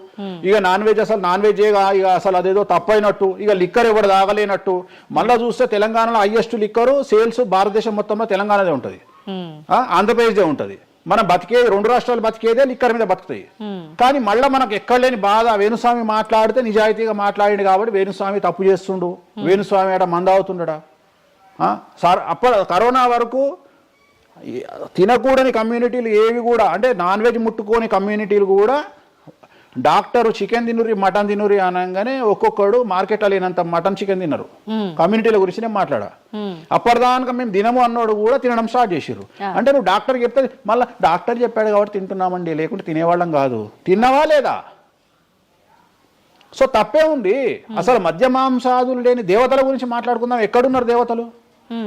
ఇక నాన్ వెజ్ అసలు నాన్ వెజ్ ఇక అసలు అదేదో తప్పైనట్టు, ఇక లిక్కర్ ఎవరు తాగలేనట్టు. మళ్ళీ చూస్తే తెలంగాణలో హైయెస్ట్ లిక్కర్ సేల్స్ భారతదేశం మొత్తంలో తెలంగాణదే ఉంటుంది, ఆంధ్రప్రదేశ్దే ఉంటుంది. మనం బతికేది 2 రాష్ట్రాలు బతికేదే లిక్కర్ మీద బతుకుతాయి. కానీ మళ్ళీ మనకు ఎక్కడ లేని బాధ, వేణుస్వామి మాట్లాడితే నిజాయితీగా మాట్లాడిండు కాబట్టి వేణుస్వామి తప్పు చేస్తుండు, వేణుస్వామి ఆడ మందావుతుండడా. సార్ కరోనా వరకు తినకూడని కమ్యూనిటీలు ఏవి కూడా, అంటే నాన్ వెజ్ ముట్టుకోని కమ్యూనిటీలు కూడా డాక్టర్ చికెన్ తినురి మటన్ తినురి అనగానే ఒక్కొక్కడు మార్కెట్లో లేనంత మటన్ చికెన్ తిన్నారు. కమ్యూనిటీల గురించి నేను మాట్లాడా. అప్పటిదాకా మేము తినము అన్నోడు కూడా తినడం స్టార్ట్ చేసిర్రు. అంటే నువ్వు డాక్టర్ చెప్తే మళ్ళీ డాక్టర్ చెప్పాడు కాబట్టి తింటున్నామండి, లేకుంటే తినేవాళ్ళం కాదు. తిన్నవా లేదా? సో తప్పే ఉంది. అసలు మద్య మాంసాదులు లేని దేవతల గురించి మాట్లాడుకుందాం. ఎక్కడున్నారు దేవతలు?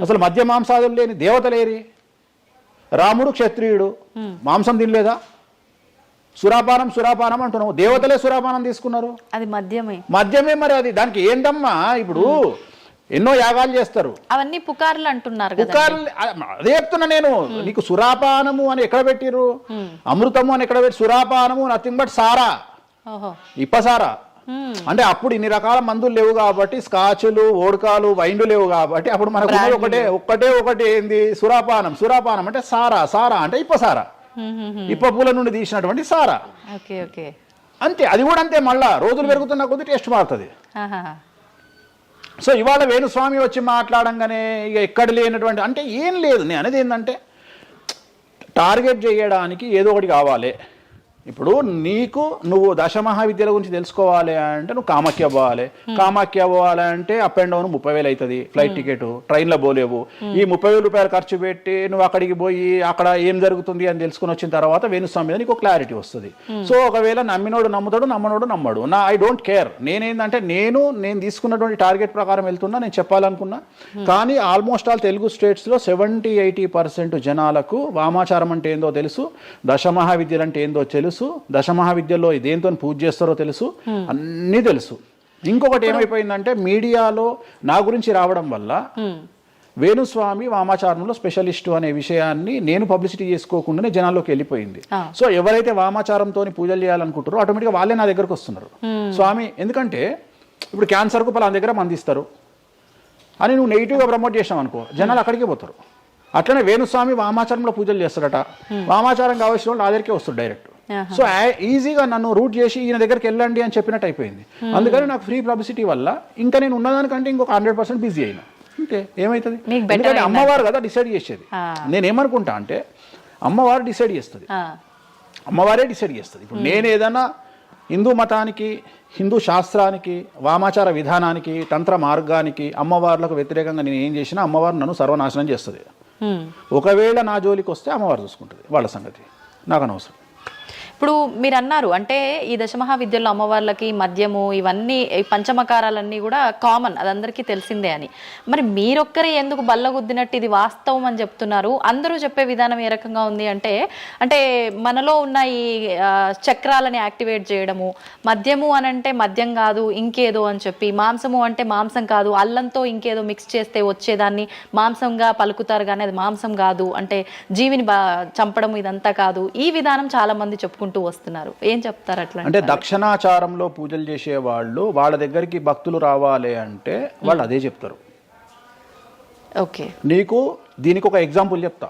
అసలు మద్య మాంసాదులు లేని దేవతలేరి? రాముడు క్షత్రియుడు, మాంసం తినలేదా? సురాపానం సురాపానం అంటున్నావు, దేవతలే సురాపానం తీసుకున్నారు. అది మద్యమే మరి అది దానికి ఏంటమ్మా? ఇప్పుడు ఎన్నో యాగాలు చేస్తారు, అవన్నీ పుకార్లు అంటున్నారు. పుకార్లు అదే చెప్తున్నా నేను నీకు. సురాపానము అని ఎక్కడ పెట్టిరు, అమృతము అని ఎక్కడ పెట్టి, సురాపానము నథింగ్ బట్ సారా, ఇప్పసారా. అంటే అప్పుడు ఇన్ని రకాల మందులు లేవు కాబట్టి, స్కాచ్లు ఓడకాలు వైండ్లు లేవు కాబట్టి అప్పుడు మనకు ఒకటే ఏంది, సురాపానం. సురాపానం అంటే సారా, సారా అంటే ఇప్పసారా, ఇప్ప పూల నుండి తీసినటువంటి సారా. అంతే, అది కూడా అంతే. మళ్ళా రోజులు పెరుగుతున్న కొద్ది టేస్ట్ మారుతుంది. సో ఇవాళ వేణుస్వామి వచ్చి మాట్లాడంగానే ఇక ఎక్కడ లేనటువంటి, అంటే ఏం లేదు. నేను అనేది ఏంటంటే టార్గెట్ చేయడానికి ఏదో ఒకటి కావాలి. ఇప్పుడు నీకు నువ్వు దశమహావిద్యల గురించి తెలుసుకోవాలి అంటే నువ్వు కామాఖ్య పోవాలి. కామాఖ్య పోవాలంటే అప్ అండ్ డౌన్ 30,000 అవుతుంది ఫ్లైట్ టికెట్, ట్రైన్లో పోలేవు. ఈ 30,000 రూపాయలు ఖర్చు పెట్టి నువ్వు అక్కడికి పోయి అక్కడ ఏం జరుగుతుంది అని తెలుసుకుని వచ్చిన తర్వాత వేణుస్వామి మీద నీకు క్లారిటీ వస్తుంది. సో ఒకవేళ నమ్మినోడు నమ్ముతాడు, నమ్మనోడు నమ్మడు. I don't care. నేనేంటంటే నేను తీసుకున్నటువంటి టార్గెట్ ప్రకారం వెళ్తున్నా, నేను చెప్పాలనుకున్నా. కానీ ఆల్మోస్ట్ ఆల్ తెలుగు స్టేట్స్లో 70-80% జనాలకు వామాచారం అంటే ఏందో తెలుసు, దశమహావిద్యలు అంటే ఏందో తెలుసు, దశమహావిద్యలో దేంతో పూజ చేస్తారో తెలుసు, అన్నీ తెలుసు. ఇంకొకటి ఏమైపోయిందంటే మీడియాలో నా గురించి రావడం వల్ల వేణుస్వామి వామాచారంలో స్పెషలిస్టు అనే విషయాన్ని నేను పబ్లిసిటీ చేసుకోకుండానే జనాల్లోకి వెళ్ళిపోయింది. సో ఎవరైతే వామాచారంతో పూజలు చేయాలనుకుంటారో ఆటోమేటిక్గా వాళ్ళే నా దగ్గరకు వస్తున్నారు. స్వామి, ఎందుకంటే ఇప్పుడు క్యాన్సర్కు పలానా దగ్గర మందిస్తారు అని నువ్వు నెగిటివ్గా ప్రమోట్ చేసావు అనుకో, జనాలు అక్కడికే పోతారు. అట్లనే వేణుస్వామి వామాచారంలో పూజలు చేస్తారట, వామాచారం కావాల్సిన వాళ్ళు నా దగ్గరికే వస్తారు డైరెక్ట్. సో ఈజీగా నన్ను రూట్ చేసి ఈయన దగ్గరికి వెళ్ళండి అని చెప్పినట్టు అయిపోయింది. అందుకని నాకు ఫ్రీ పబ్లిసిటీ వల్ల ఇంకా నేను ఉన్నదానికంటే ఇంకొక 100% బిజీ అయినా. అంటే ఏమవుతుంది, ఎందుకంటే అమ్మవారు కదా డిసైడ్ చేసేది. నేనేమనుకుంటా అంటే అమ్మవారు డిసైడ్ చేస్తుంది, అమ్మవారే డిసైడ్ చేస్తుంది. ఇప్పుడు నేను ఏదైనా హిందూ మతానికి, హిందూ శాస్త్రానికి, వామాచార విధానానికి, తంత్ర మార్గానికి, అమ్మవార్లకు వ్యతిరేకంగా నేను ఏం చేసినా అమ్మవారు నన్ను సర్వనాశనం చేస్తుంది. ఒకవేళ నా జోలికి వస్తే అమ్మవారు చూసుకుంటుంది, వాళ్ళ సంగతి నాకు అనవసరం. ఇప్పుడు మీరు అన్నారు అంటే ఈ దశమహావిద్యల్లో అమ్మవార్లకి మద్యము ఇవన్నీ పంచమకారాలన్నీ కూడా కామన్, అది అందరికీ తెలిసిందే అని. మరి మీరొక్కరే ఎందుకు బల్లగుద్దినట్టు ఇది వాస్తవం అని చెప్తున్నారు? అందరూ చెప్పే విధానం ఏ రకంగా ఉంది అంటే మనలో ఉన్న ఈ చక్రాలని యాక్టివేట్ చేయడము, మద్యము అని అంటే మద్యం కాదు ఇంకేదో అని చెప్పి, మాంసము అంటే మాంసం కాదు అల్లంతో ఇంకేదో మిక్స్ చేస్తే వచ్చేదాన్ని మాంసంగా పలుకుతారు కానీ అది మాంసం కాదు, అంటే జీవిని చంపడం ఇదంతా కాదు. ఈ విధానం చాలా మంది చెప్పుకుంటారు వస్తున్నారు. ఏం చెప్తారు అట్లా? అంటే దక్షిణాచారంలో పూజలు చేసే వాళ్ళు వాళ్ళ దగ్గరికి భక్తులు రావాలి అంటే వాళ్ళు అదే చెప్తారు. ఓకే, నీకు దీనికి ఒక ఎగ్జాంపుల్ చెప్తా.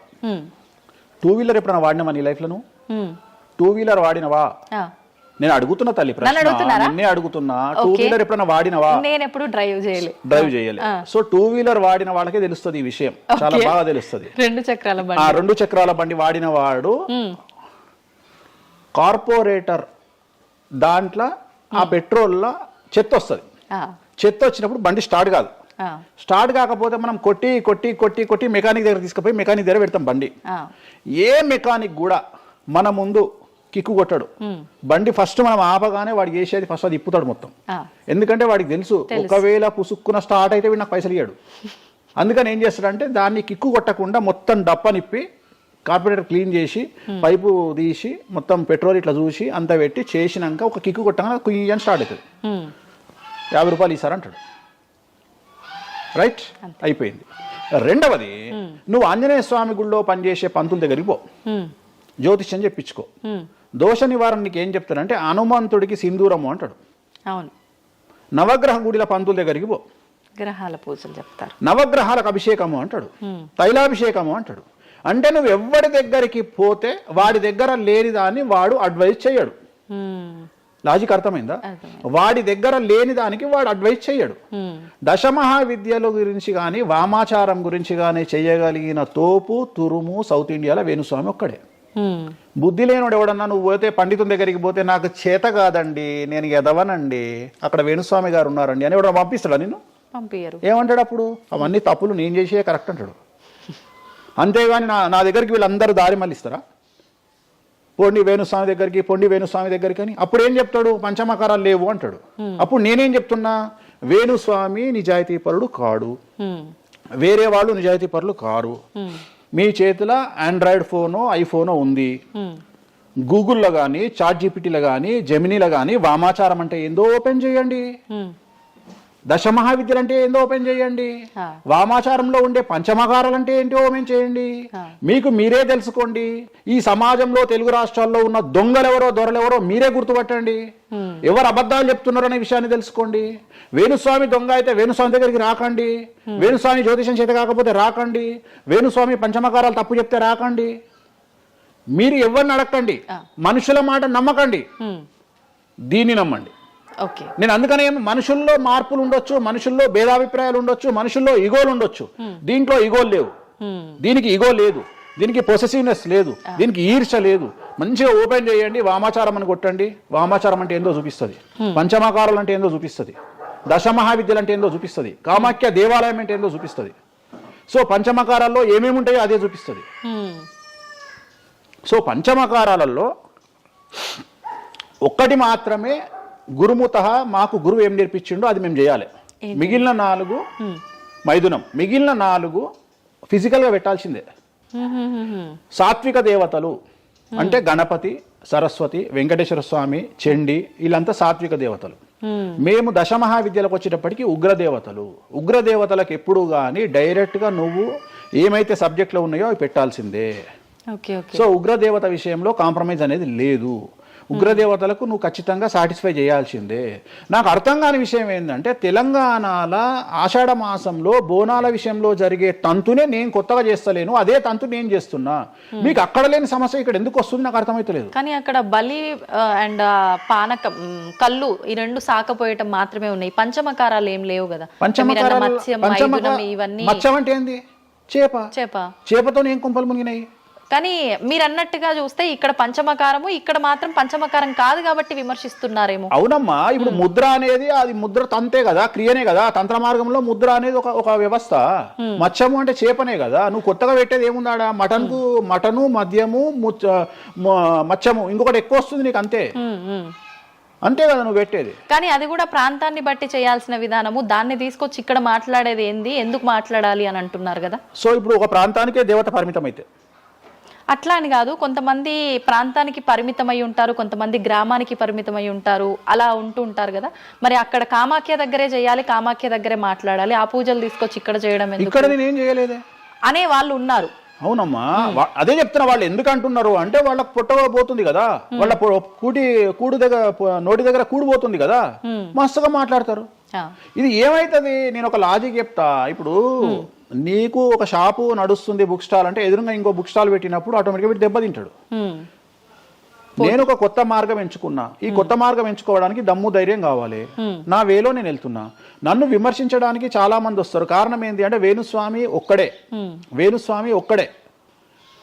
2-వీలర్ ఎప్పుడైనా వాడినావా నీ లైఫ్ లో? నువ్వు 2-వీలర్ వాడినవా? నేను అడుగుతున్నా తల్లి ప్రశ్న, నిన్నే అడుగుతున్నా. 2-వీలర్ ఎప్పుడైనా వాడినవా? నేను ఎప్పుడు డ్రైవ్ చేయలే. సో 2-వీలర్ వాడిన వాళ్ళకే తెలుస్తుంది ఈ విషయం, చాలా బాగా తెలుస్తుంది. 2 చక్రాల బండి వాడిన వాడు కార్పొరేటర్ దాంట్లో ఆ పెట్రోల్లో చెత్త వస్తుంది. చెత్త వచ్చినప్పుడు బండి స్టార్ట్ కాదు, ఆ, స్టార్ట్ కాకపోతే మనం కొట్టి కొట్టి కొట్టి కొట్టి మెకానిక్ దగ్గర తీసుకుపోయి మెకానిక్ దగ్గర పెడతాం బండి. ఆ, ఏ మెకానిక్ కూడా మన ముందు కిక్కు కొట్టాడు. బండి ఫస్ట్ మనం ఆపగానే వాడు చేసేది ఫస్ట్ అది ఇప్పుతాడు మొత్తం. ఆ, ఎందుకంటే వాడికి తెలుసు ఒకవేళ పుసుక్కున స్టార్ట్ అయితే వీడు నాకు పైసలు ఇయ్యాడు. అందుకని ఏం చేస్తాడంటే దాన్ని కిక్కు కొట్టకుండా మొత్తం డప్ప నిప్పి కార్పొరేటర్ క్లీన్ చేసి పైపు తీసి మొత్తం పెట్రోల్ ఇట్లా చూసి అంతా పెట్టి చేసినాక ఒక కిక్కు కొట్టగానే కుయ్యి అని స్టార్ట్ అవుతుంది. 50 రూపాయలు ఇస్తారంటాడు. రైట్, అయిపోయింది. రెండవది, నువ్వు ఆంజనేయ స్వామి గుళ్ళో పనిచేసే పంతుల దగ్గరికి పో, జ్యోతిష్యం చెప్పించుకో. దోష నివారణకి ఏం చెప్తాడంటే హనుమంతుడికి సింధూరము అంటాడు. అవును, నవగ్రహ గుడిల పంతుల దగ్గరికి పో, గ్రహాల పూజలు చెప్తారు. నవగ్రహాలకు అభిషేకము అంటాడు, తైలాభిషేకము అంటాడు. అంటే నువ్వు ఎవరి దగ్గరికి పోతే వాడి దగ్గర లేని దాన్ని వాడు అడ్వైజ్ చేయడు. లాజిక్ అర్థమైందా? వాడి దగ్గర లేని దానికి వాడు అడ్వైజ్ చేయడు. దశమహావిద్యల గురించి కానీ వామాచారం గురించి కానీ చేయగలిగిన తోపు తురుము సౌత్ ఇండియాలో వేణుస్వామి ఒక్కడే. బుద్ధి లేనివాడు ఎవడన్నా నువ్వు పోతే పండితుని దగ్గరికి పోతే నాకు చేత కాదండి, నేను ఎదవనండి, అక్కడ వేణుస్వామి గారు ఉన్నారండి అని ఎవడన్నా పంపిస్తాడా నిన్ను? పంపించరు. ఏమంటాడు అప్పుడు? అవన్నీ తప్పులు, నేను చేసే కరెక్ట్ అంటాడు. అంతేగాని నా దగ్గరికి వీళ్ళందరూ దారి మళ్ళిస్తారా? పొండి వేణుస్వామి దగ్గరికి, పొండి వేణుస్వామి దగ్గరికి అని. అప్పుడు ఏం చెప్తాడు? పంచమకారాలు లేవు అంటాడు. అప్పుడు నేనేం చెప్తున్నా? వేణుస్వామి నిజాయితీ పరుడు కాడు, వేరే వాళ్ళు నిజాయితీ పరులు కారు. మీ చేతిలో ఆండ్రాయిడ్ ఫోను ఐఫోను ఉంది, గూగుల్లో కానీ చాట్ జీపీటీలో కానీ జెమినీలో కానీ వామాచారం అంటే ఏందో ఓపెన్ చేయండి, దశమహావిద్యలు అంటే ఏందో ఓపెన్ చేయండి, వామాచారంలో ఉండే పంచమకారాలు అంటే ఏంటో ఓపెన్ చేయండి. మీకు మీరే తెలుసుకోండి. ఈ సమాజంలో తెలుగు రాష్ట్రాల్లో ఉన్న దొంగలెవరో దొరలెవరో మీరే గుర్తుపట్టండి. ఎవరు అబద్ధాలు చెప్తున్నారు అనే విషయాన్ని తెలుసుకోండి. వేణుస్వామి దొంగ అయితే వేణుస్వామి దగ్గరికి రాకండి, వేణుస్వామి జ్యోతిషం చేత కాకపోతే రాకండి, వేణుస్వామి పంచమకారాలు తప్పు చెప్తే రాకండి. మీరు ఎవరిని అడగండి, మనుషుల మాట నమ్మకండి, దీన్ని నమ్మండి. నేను అందుకనే మనుషుల్లో మార్పులు ఉండొచ్చు, మనుషుల్లో భేదాభిప్రాయాలు ఉండొచ్చు, మనుషుల్లో ఇగోలు ఉండొచ్చు. దీంట్లో ఇగోలు లేవు, దీనికి ఇగో లేదు, దీనికి పొసెసివ్నెస్ లేదు, దీనికి ఈర్ష లేదు. మంచిగా ఓపెన్ చేయండి, వామాచారం అని కొట్టండి. వామాచారం అంటే ఏందో చూపిస్తుంది, పంచమకారాలు అంటే ఏందో చూపిస్తుంది, దశమహావిద్యలు అంటే ఏందో చూపిస్తుంది, కామాఖ్య దేవాలయం అంటే ఏందో చూపిస్తుంది. సో పంచమకారాల్లో ఏమేమి ఉంటాయో అదే చూపిస్తుంది. సో పంచమకారాలలో ఒక్కటి మాత్రమే గురుముత, మాకు గురువు ఏం నేర్పించిండో అది మేము చేయాలి. మిగిలిన 4 మైథునం, మిగిలిన 4 ఫిజికల్గా పెట్టాల్సిందే. సాత్విక దేవతలు అంటే గణపతి, సరస్వతి, వెంకటేశ్వర స్వామి, చండి, వీళ్ళంతా సాత్విక దేవతలు. మేము దశమహావిద్యలకు వచ్చేటప్పటికి ఉగ్రదేవతలు. ఉగ్రదేవతలకు ఎప్పుడు కానీ డైరెక్ట్గా నువ్వు ఏమైతే సబ్జెక్ట్లో ఉన్నాయో అవి పెట్టాల్సిందే. సో ఉగ్రదేవత విషయంలో కాంప్రమైజ్ అనేది లేదు. ఉగ్రదేవతలకు నువ్వు ఖచ్చితంగా సాటిస్ఫై చేయాల్సిందే. నాకు అర్థం కాని విషయం ఏంటంటే తెలంగాణలో ఆషాఢ మాసంలో బోనాల విషయంలో జరిగే తంతునే నేను కొత్తగా చేస్తలేను, అదే తంతు నేను చేస్తున్నా. మీకు అక్కడ లేని సమస్య ఇక్కడ ఎందుకు వస్తుంది నాకు అర్థమైతలేదు. కానీ అక్కడ బలి అండ్ పానకం, కళ్ళు, ఈ 2 సాకపోయటం మాత్రమే ఉన్నాయి. పంచమకారాలు ఏం లేవు కదా. మత్స్యం అంటే ఏంది? చేపతో ఏం కుంపలు మునిగినాయి. కానీ మీరు అన్నట్టుగా చూస్తే ఇక్కడ పంచమకారము, ఇక్కడ మాత్రం పంచమకారం కాదు కాబట్టి విమర్శిస్తున్నారేమో. అవునమ్మా, ఇప్పుడు ముద్ర అనేది అది ముద్ర తంతే కదా, క్రియనే కదా. తంత్ర మార్గంలో ముద్ర అనేది ఒక వ్యవస్థ. మత్స్యము అంటే చేపనే కదా. నువ్వు కొత్తగా పెట్టేది ఏముందాడా? మటను, మద్యము, మత్స్యము, ఇంకొకటి ఎక్కువ వస్తుంది నీకు, అంతే అంతే కదా నువ్వు పెట్టేది. కానీ అది కూడా ప్రాంతాన్ని బట్టి చేయాల్సిన విధానము, దాన్ని తీసుకొచ్చి ఇక్కడ మాట్లాడేది ఏంది, ఎందుకు మాట్లాడాలి అని అంటున్నారు కదా. సో ఇప్పుడు ఒక ప్రాంతానికే దేవత పరిమితం అయితే అట్లా అని కాదు, కొంతమంది ప్రాంతానికి పరిమితమై ఉంటారు, కొంతమంది గ్రామానికి పరిమితమై ఉంటారు, అలా ఉంటూ ఉంటారు కదా. మరి అక్కడ కామాఖ్య దగ్గరే చేయాలి, కామాఖ్య దగ్గరే మాట్లాడాలి, ఆ పూజలు తీసుకొచ్చి ఇక్కడ చేయడం ఎందుకు? ఇక్కడ నేనేం చేయలేదే అనే వాళ్ళు ఉన్నారు. అవునమ్మా, అదే చెప్తున్నా. వాళ్ళు ఎందుకు అంటున్నారు అంటే వాళ్ళకు పొట్టబోతుంది కదా, వాళ్ళ కూడు దగ్గర నోటి దగ్గర కూడిపోతుంది కదా, మస్తుగా మాట్లాడతారు. ఇది ఏమైతుంది? నేను ఒక లాజిక్ చెప్తా. ఇప్పుడు నీకు ఒక షాపు నడుస్తుంది, బుక్ స్టాల్ అంటే ఎదురుగా ఇంకో బుక్ స్టాల్ పెట్టినప్పుడు ఆటోమేటిక్గా వీటి దెబ్బతింటాడు. నేను ఒక కొత్త మార్గం ఎంచుకున్నా, ఈ కొత్త మార్గం ఎంచుకోవడానికి దమ్ము ధైర్యం కావాలి. నా వేలో నేను వెళ్తున్నా. నన్ను విమర్శించడానికి చాలా మంది వస్తారు. కారణం ఏంటి అంటే వేణుస్వామి ఒక్కడే, వేణుస్వామి ఒక్కడే.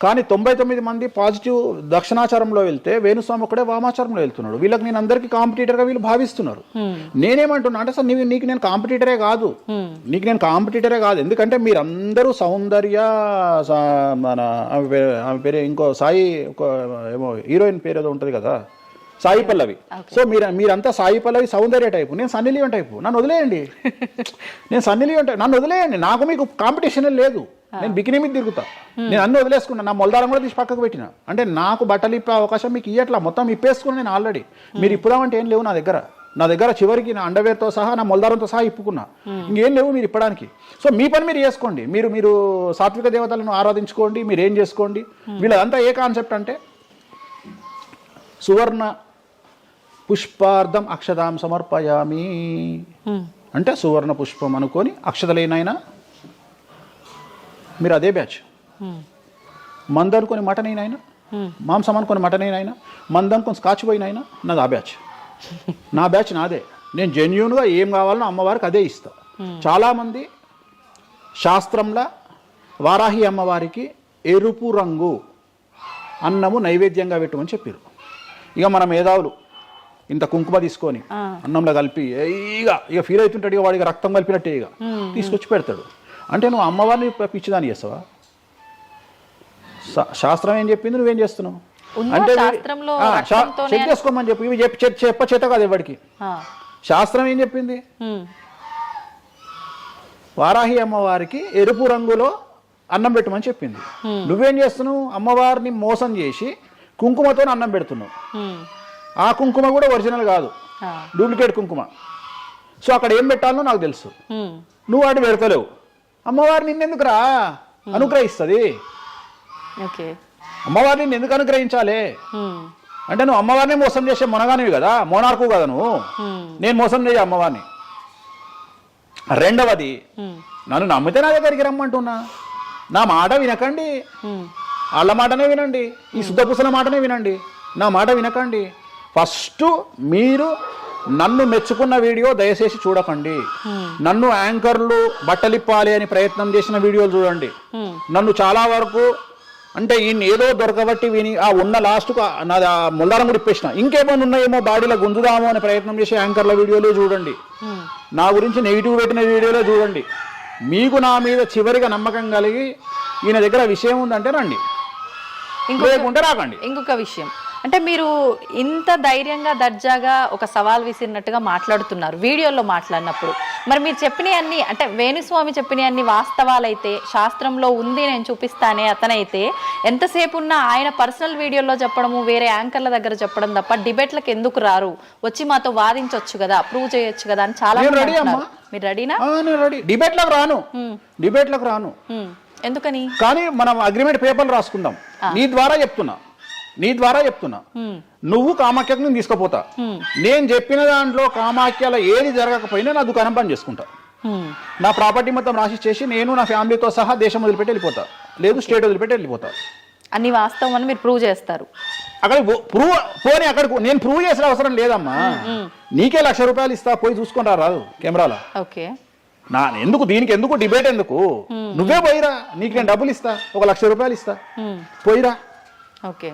కానీ 99 మంది పాజిటివ్ దక్షిణాచారంలో వెళ్తే వేణుస్వామి ఒకడే వామాచారంలో వెళ్తున్నాడు. వీళ్ళకి నేను అందరికీ కాంపిటీటర్గా వీళ్ళు భావిస్తున్నారు. నేనేమంటున్నా అంటే సార్ నీకు నేను కాంపిటీటరే కాదు, ఎందుకంటే మీరందరూ సౌందర్య మన ఆమె పేరు ఇంకో సాయి ఏమో హీరోయిన్ పేరు ఏదో ఉంటుంది కదా, సాయి పల్లవి. సో మీరంతా సాయి పల్లవి సౌందర్య టైపు, నేను సన్నీ లియోన్ టైపు. నన్ను వదిలేయండి, నన్ను వదిలేయండి. నాకు మీకు కాంపిటీషన్ లేదు. నేను బికినీ మీద తిరుగుతా, నేను అన్ని వదిలేసుకున్నా. నా మొలదారం కూడా తీసి పక్కకు పెట్టిన. అంటే నాకు బట్టలు ఇప్పే అవకాశం మీకు ఇయ్యట్లా, మొత్తం ఇప్పేసుకున్నా నేను ఆల్రెడీ. మీరు ఇప్పుదామంటే ఏం లేవు నా దగ్గర చివరికి నా అండర్వేర్తో సహా నా మొలదారంతో సహా ఇప్పుకున్నా. ఇంకేం లేవు మీరు ఇప్పడానికి. సో మీ పని మీరు చేసుకోండి, మీరు సాత్విక దేవతలను ఆరాధించుకోండి, మీరు ఏం చేసుకోండి. వీళ్ళదంతా ఏ కాన్సెప్ట్ అంటే సువర్ణ పుష్పార్థం అక్షతాం సమర్పయామి అంటే సువర్ణ పుష్పం అనుకొని అక్షతలేనైనా మీరు అదే బ్యాచ్. మందు అనుకొని మటన్ అయినా, మాంసం అనుకొని మటన్ అయినా, మందు అనుకొని స్కాచ్ పోయినైనా నాది ఆ బ్యాచ్. నా బ్యాచ్ నాదే. నేను జెన్యూన్గా ఏం కావాలనో అమ్మవారికి అదే ఇస్తా. చాలామంది శాస్త్రంలో వారాహి అమ్మవారికి ఎరుపు రంగు అన్నము నైవేద్యంగా పెట్టమని చెప్పారు. ఇక మన మేధావులు ఇంత కుంకుమ తీసుకొని అన్నంలో కలిపి ఇక ఫీల్ అవుతుంటాడు, ఇక వాడికి రక్తం కలిపినట్టే ఇక తీసుకొచ్చి పెడతాడు. అంటే నువ్వు అమ్మవారిని పిచ్చిదాన్ని చేస్తావా? శాస్త్రం ఏం చెప్పింది, నువ్వేం చేస్తున్నావు అంటే చెక్ చేసుకోమని చెప్పి ఇవి చెప్ప చేత కాదు ఎవరికి. శాస్త్రం ఏం చెప్పింది, వారాహి అమ్మవారికి ఎరుపు రంగులో అన్నం పెట్టమని చెప్పింది. నువ్వేం చేస్తున్నావు, అమ్మవారిని మోసం చేసి కుంకుమతో అన్నం పెడుతున్నావు. ఆ కుంకుమ కూడా ఒరిజినల్ కాదు, డూప్లికేట్ కుంకుమ. సో అక్కడ ఏం పెట్టాలో నాకు తెలుసు, నువ్వు వాటి పెడతలేవు. అమ్మవారిని నిన్నెందుకురా అనుగ్రహిస్తుంది? అమ్మవారిని నిన్ను ఎందుకు అనుగ్రహించాలి అంటే నువ్వు అమ్మవారిని మోసం చేసే మొనగానివి కదా, మోనార్కు కదా నువ్వు. నేను మోసం చేయ అమ్మవారిని. రెండవది, నన్ను నమ్మితే నా దగ్గరికి రమ్మంటున్నా. నా మాట వినకండి, వాళ్ళ మాటనే వినండి, ఈ శుద్ధపూసల మాటనే వినండి, నా మాట వినకండి. ఫస్ట్ మీరు నన్ను మెచ్చుకున్న వీడియో దయచేసి చూడకండి. నన్ను యాంకర్లు బట్టలిప్పాలి అని ప్రయత్నం చేసిన వీడియోలు చూడండి. నన్ను చాలా వరకు అంటే ఈయన ఏదో దొరకబట్టి విని ఆ ఉన్న లాస్ట్కు నా ముల్లారం కూడా ఇప్పేసిన, ఇంకేమైనా ఉన్నాయేమో బాడీలో గుంజుదామో అని ప్రయత్నం చేసే యాంకర్ల వీడియోలు చూడండి. నా గురించి నెగిటివ్ పెట్టిన వీడియోలో చూడండి. మీకు నా మీద చివరిగా నమ్మకం కలిగి ఈయన దగ్గర విషయం ఉందంటే రండి, లేకుంటే రాకండి. ఇంకొక విషయం అంటే మీరు ఇంత ధైర్యంగా దర్జాగా ఒక సవాల్ విసిరినట్టుగా మాట్లాడుతున్నారు వీడియోలో మాట్లాడినప్పుడు. మరి మీరు చెప్పినవన్నీ అంటే వేణుస్వామి చెప్పినవన్నీ వాస్తవాలైతే, శాస్త్రంలో ఉంది నేను చూపిస్తానే అతనైతే, ఎంతసేపు ఉన్నా ఆయన పర్సనల్ వీడియోలో చెప్పడము, వేరే యాంకర్ల దగ్గర చెప్పడం తప్ప డిబేట్లకు ఎందుకు రారు, వచ్చి మాతో వాదించవచ్చు కదా, ప్రూవ్ చేయొచ్చు కదా అని చాలా మీరు రెడీనా? డిబేట్లకు రాను. ఎందుకని? కానీ మనం అగ్రిమెంట్ పేపర్లు రాసుకుందాం. నీ ద్వారా చెప్తున్నా నువ్వు కామాఖ్యకు నేను తీసుకుపోతా. నేను చెప్పిన దాంట్లో కామాఖ్యలో ఏది జరగకపోయినా నా దుకాణం పని చేసుకుంటా. నా ప్రాపర్టీ మొత్తం రాసి చేసి నేను నా ఫ్యామిలీతో సహా దేశం వదిలిపెట్టి వెళ్ళిపోతా, లేదు స్టేట్ వదిలిపెట్టి వెళ్ళిపోతా. అన్ని వాస్తవం అని మీరు ప్రూవ్ చేస్తారు. అక్కడ అక్కడికి నేను ప్రూవ్ చేసిన అవసరం లేదమ్మా. నీకే ₹1,00,000 ఇస్తా, పోయి చూసుకొని రాదు కెమెరాలో. ఓకే, దీనికి ఎందుకు డిబేట్ ఎందుకు? నువ్వే పోయిరా, నీకు నేను డబ్బులు ఇస్తా, ₹1,00,000 ఇస్తా, పోయిరా. ఓకే,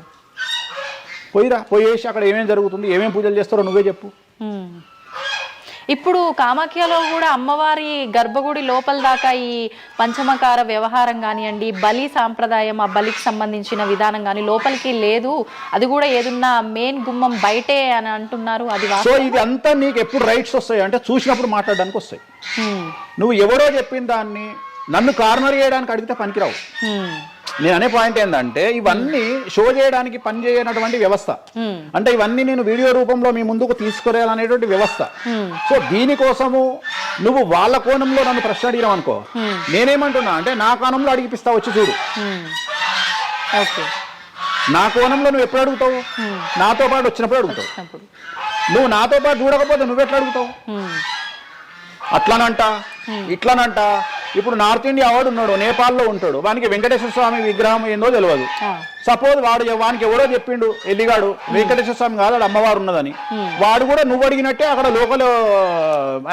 పోయేసి అక్కడ ఏమేమి జరుగుతుంది, ఏమేమి పూజలు చేస్తారో నువ్వే చెప్పు. ఇప్పుడు కామాఖ్యలో కూడా అమ్మవారి గర్భగుడి లోపల దాకా ఈ పంచమకార వ్యవహారం కానివ్వండి, బలి సాంప్రదాయం, ఆ బలికి సంబంధించిన విధానం కానీ లోపలికి లేదు, అది కూడా ఏదున్నా మెయిన్ గుమ్మం బయటే అని అంటున్నారు. అది సో ఇది అంతా నీకు ఎప్పుడు రైట్స్ వస్తాయి అంటే చూసినప్పుడు మాట్లాడడానికి వస్తాయి. నువ్వు ఎవరో చెప్పిన దాన్ని నన్ను కార్నర్ చేయడానికి అడిగితే పనికిరావు. నేను అనే పాయింట్ ఏంటంటే ఇవన్నీ షో చేయడానికి పని చేయనటువంటి వ్యవస్థ. అంటే ఇవన్నీ నేను వీడియో రూపంలో మీ ముందుకు తీసుకురాలనేటువంటి వ్యవస్థ. సో దీనికోసము నువ్వు వాళ్ళ కోణంలో నన్ను ప్రశ్న అడిగినావు అనుకో, నేనేమంటున్నా అంటే నా కోణంలో అడిగిపిస్తా, వచ్చి చూడు. నా కోణంలో నువ్వు ఎప్పుడు అడుగుతావు? నాతో పాటు వచ్చినప్పుడు అడుగుతావు. నువ్వు నాతో పాటు చూడకపోతే నువ్వెట్లా అడుగుతావు? అట్లనంట ఇట్లనంట. ఇప్పుడు నార్త్ ఇండియా వాడు ఉన్నాడు, నేపాల్లో ఉంటాడు, వానికి వెంకటేశ్వర స్వామి విగ్రహం ఏందో తెలియదు. సపోజ్ వానికి ఎవరో చెప్పిండు ఎల్లిగాడు వెంకటేశ్వర స్వామి కాదు అమ్మవారు ఉన్నదని, వాడు కూడా నువ్వు అడిగినట్టే అక్కడ లోకల్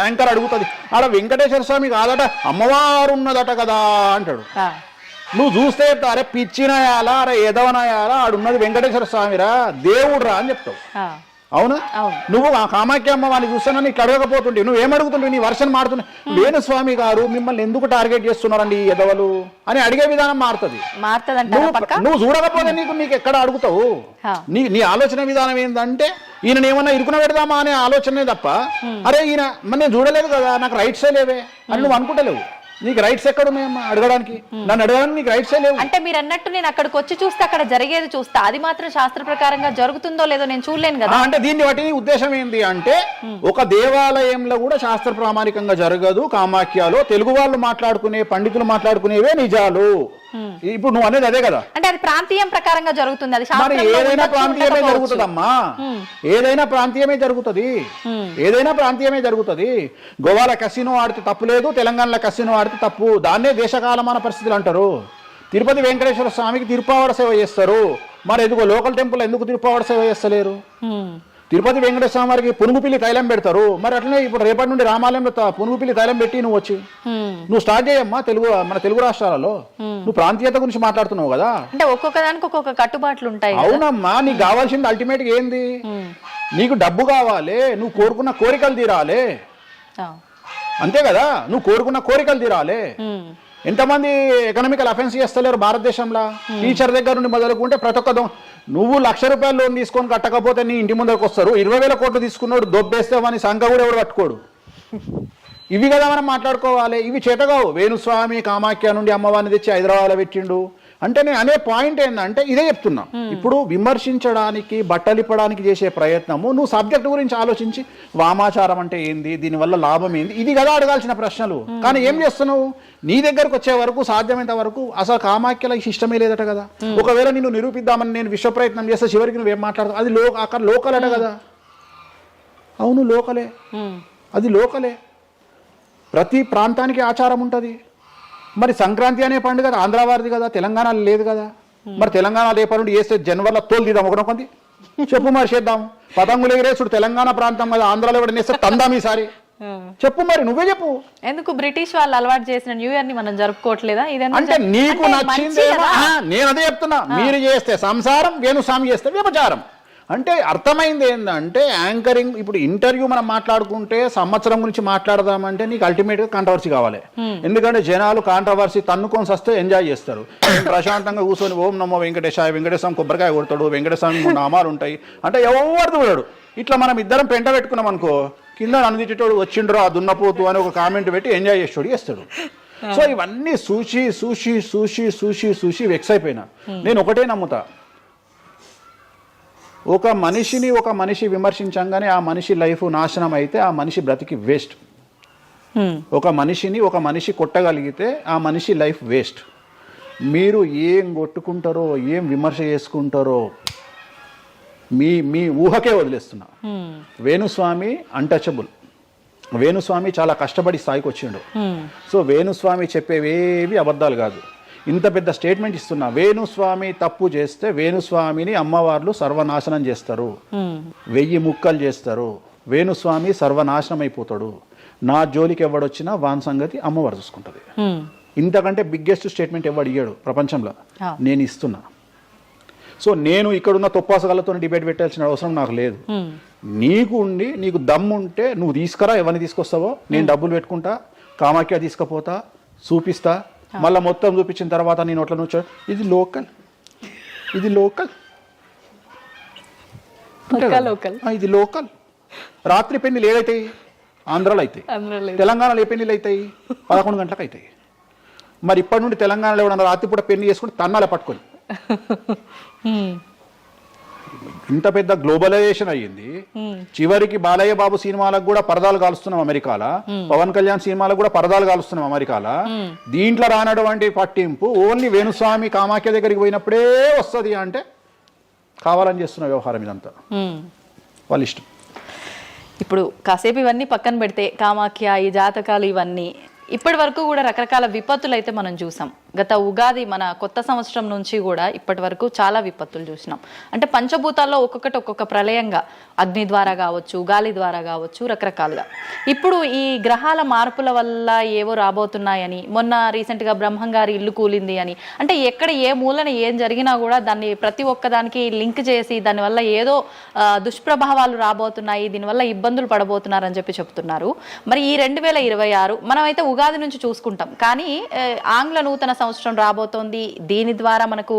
యాంకర్ అడుగుతుంది, ఆడ వెంకటేశ్వర స్వామి కాదట అమ్మవారు ఉన్నదట కదా అంటాడు. నువ్వు చూస్తే చెప్తావు, అరే పిచ్చినాయాలా, అరే ఎదవనాయాలా, ఆడున్నది వెంకటేశ్వర స్వామిరా, దేవుడురా అని చెప్తావు. ఆ, అవునా? అవును. నువ్వు ఆ కామాఖ్య అమ్మ వాడిని చూస్తానని ఇట్లా అడగకపోతుంటే నువ్వేమడుగుతుంటే నీ వర్షన్ మారుతున్నావు. వేణుస్వామి గారు మిమ్మల్ని ఎందుకు టార్గెట్ చేస్తున్నారండి ఈ ఎదవలు అని అడిగే విధానం మారుతుంది. నువ్వు చూడకపోతే నీకు ఎక్కడ అడుగుతావు. నీ ఆలోచన విధానం ఏంటంటే ఈయన ఏమన్నా ఇరుకున పెడదామా అనే ఆలోచనే తప్ప, అరే ఈయన మరి నేను చూడలేదు కదా, నాకు రైట్సే లేవే అని నువ్వు అనుకుంటలేవు. నీకు రైట్స్ ఎక్కడ ఉన్నాయమ్మా అడగడానికి? నన్ను అడగడానికి నీకు రైట్సే లేవు. అంటే మీరు అన్నట్టు నేను అక్కడికి వచ్చి చూస్తే అక్కడ జరిగేది చూస్తా, అది మాత్రం శాస్త్ర ప్రకారంగా జరుగుతుందో లేదో నేను చూడలేను కదా. అంటే దీన్ని బట్టి నీ ఉద్దేశం ఏంటి అంటే, ఒక దేవాలయంలో కూడా శాస్త్ర ప్రామాణికంగా జరగదు. కామాఖ్యలో తెలుగు వాళ్ళు మాట్లాడుకునే, పండితులు మాట్లాడుకునేవే నిజాలు. ఇప్పుడు నువ్వు అనేది అదే కదా. అంటే అది ప్రాంతీయం ప్రకారంగా జరుగుతుంది. అది మరి ఏదైనా ప్రాంతీయమే జరుగుతుందమ్మా, ఏదైనా ప్రాంతీయమే జరుగుతుంది, ఏదైనా ప్రాంతీయమే జరుగుతుంది. గోవాల కసినో ఆడితే తప్పు లేదు, తెలంగాణలో కసినో ఆడితే తప్పు. దాన్నే దేశకాలమాన పరిస్థితులు అంటారు. తిరుపతి వెంకటేశ్వర స్వామికి తిరుపావడ సేవ చేస్తారు, మరి ఎందుకో లోకల్ టెంపుల్ ఎందుకు తిరుపావడ సేవ చేస్తలేరు? తిరుపతి వెంకటేశ్వర స్వామి వారికి పునుగుపిల్లి తైలం పెడతారు, మరి అట్లనే ఇప్పుడు రేపటి నుండి రామాలయంలో పునుగుపిల్లి తైలం పెట్టి నువ్వు వచ్చి నువ్వు స్టార్ట్ చేయమ్మా. మన తెలుగు రాష్ట్రాలలో నువ్వు ప్రాంతీయత గురించి మాట్లాడుతున్నావు కదా. అంటే ఒక్కొక్క దానికి ఒక్కొక్క కట్టుబాట్లు ఉంటాయి. అవునమ్మా, నీకు కావాల్సింది అల్టిమేట్ గా ఏంది? నీకు డబ్బు కావాలి, నువ్వు కోరుకున్న కోరికలు తీరాలి, అంతే కదా. నువ్వు కోరుకున్న కోరికలు తీరాలి. ఎంతమంది ఎకనామికల్ అఫెన్స్ చేస్తలేరు భారతదేశంలో? టీచర్ దగ్గర నుండి మొదలుకుంటే ప్రతి ఒక్క నువ్వు ₹1,00,000 లోన్ తీసుకొని కట్టకపోతే నీ ఇంటి ముందరకు వస్తారు. 20,000 కోట్లు తీసుకున్నాడు దొబ్బేస్తామని సంఘ కూడా ఎవడు పట్టుకోడు. ఇవి కదా మనం మాట్లాడుకోవాలి. ఇవి చేతగావు. వేణుస్వామి కామాఖ్య నుండి అమ్మవారిని తెచ్చి హైదరాబాద్లో పెట్టిండు అంటే నేను అనే పాయింట్ ఏంటంటే ఇదే చెప్తున్నా. ఇప్పుడు విమర్శించడానికి, బట్టలిప్పడానికి చేసే ప్రయత్నము, నువ్వు సబ్జెక్ట్ గురించి ఆలోచించి వామాచారం అంటే ఏంది, దీనివల్ల లాభం ఏంది, ఇది కదా అడగాల్సిన ప్రశ్నలు. కానీ ఏం చేస్తున్నావు? నీ దగ్గరకు వచ్చే వరకు సాధ్యమైనంత వరకు అసలు కామాఖ్యలో ఇష్టమే లేదట కదా. ఒకవేళ నిన్ను నిరూపిద్దామని నేను విశ్వ ప్రయత్నం చేస్తే చివరికి నువ్వేం మాట్లాడతావు? అది అక్కడ లోకల్ అట కదా. అవును, లోకలే, అది లోకలే. ప్రతి ప్రాంతానికి ఆచారం ఉంటుంది. మరి సంక్రాంతి అనే పండుగ ఆంధ్ర వారిది కదా, తెలంగాణలో లేదు కదా. మరి తెలంగాణ రేపటి నుండి వేస్తే జనవరిలో తోలు తీద్దాం ఒకనొకంది చెప్పు, మరి చేద్దాం. పతంగులు ఎగిరేసుడు తెలంగాణ ప్రాంతం కదా, ఆంధ్రాలో కూడా నేస్తే తందాం ఈసారి చెప్పు, మరి నువ్వే చెప్పు. ఎందుకు బ్రిటిష్ వాళ్ళు అలవాటు చేసిన న్యూ ఇయర్ ని మనం జరుపుకోవట్లేదా? అంటే నీకు నచ్చింది. నేను అదే చెప్తున్నా, మీరు చేస్తే సంసారం, వేణుస్వామి చేస్తే వ్యభిచారం. అంటే అర్థమైంది ఏంటంటే యాంకరింగ్. ఇప్పుడు ఇంటర్వ్యూ మనం మాట్లాడుకుంటే సంవత్సరం గురించి మాట్లాడదామంటే నీకు అల్టిమేట్గా కాంట్రవర్సీ కావాలి. ఎందుకంటే జనాలు కాంట్రవర్సీ తన్నుకొని వస్తే ఎంజాయ్ చేస్తారు. ప్రశాంతంగా కూర్చొని ఓం నమో వెంకటేశాయ, వెంకటేశ్వరం కొబ్బరికాయ కొడతాడు, వెంకటేశ్వరం 3 నామాలు ఉంటాయి అంటే ఎవరు చూడాడు. ఇట్లా మనం ఇద్దరం పెంట పెట్టుకున్నాం అనుకో, కింద నన్ను వచ్చిండ్రో ఆ దున్నపోతు అని ఒక కామెంట్ పెట్టి ఎంజాయ్ చేస్తాడు చేస్తాడు. సో ఇవన్నీ చూసి చూసి చూసి చూసి చూసి వెక్స్ అయిపోయినా. నేను ఒకటే నమ్ముతా, ఒక మనిషి విమర్శించంగానే ఆ మనిషి లైఫ్ నాశనం అయితే ఆ మనిషి బ్రతికి వేస్ట్. ఒక మనిషి కొట్టగలిగితే ఆ మనిషి లైఫ్ వేస్ట్. మీరు ఏం కొట్టుకుంటారో, ఏం విమర్శ చేసుకుంటారో మీ ఊహకే వదిలేస్తున్నా. వేణుస్వామి అన్టచబుల్. వేణుస్వామి చాలా కష్టపడి స్థాయికి వచ్చిండు. సో వేణుస్వామి చెప్పేవేవి అబద్ధాలు కాదు. ఇంత పెద్ద స్టేట్మెంట్ ఇస్తున్నా. వేణుస్వామి తప్పు చేస్తే వేణుస్వామిని అమ్మవార్లు సర్వనాశనం చేస్తారు, 1000 ముక్కలు చేస్తారు. వేణుస్వామి సర్వనాశనం అయిపోతాడు. నా జోలికి ఎవడొచ్చినా వాన్ సంగతి అమ్మవారు చూసుకుంటుంది. ఇంతకంటే బిగ్గెస్ట్ స్టేట్మెంట్ ఎవడు ఇయ్యాడు ప్రపంచంలో, నేను ఇస్తున్నా. సో నేను ఇక్కడున్న తొప్పాసగాళ్ళతో డిబేట్ పెట్టాల్సిన అవసరం నాకు లేదు. నీకు దమ్ముంటే నువ్వు తీసుకురా, ఎవరిని తీసుకొస్తావో నేను డబ్బులు పెట్టుకుంటా, కామాఖ్య తీసుకుపోతా, చూపిస్తా. మళ్ళీ మొత్తం చూపించిన తర్వాత నేను నోట్ల నుంచి ఇది లోకల్ ఇది లోకల్. రాత్రి పెళ్లిలు ఏదైతాయి ఆంధ్రాలో అవుతాయి, తెలంగాణలో ఏ పెళ్లిలు అవుతాయి 11 గంటలకు అవుతాయి. మరి ఇప్పటి నుండి తెలంగాణలో ఎవడన్నా రాత్రిపూట పెళ్లి చేసుకుని తన్నాలే పట్టుకొని. ఇంత పెద్ద గ్లోబలైజేషన్ అయ్యింది. చివరికి బాలయ్య బాబు సినిమాలకు కూడా పరదాలు కాలుస్తున్నాం అమెరికాలో, పవన్ కళ్యాణ్ సినిమాలకు కూడా పరదాలు కాలుస్తున్నాం అమెరికాలో. దీంట్లో రానటువంటి పట్టింపు ఓన్లీ వేణుస్వామి కామాఖ్య దగ్గరికి పోయినప్పుడే వస్తుంది అంటే కావాలని చేస్తున్న వ్యవహారం ఇదంతా వాళ్ళ ఇష్టం. ఇప్పుడు కాసేపు ఇవన్నీ పక్కన పెడితే కామాఖ్య, ఈ జాతకాలు, ఇవన్నీ ఇప్పటి వరకు కూడా రకరకాల విపత్తులు అయితే మనం చూసాం. గత ఉగాది మన కొత్త సంవత్సరం నుంచి కూడా ఇప్పటి వరకు చాలా విపత్తులు చూసినాం. అంటే పంచభూతాల్లో ఒక్కొక్కటి ఒక్కొక్క ప్రళయంగా, అగ్ని ద్వారా కావచ్చు, గాలి ద్వారా కావచ్చు, రకరకాలుగా. ఇప్పుడు ఈ గ్రహాల మార్పుల వల్ల ఏవో రాబోతున్నాయని, మొన్న రీసెంట్గా బ్రహ్మంగారి ఇల్లు కూలింది అని, అంటే ఎక్కడ ఏ మూలన ఏం జరిగినా కూడా దాన్ని ప్రతి ఒక్కదానికి లింక్ చేసి దానివల్ల ఏదో దుష్ప్రభావాలు రాబోతున్నాయి, దీనివల్ల ఇబ్బందులు పడబోతున్నారని చెప్పి చెప్తున్నారు. మరి ఈ 2026 మనమైతే ఉగాది నుంచి చూసుకుంటాం, కానీ ఆంగ్ల నూతన సంవత్సరం రాబోతోంది. దీని ద్వారా మనకు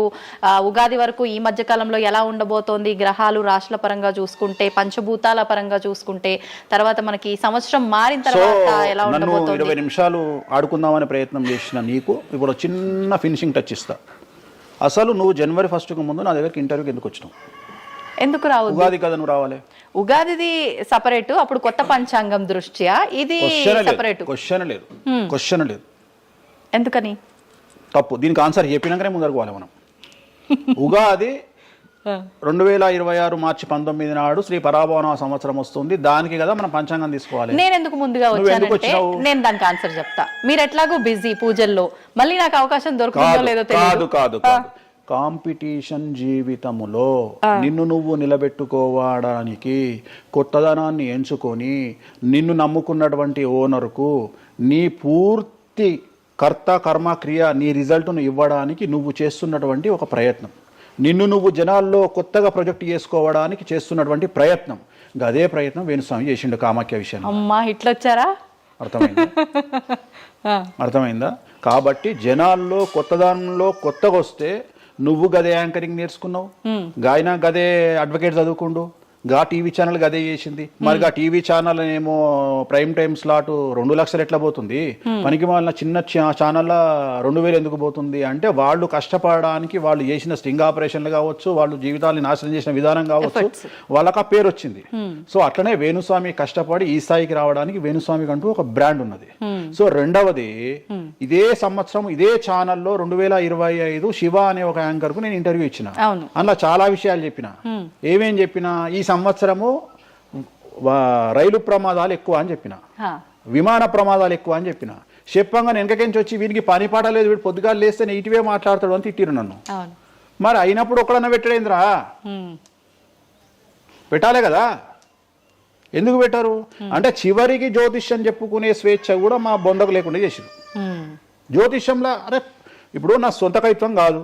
ఉగాది వరకు ఈ మధ్య కాలంలో ఎలా ఉండబోతోంది, గ్రహాలు రాశుల పరంగా చూసుకుంటే, పంచభూతాల పరంగా చూసుకుంటే, తర్వాత మనకి ఈ సంవత్సరం మారిన తర్వాత ఎలా ఉండబోతోంది. 20 నిమిషాలు ఆడుకుందామనే ప్రయత్నం చేసిన నీకు ఇప్పుడు చిన్న ఫినిషింగ్ టచ్ ఇస్తా. అసలు నువ్వు జనవరి 1కు ముందు నా దగ్గరికి ఇంటర్వ్యూకి ఎందుకు వచ్చినావు? ఎందుకు రావు? ఉగాది కదా నువ్వు రావాలి. ఉగాదిది సపరేట్, అప్పుడు కొత్త పంచాంగం దృష్ట్యా ఇది సపరేట్. క్వశ్చన్ లేదు. ఎందుకని? తప్పు. దీనికి ఆన్సర్ చెప్పినాకనే ముందరకు పోవాలి మనం. ఉగాది 2026 మార్చి 19 నాడు శ్రీ పరాభవన సంవత్సరం వస్తుంది. దానికి కదా మనం పంచాంగం తీసుకోవాలి. నేను ఎందుకు ముందుగా వచ్చానంటే నేను దానికి ఆన్సర్ చెప్తా. మీరు ఎట్లాగో బిజీ పూజల్లో, మళ్ళీ నాకు అవకాశం దొరుకుతుందో లేదో తెలియదు. కాదు కాంపిటీషన్ జీవితములో నిన్ను నువ్వు నిలబెట్టుకోవడానికి కొత్తదనాన్ని ఎంచుకొని నిన్ను నమ్ముకున్నటువంటి ఓనర్కు నీ పూర్తి కర్త కర్మ క్రియ నీ రిజల్ట్ను ఇవ్వడానికి నువ్వు చేస్తున్నటువంటి ఒక ప్రయత్నం, నిన్ను నువ్వు జనాల్లో కొత్తగా ప్రొజెక్ట్ చేసుకోవడానికి చేస్తున్నటువంటి ప్రయత్నం. అదే ప్రయత్నం వేణుస్వామి చేసిండు కామాఖ్య విషయంలో. అమ్మా ఇట్లొచ్చారా? అర్థమైందా? కాబట్టి జనాల్లో కొత్తదానంలో కొత్తగా వస్తే నువ్వు గదే యాంకరింగ్ నేర్చుకున్నావు, గాయన గదే అడ్వకేట్ చదువుకుండు, గా టీవీ ఛానల్ గదే చేసింది. మరి గా టీవీ ఛానల్ ఏమో ప్రైమ్ టైమ్ స్లాట్ 2 లక్షలు ఎట్లా పోతుంది? పనికి మాలిన చిన్న ఛానల్ 2000 ఎందుకు పోతుంది అంటే వాళ్ళు కష్టపడడానికి, వాళ్ళు చేసిన స్టింగ్ ఆపరేషన్లు కావచ్చు, వాళ్ళు జీవితాన్ని నాశనం చేసిన విధానం కావచ్చు, వాళ్ళకి ఆ పేరు వచ్చింది. సో అట్లనే వేణుస్వామి కష్టపడి ఈ స్థాయికి రావడానికి వేణుస్వామికి అంటూ ఒక బ్రాండ్ ఉన్నది. సో రెండవది, ఇదే సంవత్సరం ఇదే ఛానల్లో 2025 శివ అనే ఒక యాంకర్ కు నేను ఇంటర్వ్యూ ఇచ్చిన. అందులో చాలా విషయాలు చెప్పిన. ఏమేం చెప్పినా, ఈ సంవత్సరము రైలు ప్రమాదాలు ఎక్కువ అని చెప్పిన, విమాన ప్రమాదాలు ఎక్కువ అని చెప్పిన. చెప్పంగా వెనకకించి వచ్చి వీనికి పని పాట లేదు, వీడు పొద్దుగాలు లేస్తే నెగిటివే మాట్లాడతాడు అని తిట్టిరు నన్ను. మరి అయినప్పుడు ఒక్కడన్నా పెట్టడేంద్రా? పెట్టాలే కదా. ఎందుకు పెట్టారు అంటే చివరికి జ్యోతిష్యం చెప్పుకునే స్వేచ్ఛ కూడా మా బొందకు లేకుండా చేసిరు. జ్యోతిష్యంలో అరే ఇప్పుడు నా సొంత కవిత్వం కాదు,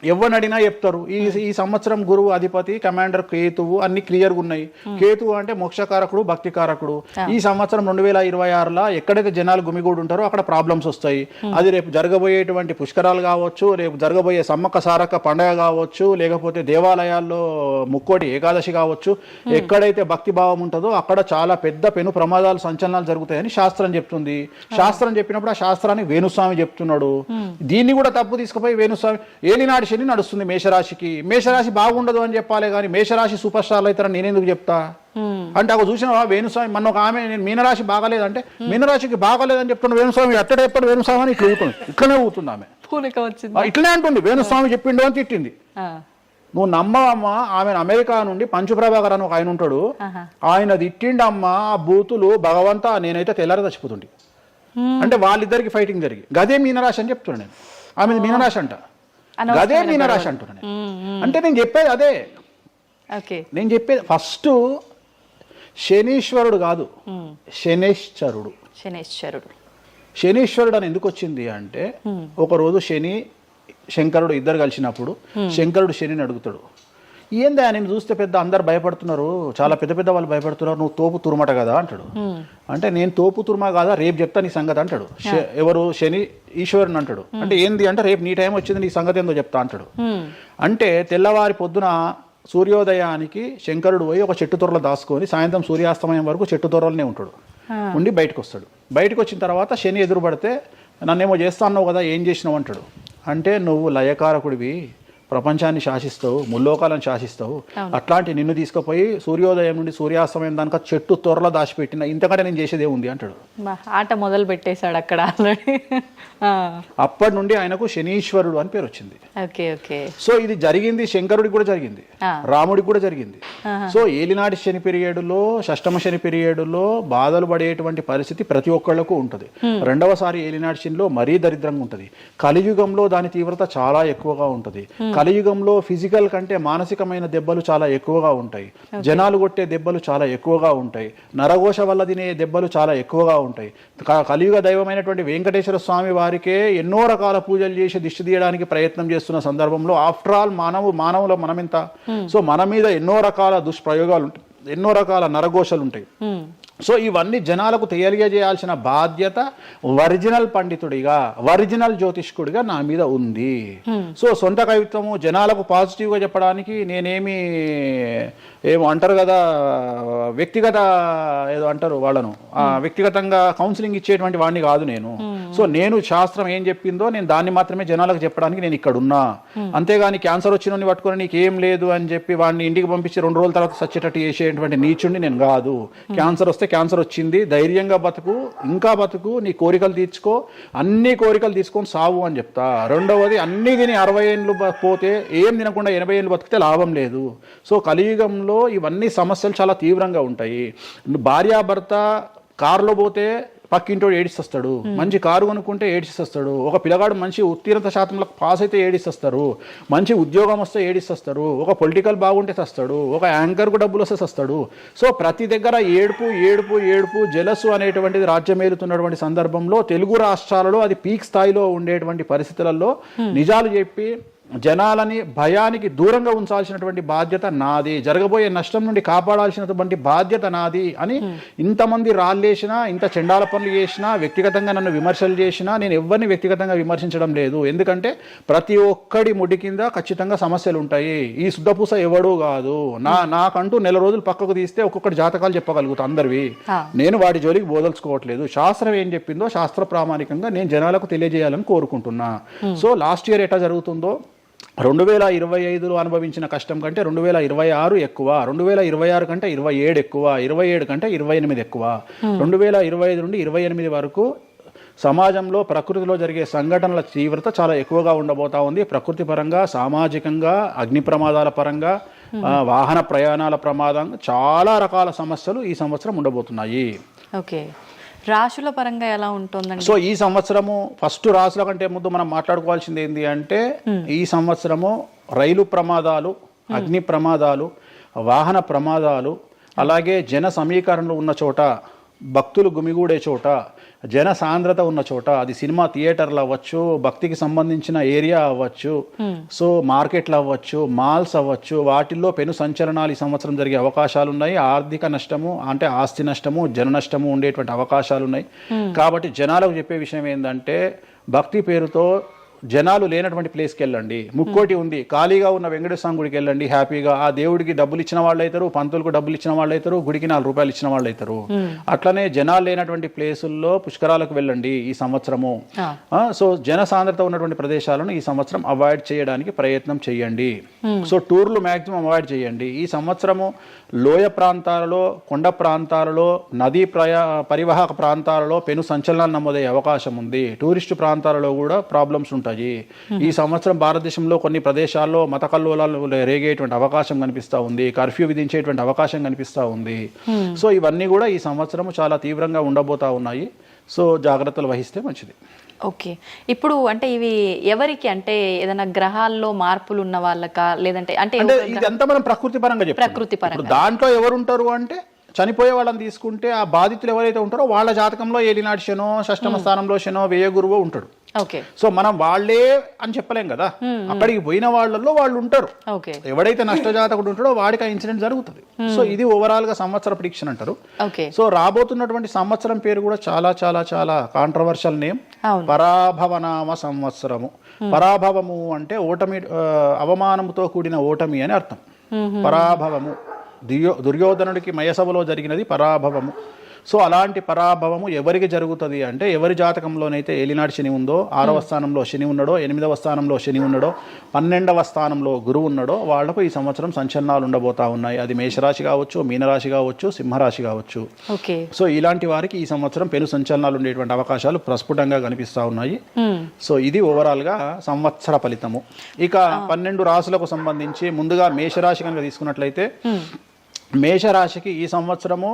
ఎవరిని అడిగినా చెప్తారు. ఈ సంవత్సరం గురువు అధిపతి కమాండర్ కేతువు అన్ని క్లియర్గా ఉన్నాయి. కేతువు అంటే మోక్షకారకుడు, భక్తికారకుడు. ఈ సంవత్సరం 2026లో ఎక్కడైతే జనాలు గుమిగూడు ఉంటారో అక్కడ ప్రాబ్లమ్స్ వస్తాయి. అది రేపు జరగబోయేటువంటి పుష్కరాలు కావచ్చు, రేపు జరగబోయే సమ్మక్క సారక్క పండగ కావచ్చు, లేకపోతే దేవాలయాల్లో ముక్కోటి ఏకాదశి కావచ్చు, ఎక్కడైతే భక్తి భావం ఉంటుందో అక్కడ చాలా పెద్ద పెను ప్రమాదాలు, సంచలనాలు జరుగుతాయని శాస్త్రం చెప్తుంది. శాస్త్రం చెప్పినప్పుడు ఆ శాస్త్రాన్ని వేణుస్వామి చెప్తున్నాడు. దీన్ని కూడా తప్పు తీసుకుపోయి వేణుస్వామి ఏలినాడు శని నడుస్తుంది మేషరాశికి, మేషరాశి బాగుండదు అని చెప్పాలి కానీ మేషరాశి సూపర్ స్టార్లు అవుతారని నేనెందుకు చెప్తా అంటే, ఒక చూసినా వేణుస్వామి మన ఒక ఆమె నేను మీనరాశి బాగాలేదంటే మీనరాశికి బాగాలేదని చెప్తున్నా వేణుస్వామి ఎట్టడే ఎప్పుడు వేణుస్వామి అని ఇట్లా ఊతుంది, ఇట్లనే ఊతుంది ఆమె, ఇట్లనే అంటుంది వేణుస్వామి చెప్పిండు అని తిట్టింది. నువ్వు నమ్మవమ్మా, ఆమె అమెరికా నుండి పంచుప్రభాకర్ అని ఒక ఆయన ఉంటాడు, ఆయన తిట్టిండమ్మా ఆ బూతులు భగవంతా నేనైతే తెల్లారి చచ్చిపోతుండే. అంటే వాళ్ళిద్దరికి ఫైటింగ్ జరిగి గదే మీనరాశి అని చెప్తున్నాను నేను. ఆమె మీనరాశి అంట, గదే మీనరాశి అంటున్నాను. అంటే నేను చెప్పేది అదే. నేను చెప్పేది ఫస్ట్ శనీశ్వరుడు కాదు, శనేశ్వరుడు. శనీశ్వరుడు అని ఎందుకు వచ్చింది అంటే, ఒకరోజు శని శంకరుడు ఇద్దరు కలిసినప్పుడు శంకరుడు శనిని అడుగుతాడు, ఏందా నేను చూస్తే పెద్ద అందరు భయపడుతున్నారు, చాలా పెద్ద పెద్ద వాళ్ళు భయపడుతున్నారు, నువ్వు తోపు తురుమట కదా అంటాడు. అంటే నేను తోపు తురుమా కాదా, రేపు చెప్తా నీ సంగతి అంటాడు. ఎవరు? శని ఈశ్వరుని అంటాడు. అంటే ఏంది అంటే, రేపు నీ టైం వచ్చింది, నీ సంగతి ఏందో చెప్తా అంటాడు. అంటే తెల్లవారి పొద్దున సూర్యోదయానికి శంకరుడు పోయి ఒక చెట్టు తొర్రలో దాచుకొని సాయంత్రం సూర్యాస్తమయం వరకు చెట్టు తొర్రలనే ఉంటాడు. ఉండి బయటకు వస్తాడు. బయటకు వచ్చిన తర్వాత శని ఎదురుపడితే నన్నేమో చేస్తా అన్నావు కదా, ఏం చేసినావు అంటాడు. అంటే నువ్వు లయకారకుడివి, ప్రపంచాన్ని శాసిస్తావు, ముల్లోకాలను శాసిస్తావు. అట్లాంటి నిన్ను తీసుకుపోయి సూర్యోదయం నుండి సూర్యాస్తమయం దానిక చెట్టు త్వరలో దాచిపెట్టిన, ఇంతకంటే నేను చేసేదే ఉంది అంటాడు. ఆట మొదలు పెట్టేశాడు అక్కడ ఆల్రెడీ. అప్పటి నుండి ఆయనకు శనీశ్వరుడు అని పేరు వచ్చింది. Okay okay. సో ఇది జరిగింది శంకరుడికి కూడా జరిగింది, రాముడికి కూడా జరిగింది. సో ఏలినాటి శని పీరియడ్లో, షష్టమ శని పీరియడ్లో బాధలు పడేటువంటి పరిస్థితి ప్రతి ఒక్కళ్లకు ఉంటుంది. రెండవసారి ఏలినాటి శనిలో మరీ దరిద్రంగా ఉంటుంది. కలియుగంలో దాని తీవ్రత చాలా ఎక్కువగా ఉంటుంది. కలియుగంలో ఫిజికల్ కంటే మానసికమైన దెబ్బలు చాలా ఎక్కువగా ఉంటాయి. జనాలు కొట్టే దెబ్బలు చాలా ఎక్కువగా ఉంటాయి. నరఘోష వల్ల తినే దెబ్బలు చాలా ఎక్కువగా ఉంటాయి. కలియుగ దైవమైనటువంటి వెంకటేశ్వర స్వామి వారికే ఎన్నో రకాల పూజలు చేసి దిష్టి తీయడానికి ప్రయత్నం చేస్తున్న సందర్భంలో ఆఫ్టర్ ఆల్ మానవుల మనమెంత. సో మన మీద ఎన్నో రకాల దుష్ప్రయోగాలు ఉంటాయి, ఎన్నో రకాల నరఘోషలు ఉంటాయి. సో ఇవన్నీ జనాలకు తెలియజేయాల్సిన బాధ్యత ఒరిజినల్ పండితుడిగా, ఒరిజినల్ జ్యోతిష్కుడిగా నా మీద ఉంది. సో సొంత కవిత్వము జనాలకు పాజిటివ్గా చెప్పడానికి నేనేమి ఏమో అంటారు కదా, వ్యక్తిగత ఏదో అంటారు వాళ్ళను, వ్యక్తిగతంగా కౌన్సిలింగ్ ఇచ్చేటువంటి వాడిని కాదు నేను. సో నేను శాస్త్రం ఏం చెప్పిందో నేను దాన్ని మాత్రమే జనాలకు చెప్పడానికి నేను ఇక్కడ ఉన్నా. అంతేగాని క్యాన్సర్ వచ్చిన పట్టుకొని నీకు ఏం లేదు అని చెప్పి వాడిని ఇంటికి పంపించి 2 రోజుల తర్వాత సచ్చేటట్టు చేసేటువంటి నీచుడిని నేను కాదు. క్యాన్సర్ వస్తే క్యాన్సర్ వచ్చింది, ధైర్యంగా బతుకు, ఇంకా బతుకు, నీ కోరికలు తీర్చుకో, అన్ని కోరికలు తీసుకొని సావు అని చెప్తా. రెండవది, అన్ని తిని 60 ఏళ్ళు పోతే ఏం తినకుండా 80 ఏళ్ళు బతికితే లాభం లేదు. సో కలియుగంలో ఇవన్నీ సమస్యలు చాలా తీవ్రంగా ఉంటాయి. భార్యాభర్త కారులో పోతే పక్కింటోడు ఏడిస్తాడు, మంచి కారు కొనుక్కుంటే ఏడిస్తాడు, ఒక పిల్లగాడు మంచి ఉత్తీర్ణత శాతంలో పాస్ అయితే ఏడిస్తారు, మంచి ఉద్యోగం వస్తే ఏడిస్తారు, ఒక పొలిటికల్ బాగుంటే చస్తాడు, ఒక యాంకర్కు డబ్బులు వస్తే చస్తాడు. సో ప్రతి దగ్గర ఏడుపు ఏడుపు ఏడుపు, జలసు అనేటువంటిది రాజ్యమేలుతున్నటువంటి సందర్భంలో తెలుగు రాష్ట్రాలలో అది పీక్ స్థాయిలో ఉండేటువంటి పరిస్థితులలో నిజాలు చెప్పి జనాలని భయానికి దూరంగా ఉంచాల్సినటువంటి బాధ్యత నాది, జరగబోయే నష్టం నుండి కాపాడాల్సినటువంటి బాధ్యత నాది అని ఇంతమంది రాళ్ళేసినా, ఇంత చెండాల పనులు చేసినా, వ్యక్తిగతంగా నన్ను విమర్శలు చేసినా నేను ఎవరిని వ్యక్తిగతంగా విమర్శించడం లేదు. ఎందుకంటే ప్రతి ఒక్కడి ముడి కింద ఖచ్చితంగా సమస్యలు ఉంటాయి. ఈ శుద్ధపూస ఎవడూ కాదు. నాకంటూ నెల రోజులు పక్కకు తీస్తే ఒక్కొక్కటి జాతకాలు చెప్పగలుగుతా అందరివి. నేను వాటి జోలికి బోదలుచుకోవట్లేదు. శాస్త్రం ఏం చెప్పిందో శాస్త్ర ప్రామాణికంగా నేను జనాలకు తెలియజేయాలని కోరుకుంటున్నా. సో లాస్ట్ ఇయర్ ఎట్లా జరుగుతుందో 2025లో అనుభవించిన కష్టం కంటే 2026 ఎక్కువ, 2026 కంటే 27 ఎక్కువ, 27 కంటే 28 ఎక్కువ. 2025 నుండి 28 వరకు సమాజంలో ప్రకృతిలో జరిగే సంఘటనల తీవ్రత చాలా ఎక్కువగా ఉండబోతా ఉంది. ప్రకృతి పరంగా, సామాజికంగా, అగ్ని ప్రమాదాల పరంగా, వాహన ప్రయాణాల ప్రమాదం, చాలా రకాల సమస్యలు ఈ సంవత్సరం ఉండబోతున్నాయి. ఓకే. రాశుల పరంగా ఎలా ఉంటుందండి? సో ఈ సంవత్సరము ఫస్ట్ రాశుల కంటే ముందు మనం మాట్లాడుకోవాల్సింది ఏంటి అంటే, ఈ సంవత్సరము రైలు ప్రమాదాలు, అగ్ని ప్రమాదాలు, వాహన ప్రమాదాలు, అలాగే జన సమీకరణలు ఉన్న చోట, భక్తులు గుమిగూడే చోట, జన సాంద్రత ఉన్న చోట, అది సినిమా థియేటర్లు అవ్వచ్చు, భక్తికి సంబంధించిన ఏరియా అవ్వచ్చు, సో మార్కెట్లు అవ్వచ్చు, మాల్స్ అవ్వచ్చు, వాటిల్లో పెను సంచలనాలు ఈ సంవత్సరం జరిగే అవకాశాలు ఉన్నాయి. ఆర్థిక నష్టము అంటే ఆస్తి నష్టము, జన నష్టము ఉండేటువంటి అవకాశాలు ఉన్నాయి. కాబట్టి జనాలకు చెప్పే విషయం ఏంటంటే, భక్తి పేరుతో జనాలు లేనటువంటి ప్లేస్కి వెళ్ళండి. ముక్కోటి ఉంది, ఖాళీగా ఉన్న వెంకటేశ్వర గుడికి వెళ్ళండి హ్యాపీగా. ఆ దేవుడికి డబ్బులు ఇచ్చిన వాళ్ళు అవుతారు, పంతులకు డబ్బులు ఇచ్చిన వాళ్ళు అవుతారు, గుడికి 4 రూపాయలు ఇచ్చిన వాళ్ళు అవుతారు. అట్లనే జనాలు లేనటువంటి ప్లేసుల్లో పుష్కరాలకు వెళ్ళండి ఈ సంవత్సరము. సో జన సాంద్రత ఉన్నటువంటి ప్రదేశాలను ఈ సంవత్సరం అవాయిడ్ చేయడానికి ప్రయత్నం చేయండి. సో టూర్లు మ్యాక్సిమం అవాయిడ్ చేయండి. ఈ సంవత్సరము లోయ ప్రాంతాలలో, కొండ ప్రాంతాలలో, నదీ పరివాహక ప్రాంతాలలో పెను సంచలనాలు నమోదయ్యే అవకాశం ఉంది. టూరిస్టు ప్రాంతాలలో కూడా ప్రాబ్లమ్స్ ఉంటాయి. ఈ సంవత్సరం భారతదేశంలో కొన్ని ప్రదేశాల్లో మత కల్లోలాలు రేగేటువంటి అవకాశం కనిపిస్తూ ఉంది, కర్ఫ్యూ విధించేటువంటి అవకాశం కనిపిస్తూ ఉంది. సో ఇవన్నీ కూడా ఈ సంవత్సరం చాలా తీవ్రంగా ఉండబోతా ఉన్నాయి. సో జాగ్రత్తలు వహిస్తే మంచిది. ఓకే. ఇప్పుడు అంటే ఇవి ఎవరికి, అంటే ఏదైనా గ్రహాల్లో మార్పులు ఉన్న వాళ్ళకా, లేదంటే అంటే ఇదంతా మనం ప్రకృతి పరంగా చెప్పాలి. ప్రకృతి పరంగా దాంట్లో ఎవరు ఉంటారు అంటే, చనిపోయే వాళ్ళని తీసుకుంటే ఆ బాధితులు ఎవరైతే ఉంటారో వాళ్ళ జాతకంలో ఏలినాటి శనో, షష్టమ స్థానంలో శనో, వ్యయ గురువో ఉంటాడు. సో మనం వాళ్ళే అని చెప్పలేం కదా, అక్కడికి పోయిన వాళ్ళల్లో వాళ్ళు ఉంటారు. ఎవడైతే నష్టజాతకుడు ఉంటాడో వాడికి ఆ ఇన్సిడెంట్ జరుగుతుంది. సో ఇది ఓవరాల్ గా సంవత్సర ప్రిడిక్షన్ అంటారు. సో రాబోతున్నటువంటి సంవత్సరం పేరు కూడా చాలా చాలా చాలా కాంట్రవర్షియల్ నేమ్, పరాభవనామ సంవత్సరము. పరాభవము అంటే ఓటమి, అవమానముతో కూడిన ఓటమి అని అర్థం. పరాభవము, దుర్యోధనుడికి మయసభలో జరిగినది పరాభవము. సో అలాంటి పరాభవము ఎవరికి జరుగుతుంది అంటే ఎవరి జాతకంలోనైతే ఏలినాటి శని ఉందో 6వ స్థానంలో శని ఉన్నాడో 8వ స్థానంలో శని ఉన్నాడో 12వ స్థానంలో గురువు ఉన్నాడో వాళ్లకు ఈ సంవత్సరం సంచలనాలు ఉండబోతా ఉన్నాయి. అది మేషరాశి కావచ్చు, మీనరాశి కావచ్చు, సింహరాశి కావచ్చు. సో ఇలాంటి వారికి ఈ సంవత్సరం పెను సంచలనాలు ఉండేటువంటి అవకాశాలు ప్రస్ఫుటంగా కనిపిస్తా ఉన్నాయి. సో ఇది ఓవరాల్ గా సంవత్సర ఫలితము. ఇక 12 రాశులకు సంబంధించి ముందుగా మేషరాశి కనుక తీసుకున్నట్లయితే మేషరాశికి ఈ సంవత్సరము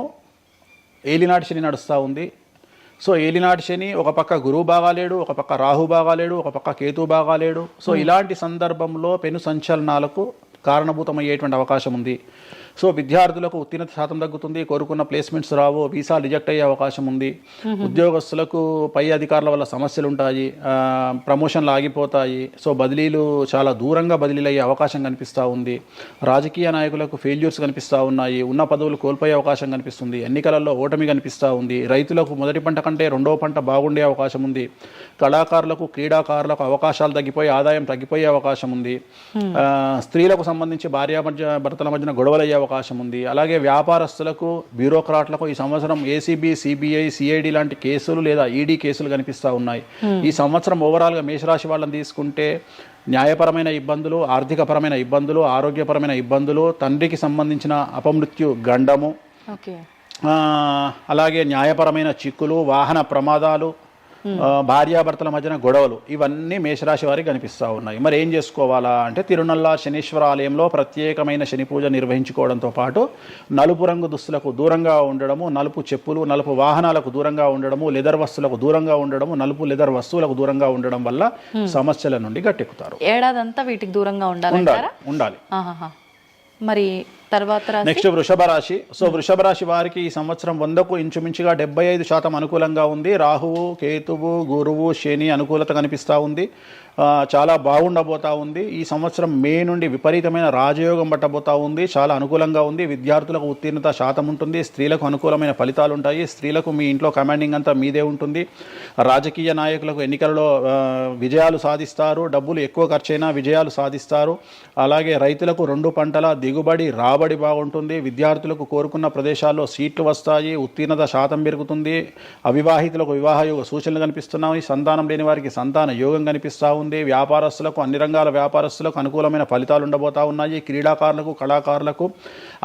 ఏలినాటి శని నడుస్తూ ఉంది. సో ఏలినాటి శని ఒక పక్క గురువు బాగాలేడు, ఒక పక్క రాహు బాగాలేడు, ఒక పక్క కేతు బాగాలేడు. సో ఇలాంటి సందర్భంలో పెను సంచలనాలకు కారణభూతమయ్యేటువంటి అవకాశం ఉంది. సో విద్యార్థులకు ఉత్తీర్ణత శాతం తగ్గుతుంది, కోరుకున్న ప్లేస్మెంట్స్ రావు, వీసా రిజెక్ట్ అయ్యే అవకాశం ఉంది. ఉద్యోగస్తులకు పై అధికారుల వల్ల సమస్యలు ఉంటాయి, ప్రమోషన్లు ఆగిపోతాయి. సో బదిలీలు చాలా దూరంగా బదిలీలు అయ్యే అవకాశం కనిపిస్తూ ఉంది. రాజకీయ నాయకులకు ఫెయిల్యూర్స్ కనిపిస్తూ ఉన్నాయి, ఉన్న పదవులు కోల్పోయే అవకాశం కనిపిస్తుంది, ఎన్నికలలో ఓటమి కనిపిస్తూ ఉంది. రైతులకు మొదటి పంట కంటే రెండవ పంట బాగుండే అవకాశం ఉంది. కళాకారులకు క్రీడాకారులకు అవకాశాలు తగ్గిపోయి ఆదాయం తగ్గిపోయే అవకాశం ఉంది. స్త్రీలకు సంబంధించి భర్తల మధ్యన గొడవలు అయ్యే అవకాశం ఉంది. అలాగే వ్యాపారస్తులకు, బ్యూరోక్రాట్లకు ఈ సంవత్సరం ఏసీబీ, సిబిఐ, సిఐడి లాంటి కేసులు లేదా ఈడీ కేసులు కనిపిస్తూ ఉన్నాయి. ఈ సంవత్సరం ఓవరాల్గా మేషరాశి వాళ్ళని తీసుకుంటే న్యాయపరమైన ఇబ్బందులు, ఆర్థికపరమైన ఇబ్బందులు, ఆరోగ్యపరమైన ఇబ్బందులు, తండ్రికి సంబంధించిన అపమృత్యు గండము, అలాగే న్యాయపరమైన చిక్కులు, వాహన ప్రమాదాలు, భార్యాభర్తల మధ్యన గొడవలు, ఇవన్నీ మేషరాశి వారికి కనిపిస్తూ ఉన్నాయి. మరి ఏం చేసుకోవాలా అంటే తిరునల్లా శనీశ్వర ఆలయంలో ప్రత్యేకమైన శని పూజ నిర్వహించుకోవడంతో పాటు నలుపు రంగు దుస్తులకు దూరంగా ఉండడము, నలుపు చెప్పులు, నలుపు వాహనాలకు దూరంగా ఉండడము, లెదర్ వస్తువులకు దూరంగా ఉండడము, నలుపు లెదర్ వస్తువులకు దూరంగా ఉండడం వల్ల సమస్యల నుండి గట్టెక్కుతారు. ఏడాదంతా వీటికి దూరంగా ఉండాలి. మరి తర్వాత నెక్స్ట్ వృషభ రాశి. సో వృషభ రాశి వారికి ఈ సంవత్సరం 100కు ఇంచుమించుగా 75% అనుకూలంగా ఉంది. రాహువు, కేతువు, గురువు, శని అనుకూలత కనిపిస్తూ ఉంది. చాలా బాగుండబోతా ఉంది. ఈ సంవత్సరం మే నుండి విపరీతమైన రాజయోగం పట్టబోతా ఉంది. చాలా అనుకూలంగా ఉంది. విద్యార్థులకు ఉత్తీర్ణత శాతం ఉంటుంది. స్త్రీలకు అనుకూలమైన ఫలితాలు ఉంటాయి. స్త్రీలకు మీ ఇంట్లో కమాండింగ్ అంతా మీదే ఉంటుంది. రాజకీయ నాయకులకు ఎన్నికలలో విజయాలు సాధిస్తారు. డబ్బులు ఎక్కువ ఖర్చైనా విజయాలు సాధిస్తారు. అలాగే రైతులకు 2 పంటల దిగుబడి, రాబడి బాగుంటుంది. విద్యార్థులకు కోరుకున్న ప్రదేశాల్లో సీట్లు వస్తాయి. ఉత్తీర్ణత శాతం పెరుగుతుంది. అవివాహితులకు వివాహ యోగ సూచనలు కనిపిస్తున్నాయి. సంతానం లేని వారికి సంతాన యోగం కనిపిస్తూ ఉంది. వ్యాపారస్తులకు, అన్ని రంగాల వ్యాపారస్తులకు అనుకూలమైన ఫలితాలు ఉండబోతా ఉన్నాయి. క్రీడాకారులకు, కళాకారులకు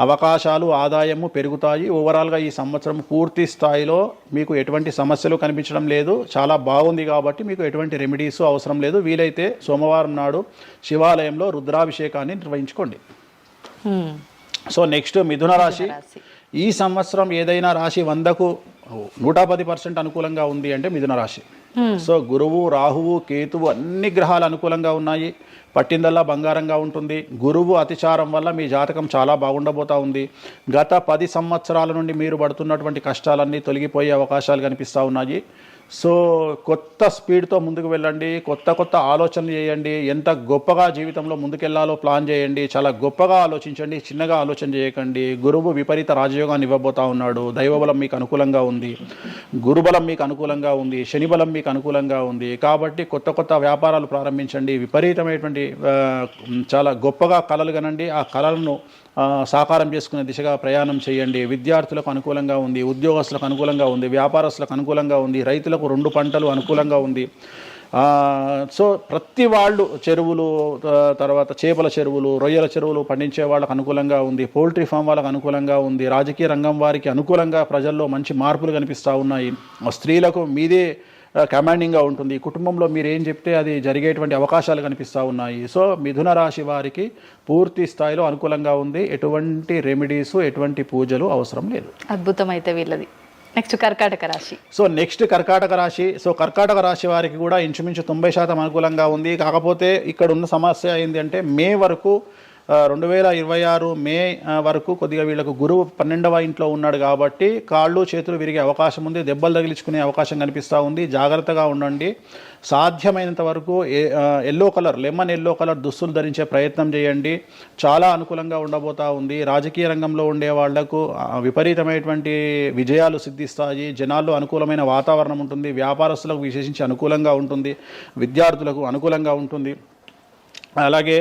అవకాశాలు, ఆదాయము పెరుగుతాయి. ఓవరాల్గా ఈ సంవత్సరం పూర్తి స్థాయిలో మీకు ఎటువంటి సమస్యలు కనిపించడం లేదు. చాలా బాగుంది కాబట్టి మీకు ఎటువంటి రెమెడీస్ అవసరం లేదు. వీలైతే సోమవారం నాడు శివాలయంలో రుద్రాభిషేకాన్ని నిర్వహించుకోండి. సో నెక్స్ట్ మిథున రాశి. ఈ సంవత్సరం ఏదైనా రాశి 100కు 110% అనుకూలంగా ఉంది అంటే మిథున రాశి. సో గురువు, రాహువు, కేతువు అన్ని గ్రహాలు అనుకూలంగా ఉన్నాయి. పట్టిందల్లా బంగారంగా ఉంటుంది. గురువు అతిచారం వల్ల మీ జాతకం చాలా బాగుండబోతా ఉంది. గత 10 సంవత్సరాల నుండి మీరు పడుతున్నటువంటి కష్టాలన్నీ తొలగిపోయే అవకాశాలు కనిపిస్తూ ఉన్నాయి. సో కొత్త స్పీడ్తో ముందుకు వెళ్ళండి. కొత్త ఆలోచనలు చేయండి. ఎంత గొప్పగా జీవితంలో ముందుకెళ్లాలో ప్లాన్ చేయండి. చాలా గొప్పగా ఆలోచించండి. చిన్నగా ఆలోచన చేయకండి. గురువు విపరీత రాజయోగాన్ని ఇవ్వబోతా ఉన్నాడు. దైవబలం మీకు అనుకూలంగా ఉంది. గురుబలం మీకు అనుకూలంగా ఉంది. శనిబలం మీకు అనుకూలంగా ఉంది. కాబట్టి కొత్త వ్యాపారాలు ప్రారంభించండి. విపరీతమైనటువంటి చాలా గొప్పగా కలలు కనండి. ఆ కళలను సాకారం చేసుకునే దిశగా ప్రయాణం చేయండి. విద్యార్థులకు అనుకూలంగా ఉంది. ఉద్యోగస్తులకు అనుకూలంగా ఉంది. వ్యాపారస్తులకు అనుకూలంగా ఉంది. రైతులకు 2 పంటలు అనుకూలంగా ఉంది. సో ప్రతి వాళ్ళు చెరువులు, తర్వాత చేపల చెరువులు, రొయ్యల చెరువులు పండించే వాళ్ళకు అనుకూలంగా ఉంది. పౌల్ట్రీ ఫామ్ వాళ్ళకు అనుకూలంగా ఉంది. రాజకీయ రంగం వారికి అనుకూలంగా ప్రజల్లో మంచి మార్పులు కనిపిస్తూ ఉన్నాయి. స్త్రీలకు మీదే కమాండింగ్గా ఉంటుంది. కుటుంబంలో మీరు ఏం చెప్తే అది జరిగేటువంటి అవకాశాలు కనిపిస్తూ ఉన్నాయి. సో మిథున రాశి వారికి పూర్తి స్థాయిలో అనుకూలంగా ఉంది. ఎటువంటి రెమెడీస్, ఎటువంటి పూజలు అవసరం లేదు. అద్భుతం అయితే వీళ్ళది. నెక్స్ట్ కర్కాటక రాశి. సో నెక్స్ట్ కర్కాటక రాశి. సో కర్కాటక రాశి వారికి కూడా ఇంచుమించు 90% అనుకూలంగా ఉంది. కాకపోతే ఇక్కడ ఉన్న సమస్య ఏంటి అంటే మే వరకు 2026 మే వరకు కొద్దిగా వీళ్ళకు గురువు 12వ ఇంట్లో ఉన్నాడు కాబట్టి కాళ్ళు చేతులు విరిగే అవకాశం ఉంది. దెబ్బలు తగిలించుకునే అవకాశం కనిపిస్తూ ఉంది. జాగ్రత్తగా ఉండండి. సాధ్యమైనంత వరకు లెమన్ ఎల్లో కలర్ దుస్తులు ధరించే ప్రయత్నం చేయండి. చాలా అనుకూలంగా ఉండబోతా ఉంది. రాజకీయ రంగంలో ఉండే వాళ్లకు విపరీతమైనటువంటి విజయాలు సిద్ధిస్తాయి. జనాల్లో అనుకూలమైన వాతావరణం ఉంటుంది. వ్యాపారస్తులకు విశేషించి అనుకూలంగా ఉంటుంది. విద్యార్థులకు అనుకూలంగా ఉంటుంది. అలాగే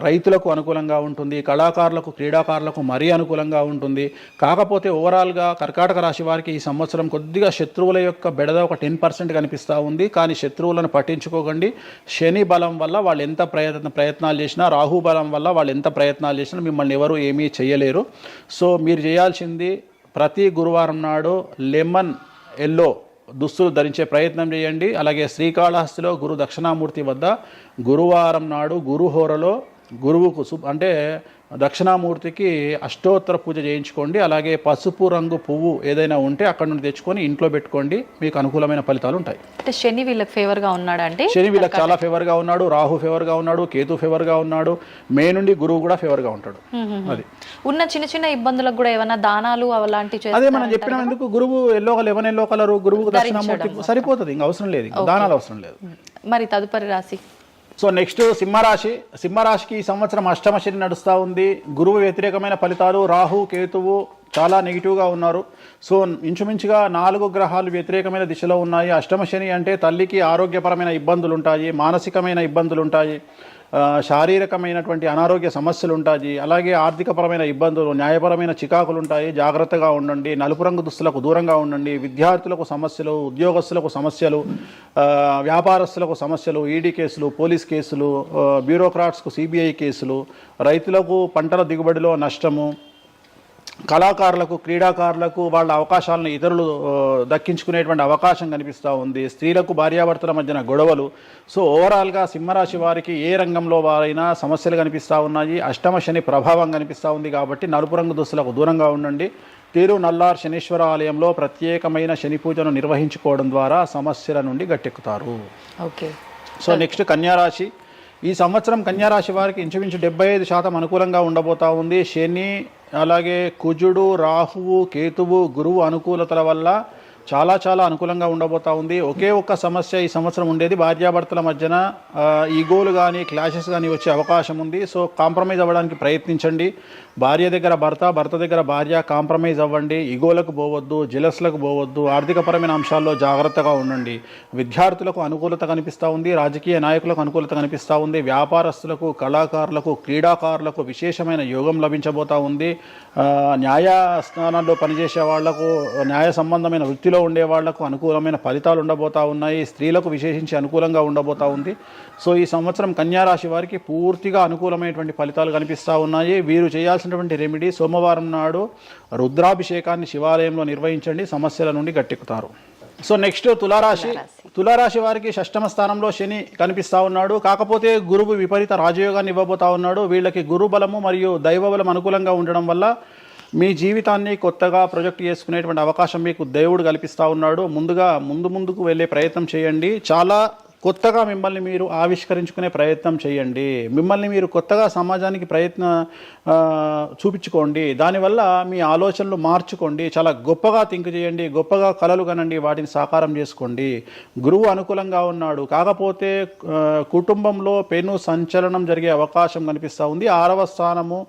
రైతులకు అనుకూలంగా ఉంటుంది, కళాకారులకు క్రీడాకారులకు మరీ అనుకూలంగా ఉంటుంది. కాకపోతే ఓవరాల్గా కర్కాటక రాశి వారికి ఈ సంవత్సరం కొద్దిగా శత్రువుల యొక్క బెడద ఒక 10% కనిపిస్తూ ఉంది. కానీ శత్రువులను పట్టించుకోకండి. శని బలం వల్ల వాళ్ళు ఎంత ప్రయత్నాలు చేసినా, రాహు బలం వల్ల వాళ్ళు ఎంత ప్రయత్నాలు చేసినా మిమ్మల్ని ఎవరు ఏమీ చేయలేరు. సో మీరు చేయాల్సింది ప్రతి గురువారం నాడు లెమన్ ఎల్లో దుస్తులు ధరించే ప్రయత్నం చేయండి. అలాగే శ్రీకాళహస్తిలో గురు దక్షిణామూర్తి వద్ద గురువారం నాడు గురుహోరలో గురువుకు అంటే దక్షిణామూర్తికి అష్టోత్తర పూజ చేయించుకోండి. అలాగే పసుపు రంగు పువ్వు ఏదైనా ఉంటే అక్కడ నుండి తెచ్చుకొని ఇంట్లో పెట్టుకోండి, మీకు అనుకూలమైన ఫలితాలు ఉంటాయి. అంటే శని వీళ్ళకి ఫేవర్గా ఉన్నాడు అంటే శని వీళ్ళకి చాలా ఫేవర్గా ఉన్నాడు, రాహు ఫేవర్గా ఉన్నాడు, కేతు ఫేవర్గా ఉన్నాడు, మే నుండి గురువు కూడా ఫేవర్గా ఉంటాడు. అది ఉన్న చిన్న చిన్న ఇబ్బందులకు కూడా ఏమైనా దానాలు అలాంటివి అదే మనం చెప్పిన ఎందుకు గురువు లెమన్ ఎల్లో కలర్ గురువుకు దక్షిణామూర్తి సరిపోతుంది, ఇంకా అవసరం లేదు, దానాలు అవసరం లేదు. మరి తదుపరి రాశి సో నెక్స్ట్ సింహరాశి. సింహరాశికి ఈ సంవత్సరం అష్టమ శని నడుస్తూ ఉంది. గురువు వ్యతిరేకమైన ఫలితాలు, రాహు కేతువు చాలా నెగిటివ్గా ఉన్నారు. సో ఇంచుమించుగా 4 గ్రహాలు వ్యతిరేకమైన దిశలో ఉన్నాయి. అష్టమ శని అంటే తల్లికి ఆరోగ్యపరమైన ఇబ్బందులు ఉంటాయి, మానసికమైన ఇబ్బందులు ఉంటాయి, శారీరకమైనటువంటి అనారోగ్య సమస్యలు ఉంటాయి, అలాగే ఆర్థికపరమైన ఇబ్బందులు, న్యాయపరమైన చికాకులు ఉంటాయి. జాగ్రత్తగా ఉండండి. నలుపు రంగు దుస్తులకు దూరంగా ఉండండి. విద్యార్థులకు సమస్యలు, ఉద్యోగస్తులకు సమస్యలు, వ్యాపారస్తులకు సమస్యలు, ఈడీ కేసులు, పోలీస్ కేసులు, బ్యూరోక్రాట్స్కు సిబిఐ కేసులు, రైతులకు పంటల దిగుబడిలో నష్టము, కళాకారులకు క్రీడాకారులకు వాళ్ళ అవకాశాలను ఇతరులు దక్కించుకునేటువంటి అవకాశం కనిపిస్తూ ఉంది. స్త్రీలకు భార్యాభర్తల మధ్యన గొడవలు. సో ఓవరాల్గా సింహరాశి వారికి ఏ రంగంలో వారైనా సమస్యలు కనిపిస్తూ ఉన్నాయి. అష్టమ శని ప్రభావం కనిపిస్తూ ఉంది కాబట్టి నలుపు రంగు దుస్తులకు దూరంగా ఉండండి. తిరు నల్లార్ శనీశ్వర ఆలయంలో ప్రత్యేకమైన శని పూజను నిర్వహించుకోవడం ద్వారా సమస్యల నుండి గట్టెక్కుతారు. ఓకే. సో నెక్స్ట్ కన్యారాశి. ఈ సంవత్సరం కన్యారాశి వారికి ఇంచుమించు 75% అనుకూలంగా ఉండబోతా ఉంది. శని అలాగే కుజుడు, రాహువు, కేతువు, గురువు అనుకూలతల వల్ల చాలా చాలా అనుకూలంగా ఉండబోతా ఉంది. ఒకే ఒక్క సమస్య ఈ సంవత్సరం ఉండేది, భార్యాభర్తల మధ్యన ఈగోలు కానీ క్లాషెస్ కానీ వచ్చే అవకాశం ఉంది. సో కాంప్రమైజ్ అవ్వడానికి ప్రయత్నించండి. భార్య దగ్గర భర్త, భర్త దగ్గర భార్య కాంప్రమైజ్ అవ్వండి. ఈగోలకు పోవద్దు, జెలస్లకు పోవద్దు. ఆర్థికపరమైన అంశాల్లో జాగ్రత్తగా ఉండండి. విద్యార్థులకు అనుకూలత కనిపిస్తూ ఉంది, రాజకీయ నాయకులకు అనుకూలత కనిపిస్తూ ఉంది, వ్యాపారస్తులకు, కళాకారులకు, క్రీడాకారులకు విశేషమైన యోగం లభించబోతూ ఉంది. న్యాయస్థానాల్లో పనిచేసే వాళ్లకు, న్యాయ సంబంధమైన వృత్తిలో ఉండే వాళ్లకు అనుకూలమైన ఫలితాలు ఉండబోతా ఉన్నాయి. స్త్రీలకు విశేషించి అనుకూలంగా ఉండబోతా ఉంది. సో ఈ సంవత్సరం కన్యారాశి వారికి పూర్తిగా అనుకూలమైనటువంటి ఫలితాలు కనిపిస్తూ ఉన్నాయి. వీరు చేయాల్సినటువంటి రెమెడీ సోమవారం నాడు రుద్రాభిషేకాన్ని శివాలయంలో నిర్వహించండి, సమస్యల నుండి గట్టెక్కుతారు. సో నెక్స్ట్ తులారాశి. తులారాశి వారికి షష్టమ స్థానంలో శని కనిపిస్తూ ఉన్నాడు. కాకపోతే గురువు విపరీత రాజయోగాన్ని ఇవ్వబోతా ఉన్నాడు. వీళ్ళకి గురు బలము మరియు దైవ బలం అనుకూలంగా ఉండడం వల్ల మీ జీవితాన్ని కొత్తగా ప్రొజెక్ట్ చేసుకునేటువంటి అవకాశం మీకు దేవుడు కల్పిస్తూ ఉన్నాడు. ముందుకు వెళ్ళే ప్రయత్నం చేయండి. చాలా కొత్తగా మిమ్మల్ని మీరు ఆవిష్కరించుకునే ప్రయత్నం చేయండి. మిమ్మల్ని మీరు కొత్తగా సమాజానికి చూపించుకోండి. దానివల్ల మీ ఆలోచనలు మార్చుకోండి. చాలా గొప్పగా థింక్ చేయండి, గొప్పగా కలలు కనండి, వాటిని సాకారం చేసుకోండి. గురువు అనుకూలంగా ఉన్నాడు. కాకపోతే కుటుంబంలో పెను సంచలనం జరిగే అవకాశం కనిపిస్తూ ఉంది. 6వ స్థానము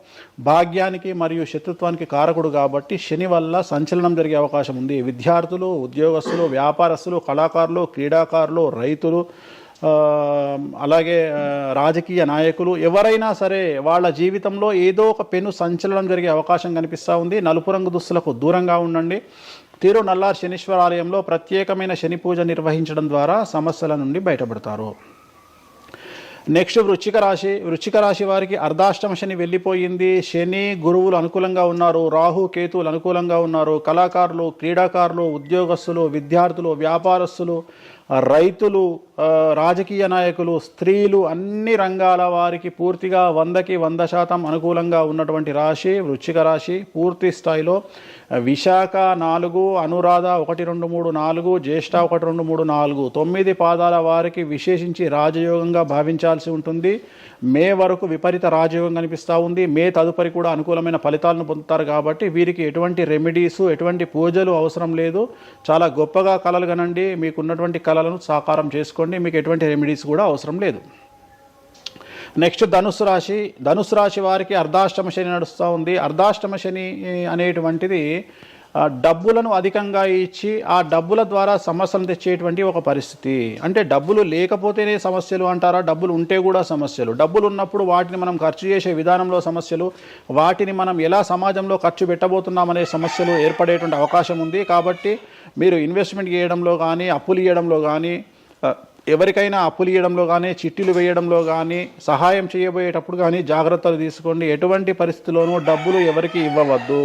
భాగ్యానికి మరియు శత్రుత్వానికి కారకుడు కాబట్టి శని వల్ల సంచలనం జరిగే అవకాశం ఉంది. విద్యార్థులు, ఉద్యోగస్తులు, వ్యాపారస్తులు, కళాకారులు, క్రీడాకారులు, రైతులు, అలాగే రాజకీయ నాయకులు ఎవరైనా సరే వాళ్ళ జీవితంలో ఏదో ఒక పెను సంచలనం జరిగే అవకాశం కనిపిస్తూ ఉంది. నలుపు రంగు దుస్తులకు దూరంగా ఉండండి. తిరు నల్లార్ శనీశ్వర ఆలయంలో ప్రత్యేకమైన శని పూజ నిర్వహించడం ద్వారా సమస్యల నుండి బయటపడతారు. నెక్స్ట్ వృశ్చిక రాశి. వృశ్చిక రాశి వారికి అర్ధాష్టమ శని వెళ్ళిపోయింది. శని గురువులు అనుకూలంగా ఉన్నారు, రాహు కేతువులు అనుకూలంగా ఉన్నారు. కళాకారులు, క్రీడాకారులు, ఉద్యోగస్తులు, విద్యార్థులు, వ్యాపారస్తులు, రైతులు, రాజకీయ నాయకులు, స్త్రీలు, అన్ని రంగాల వారికి పూర్తిగా 100కి 100% అనుకూలంగా ఉన్నటువంటి రాశి వృశ్చిక రాశి. పూర్తి స్థాయిలో విశాఖ 4, అనురాధ 1, 2, 3, 4, జ్యేష్ఠ 1, 2, 3, 4, 9 పాదాల వారికి విశేషించి రాజయోగంగా భావించాల్సి ఉంటుంది. మే వరకు విపరీత రాజయోగం కనిపిస్తూ ఉంది. మే తదుపరి కూడా అనుకూలమైన ఫలితాలను పొందుతారు కాబట్టి వీరికి ఎటువంటి రెమెడీస్, ఎటువంటి పూజలు అవసరం లేదు. చాలా గొప్పగా కలలు కనండి. మీకున్నటువంటి కళలను సాకారం చేసుకోండి. మీకు ఎటువంటి రెమెడీస్ కూడా అవసరం లేదు. నెక్స్ట్ ధనుస్సు రాశి. ధనుస్సు రాశి వారికి అర్ధాష్టమ శని నడుస్తూ ఉంది. అర్ధాష్టమ శని అనేటువంటిది డబ్బులను అధికంగా ఇచ్చి ఆ డబ్బుల ద్వారా సమస్యలు తెచ్చేటువంటి ఒక పరిస్థితి. అంటే డబ్బులు లేకపోతేనే సమస్యలు అంటారా? డబ్బులు ఉంటే కూడా సమస్యలు. డబ్బులు ఉన్నప్పుడు వాటిని మనం ఖర్చు చేసే విధానంలో సమస్యలు, వాటిని మనం ఎలా సమాజంలో ఖర్చు పెట్టబోతున్నామనే సమస్యలు ఏర్పడేటువంటి అవకాశం ఉంది. కాబట్టి మీరు ఇన్వెస్ట్మెంట్ చేయడంలో కానీ, అప్పులు ఇవ్వడంలో కానీ, ఎవరికైనా అప్పులు ఇవ్వడంలో కానీ, చిట్టీలు వేయడంలో కానీ, సహాయం చేయబోయేటప్పుడు కానీ జాగ్రత్తలు తీసుకోండి. ఎటువంటి పరిస్థితుల్లోనూ డబ్బులు ఎవరికి ఇవ్వవద్దు.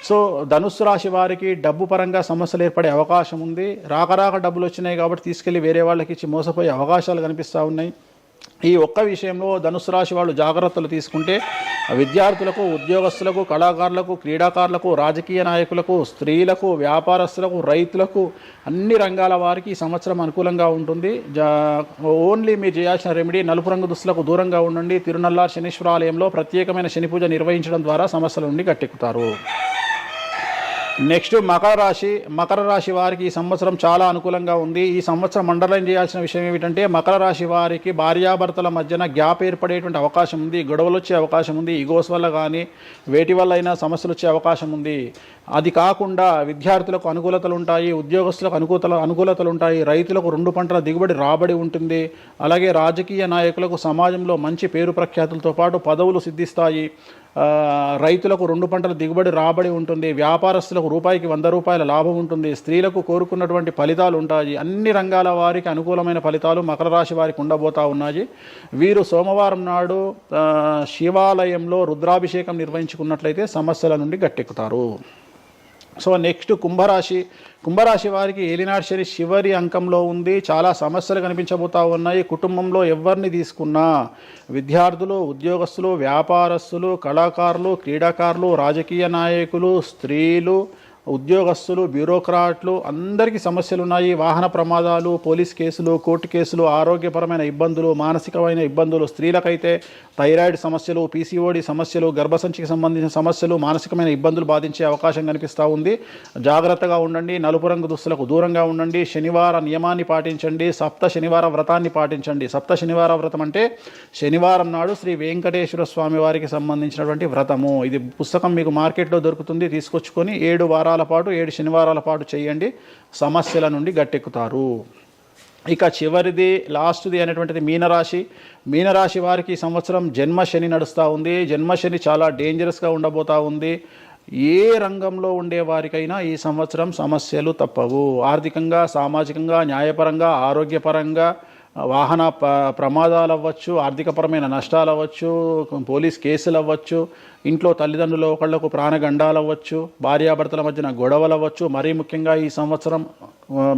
సో ధనుస్సు రాశి వారికి డబ్బు పరంగా సమస్యలు ఏర్పడే అవకాశం ఉంది. రాక డబ్బులు వచ్చినాయి కాబట్టి తీసుకెళ్ళి వేరే వాళ్ళకి ఇచ్చి మోసపోయే అవకాశాలు కనిపిస్తూ ఉన్నాయి. ఈ ఒక్క విషయంలో ధనుస్సు రాశి వాళ్ళు జాగ్రత్తలు తీసుకుంటే విద్యార్థులకు, ఉద్యోగస్తులకు, కళాకారులకు, క్రీడాకారులకు, రాజకీయ నాయకులకు, స్త్రీలకు, వ్యాపారస్తులకు, రైతులకు, అన్ని రంగాల వారికి ఈ సంవత్సరం అనుకూలంగా ఉంటుంది. ఓన్లీ మీరు చేయాల్సిన రెమెడీ నలుపు రంగు దుస్తులకు దూరంగా ఉండండి. తిరునల్లార్ శనీశ్వర ఆలయంలో ప్రత్యేకమైన శని పూజ నిర్వహించడం ద్వారా సమస్యల నుండి గట్టెక్కుతారు. నెక్స్ట్ మకర రాశి వారికి ఈ సంవత్సరం చాలా అనుకూలంగా ఉంది. ఈ సంవత్సరం అండర్లైన్ చేయాల్సిన విషయం ఏమిటంటే మకర రాశి వారికి భార్యాభర్తల మధ్యన గ్యాప్ ఏర్పడేటువంటి అవకాశం ఉంది. గొడవలు వచ్చే అవకాశం ఉంది. ఈగోస్ వల్ల కానీ వేటి వల్ల అయినా సమస్యలు వచ్చే అవకాశం ఉంది. అది కాకుండా విద్యార్థులకు అనుకూలతలు ఉంటాయి, ఉద్యోగస్తులకు అనుకూలతలు ఉంటాయి, రైతులకు 2 పంటల దిగుబడి రాబడి ఉంటుంది. అలాగే రాజకీయ నాయకులకు సమాజంలో మంచి పేరు ప్రఖ్యాతులతో పాటు పదవులు సిద్ధిస్తాయి. రైతులకు 2 పంటల దిగుబడి రాబడి ఉంటుంది. వ్యాపారస్తులకు రూపాయికి 100 రూపాయల లాభం ఉంటుంది. స్త్రీలకు కోరుకున్నటువంటి ఫలితాలు ఉంటాయి. అన్ని రంగాల వారికి అనుకూలమైన ఫలితాలు మకర రాశి వారికి ఉండబోతా ఉన్నాయి. వీరు సోమవారం నాడు శివాలయంలో రుద్రాభిషేకం నిర్వహించుకున్నట్లయితే సమస్యల నుండి గట్టెక్కుతారు. సో నెక్స్ట్ కుంభరాశి వారికి ఏలినాటి శని చివరి అంకంలో ఉంది. చాలా సమస్యలు కనిపించబోతా ఉన్నాయి. కుటుంబంలో ఎవరిని తీసుకున్నా విద్యార్థులు, ఉద్యోగస్తులు, వ్యాపారస్తులు, కళాకారులు, క్రీడాకారులు, రాజకీయ నాయకులు, స్త్రీలు, ఉద్యోగస్తులు, బ్యూరోక్రాట్లు అందరికీ సమస్యలు ఉన్నాయి. వాహన ప్రమాదాలు, పోలీస్ కేసులు, కోర్టు కేసులు, ఆరోగ్యపరమైన ఇబ్బందులు, మానసికమైన ఇబ్బందులు, స్త్రీలకైతే థైరాయిడ్ సమస్యలు, పీసీఓడి సమస్యలు, గర్భసంచికి సంబంధించిన సమస్యలు, మానసికమైన ఇబ్బందులు బాధించే అవకాశం కనిపిస్తూ ఉంది. జాగ్రత్తగా ఉండండి. నలుపు రంగు దుస్తులకు దూరంగా ఉండండి. శనివార నియమాన్ని పాటించండి. సప్త శనివార వ్రతాన్ని పాటించండి. సప్త శనివార వ్రతం అంటే శనివారం నాడు శ్రీ వెంకటేశ్వర స్వామి వారికి సంబంధించినటువంటి వ్రతము. ఇది పుస్తకం మీకు మార్కెట్లో దొరుకుతుంది. తీసుకొచ్చుకొని 7 వారాల పాటు 7 శనివారాల పాటు చేయండి. సమస్యల నుండి గట్టెక్కుతారు. ఇక చివరిది లాస్ట్ది అనేటువంటిది మీనరాశి వారికి ఈ సంవత్సరం జన్మశని నడుస్తూ ఉంది. జన్మశని చాలా డేంజరస్గా ఉండబోతూ ఉంది. ఏ రంగంలో ఉండే వారికైనా ఈ సంవత్సరం సమస్యలు తప్పవు. ఆర్థికంగా, సామాజికంగా, న్యాయపరంగా, ఆరోగ్యపరంగా, వాహన ప్రమాదాలు అవ్వచ్చు, ఆర్థికపరమైన నష్టాలు అవ్వచ్చు, పోలీస్ కేసులు అవ్వచ్చు, ఇంట్లో తల్లిదండ్రులు ఒకళ్లకు ప్రాణగండాలు అవ్వచ్చు, భార్యాభర్తల మధ్యన గొడవలు అవ్వచ్చు. మరీ ముఖ్యంగా ఈ సంవత్సరం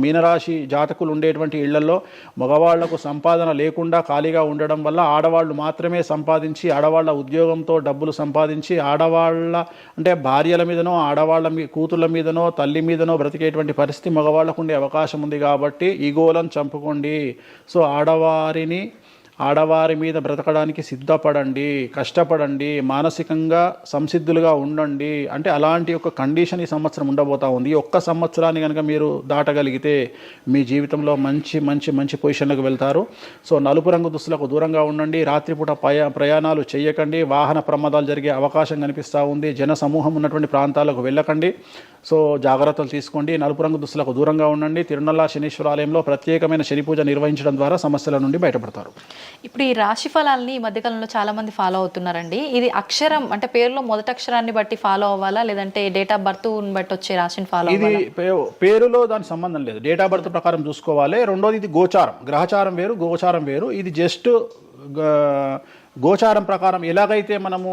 మీనరాశి జాతకులు ఉండేటువంటి ఇళ్లలో మగవాళ్లకు సంపాదన లేకుండా ఖాళీగా ఉండడం వల్ల ఆడవాళ్లు మాత్రమే సంపాదించి, ఆడవాళ్ల ఉద్యోగంతో డబ్బులు సంపాదించి, ఆడవాళ్ల అంటే భార్యల మీదనో, ఆడవాళ్ల కూతుళ్ళ మీదనో, తల్లి మీదనో బ్రతికేటువంటి పరిస్థితి మగవాళ్లకు ఉండే అవకాశం ఉంది. కాబట్టి ఈగోలను చంపుకోండి. సో ఆడవారి మీద బ్రతకడానికి సిద్ధపడండి, కష్టపడండి, మానసికంగా సంసిద్ధులుగా ఉండండి. అంటే అలాంటి ఒక కండిషన్ ఈ సంవత్సరం ఉండబోతా ఉంది. ఈ ఒక్క సంవత్సరాన్ని కనుక మీరు దాటగలిగితే మీ జీవితంలో మంచి మంచి మంచి పొజిషన్లకు వెళ్తారు. సో నలుపు రంగు దుస్తులకు దూరంగా ఉండండి. రాత్రిపూట ప్రయాణాలు చేయకండి. వాహన ప్రమాదాలు జరిగే అవకాశం కనిపిస్తూ ఉంది. జన సమూహం ఉన్నటువంటి ప్రాంతాలకు వెళ్ళకండి. సో జాగ్రత్తలు తీసుకోండి. నలుపు రంగు దుస్తులకు దూరంగా ఉండండి. తిరునల్లార్ శనీశ్వర ఆలయంలో ప్రత్యేకమైన శని పూజ నిర్వహించడం ద్వారా సమస్యల నుండి బయటపడతారు. ఇప్పుడు ఈ రాశి ఫలాల్ని ఈ మధ్యకాలంలో చాలా మంది ఫాలో అవుతున్నారండి. ఇది అక్షరం అంటే పేరులో మొదటి అక్షరాన్ని బట్టి ఫాలో అవ్వాలా, లేదంటే డేట్ ఆఫ్ బర్త్ బట్టి వచ్చే రాశిని ఫాలో అవ్వాలా? ఇది పేరులో దాని సంబంధం లేదు. డేట్ ఆఫ్ బర్త్ ప్రకారం చూసుకోవాలి. రెండోది ఇది గోచారం, గ్రహచారం వేరు, గోచారం వేరు. ఇది జస్ట్ గోచారం ప్రకారం ఎలాగైతే మనము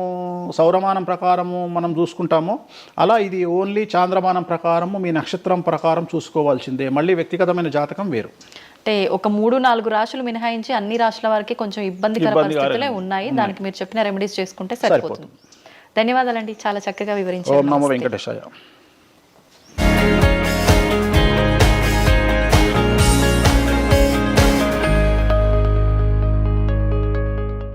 సౌరమానం ప్రకారము మనం చూసుకుంటామో అలా ఇది ఓన్లీ చాంద్రమానం ప్రకారము మీ నక్షత్రం ప్రకారం చూసుకోవాల్సిందే. మళ్ళీ వ్యక్తిగతమైన జాతకం వేరు. అంటే ఒక 3-4 రాశులు మినహాయించి అన్ని రాశుల వారికి కొంచెం ఇబ్బందికర పరిస్థితులే ఉన్నాయి. దానికి మీరు చెప్పిన రెమెడీస్ చేసుకుంటే సరిపోతుంది. ధన్యవాదాలండి, చాలా చక్కగా వివరించారు. ఓం నమో వెంకటేశాయ.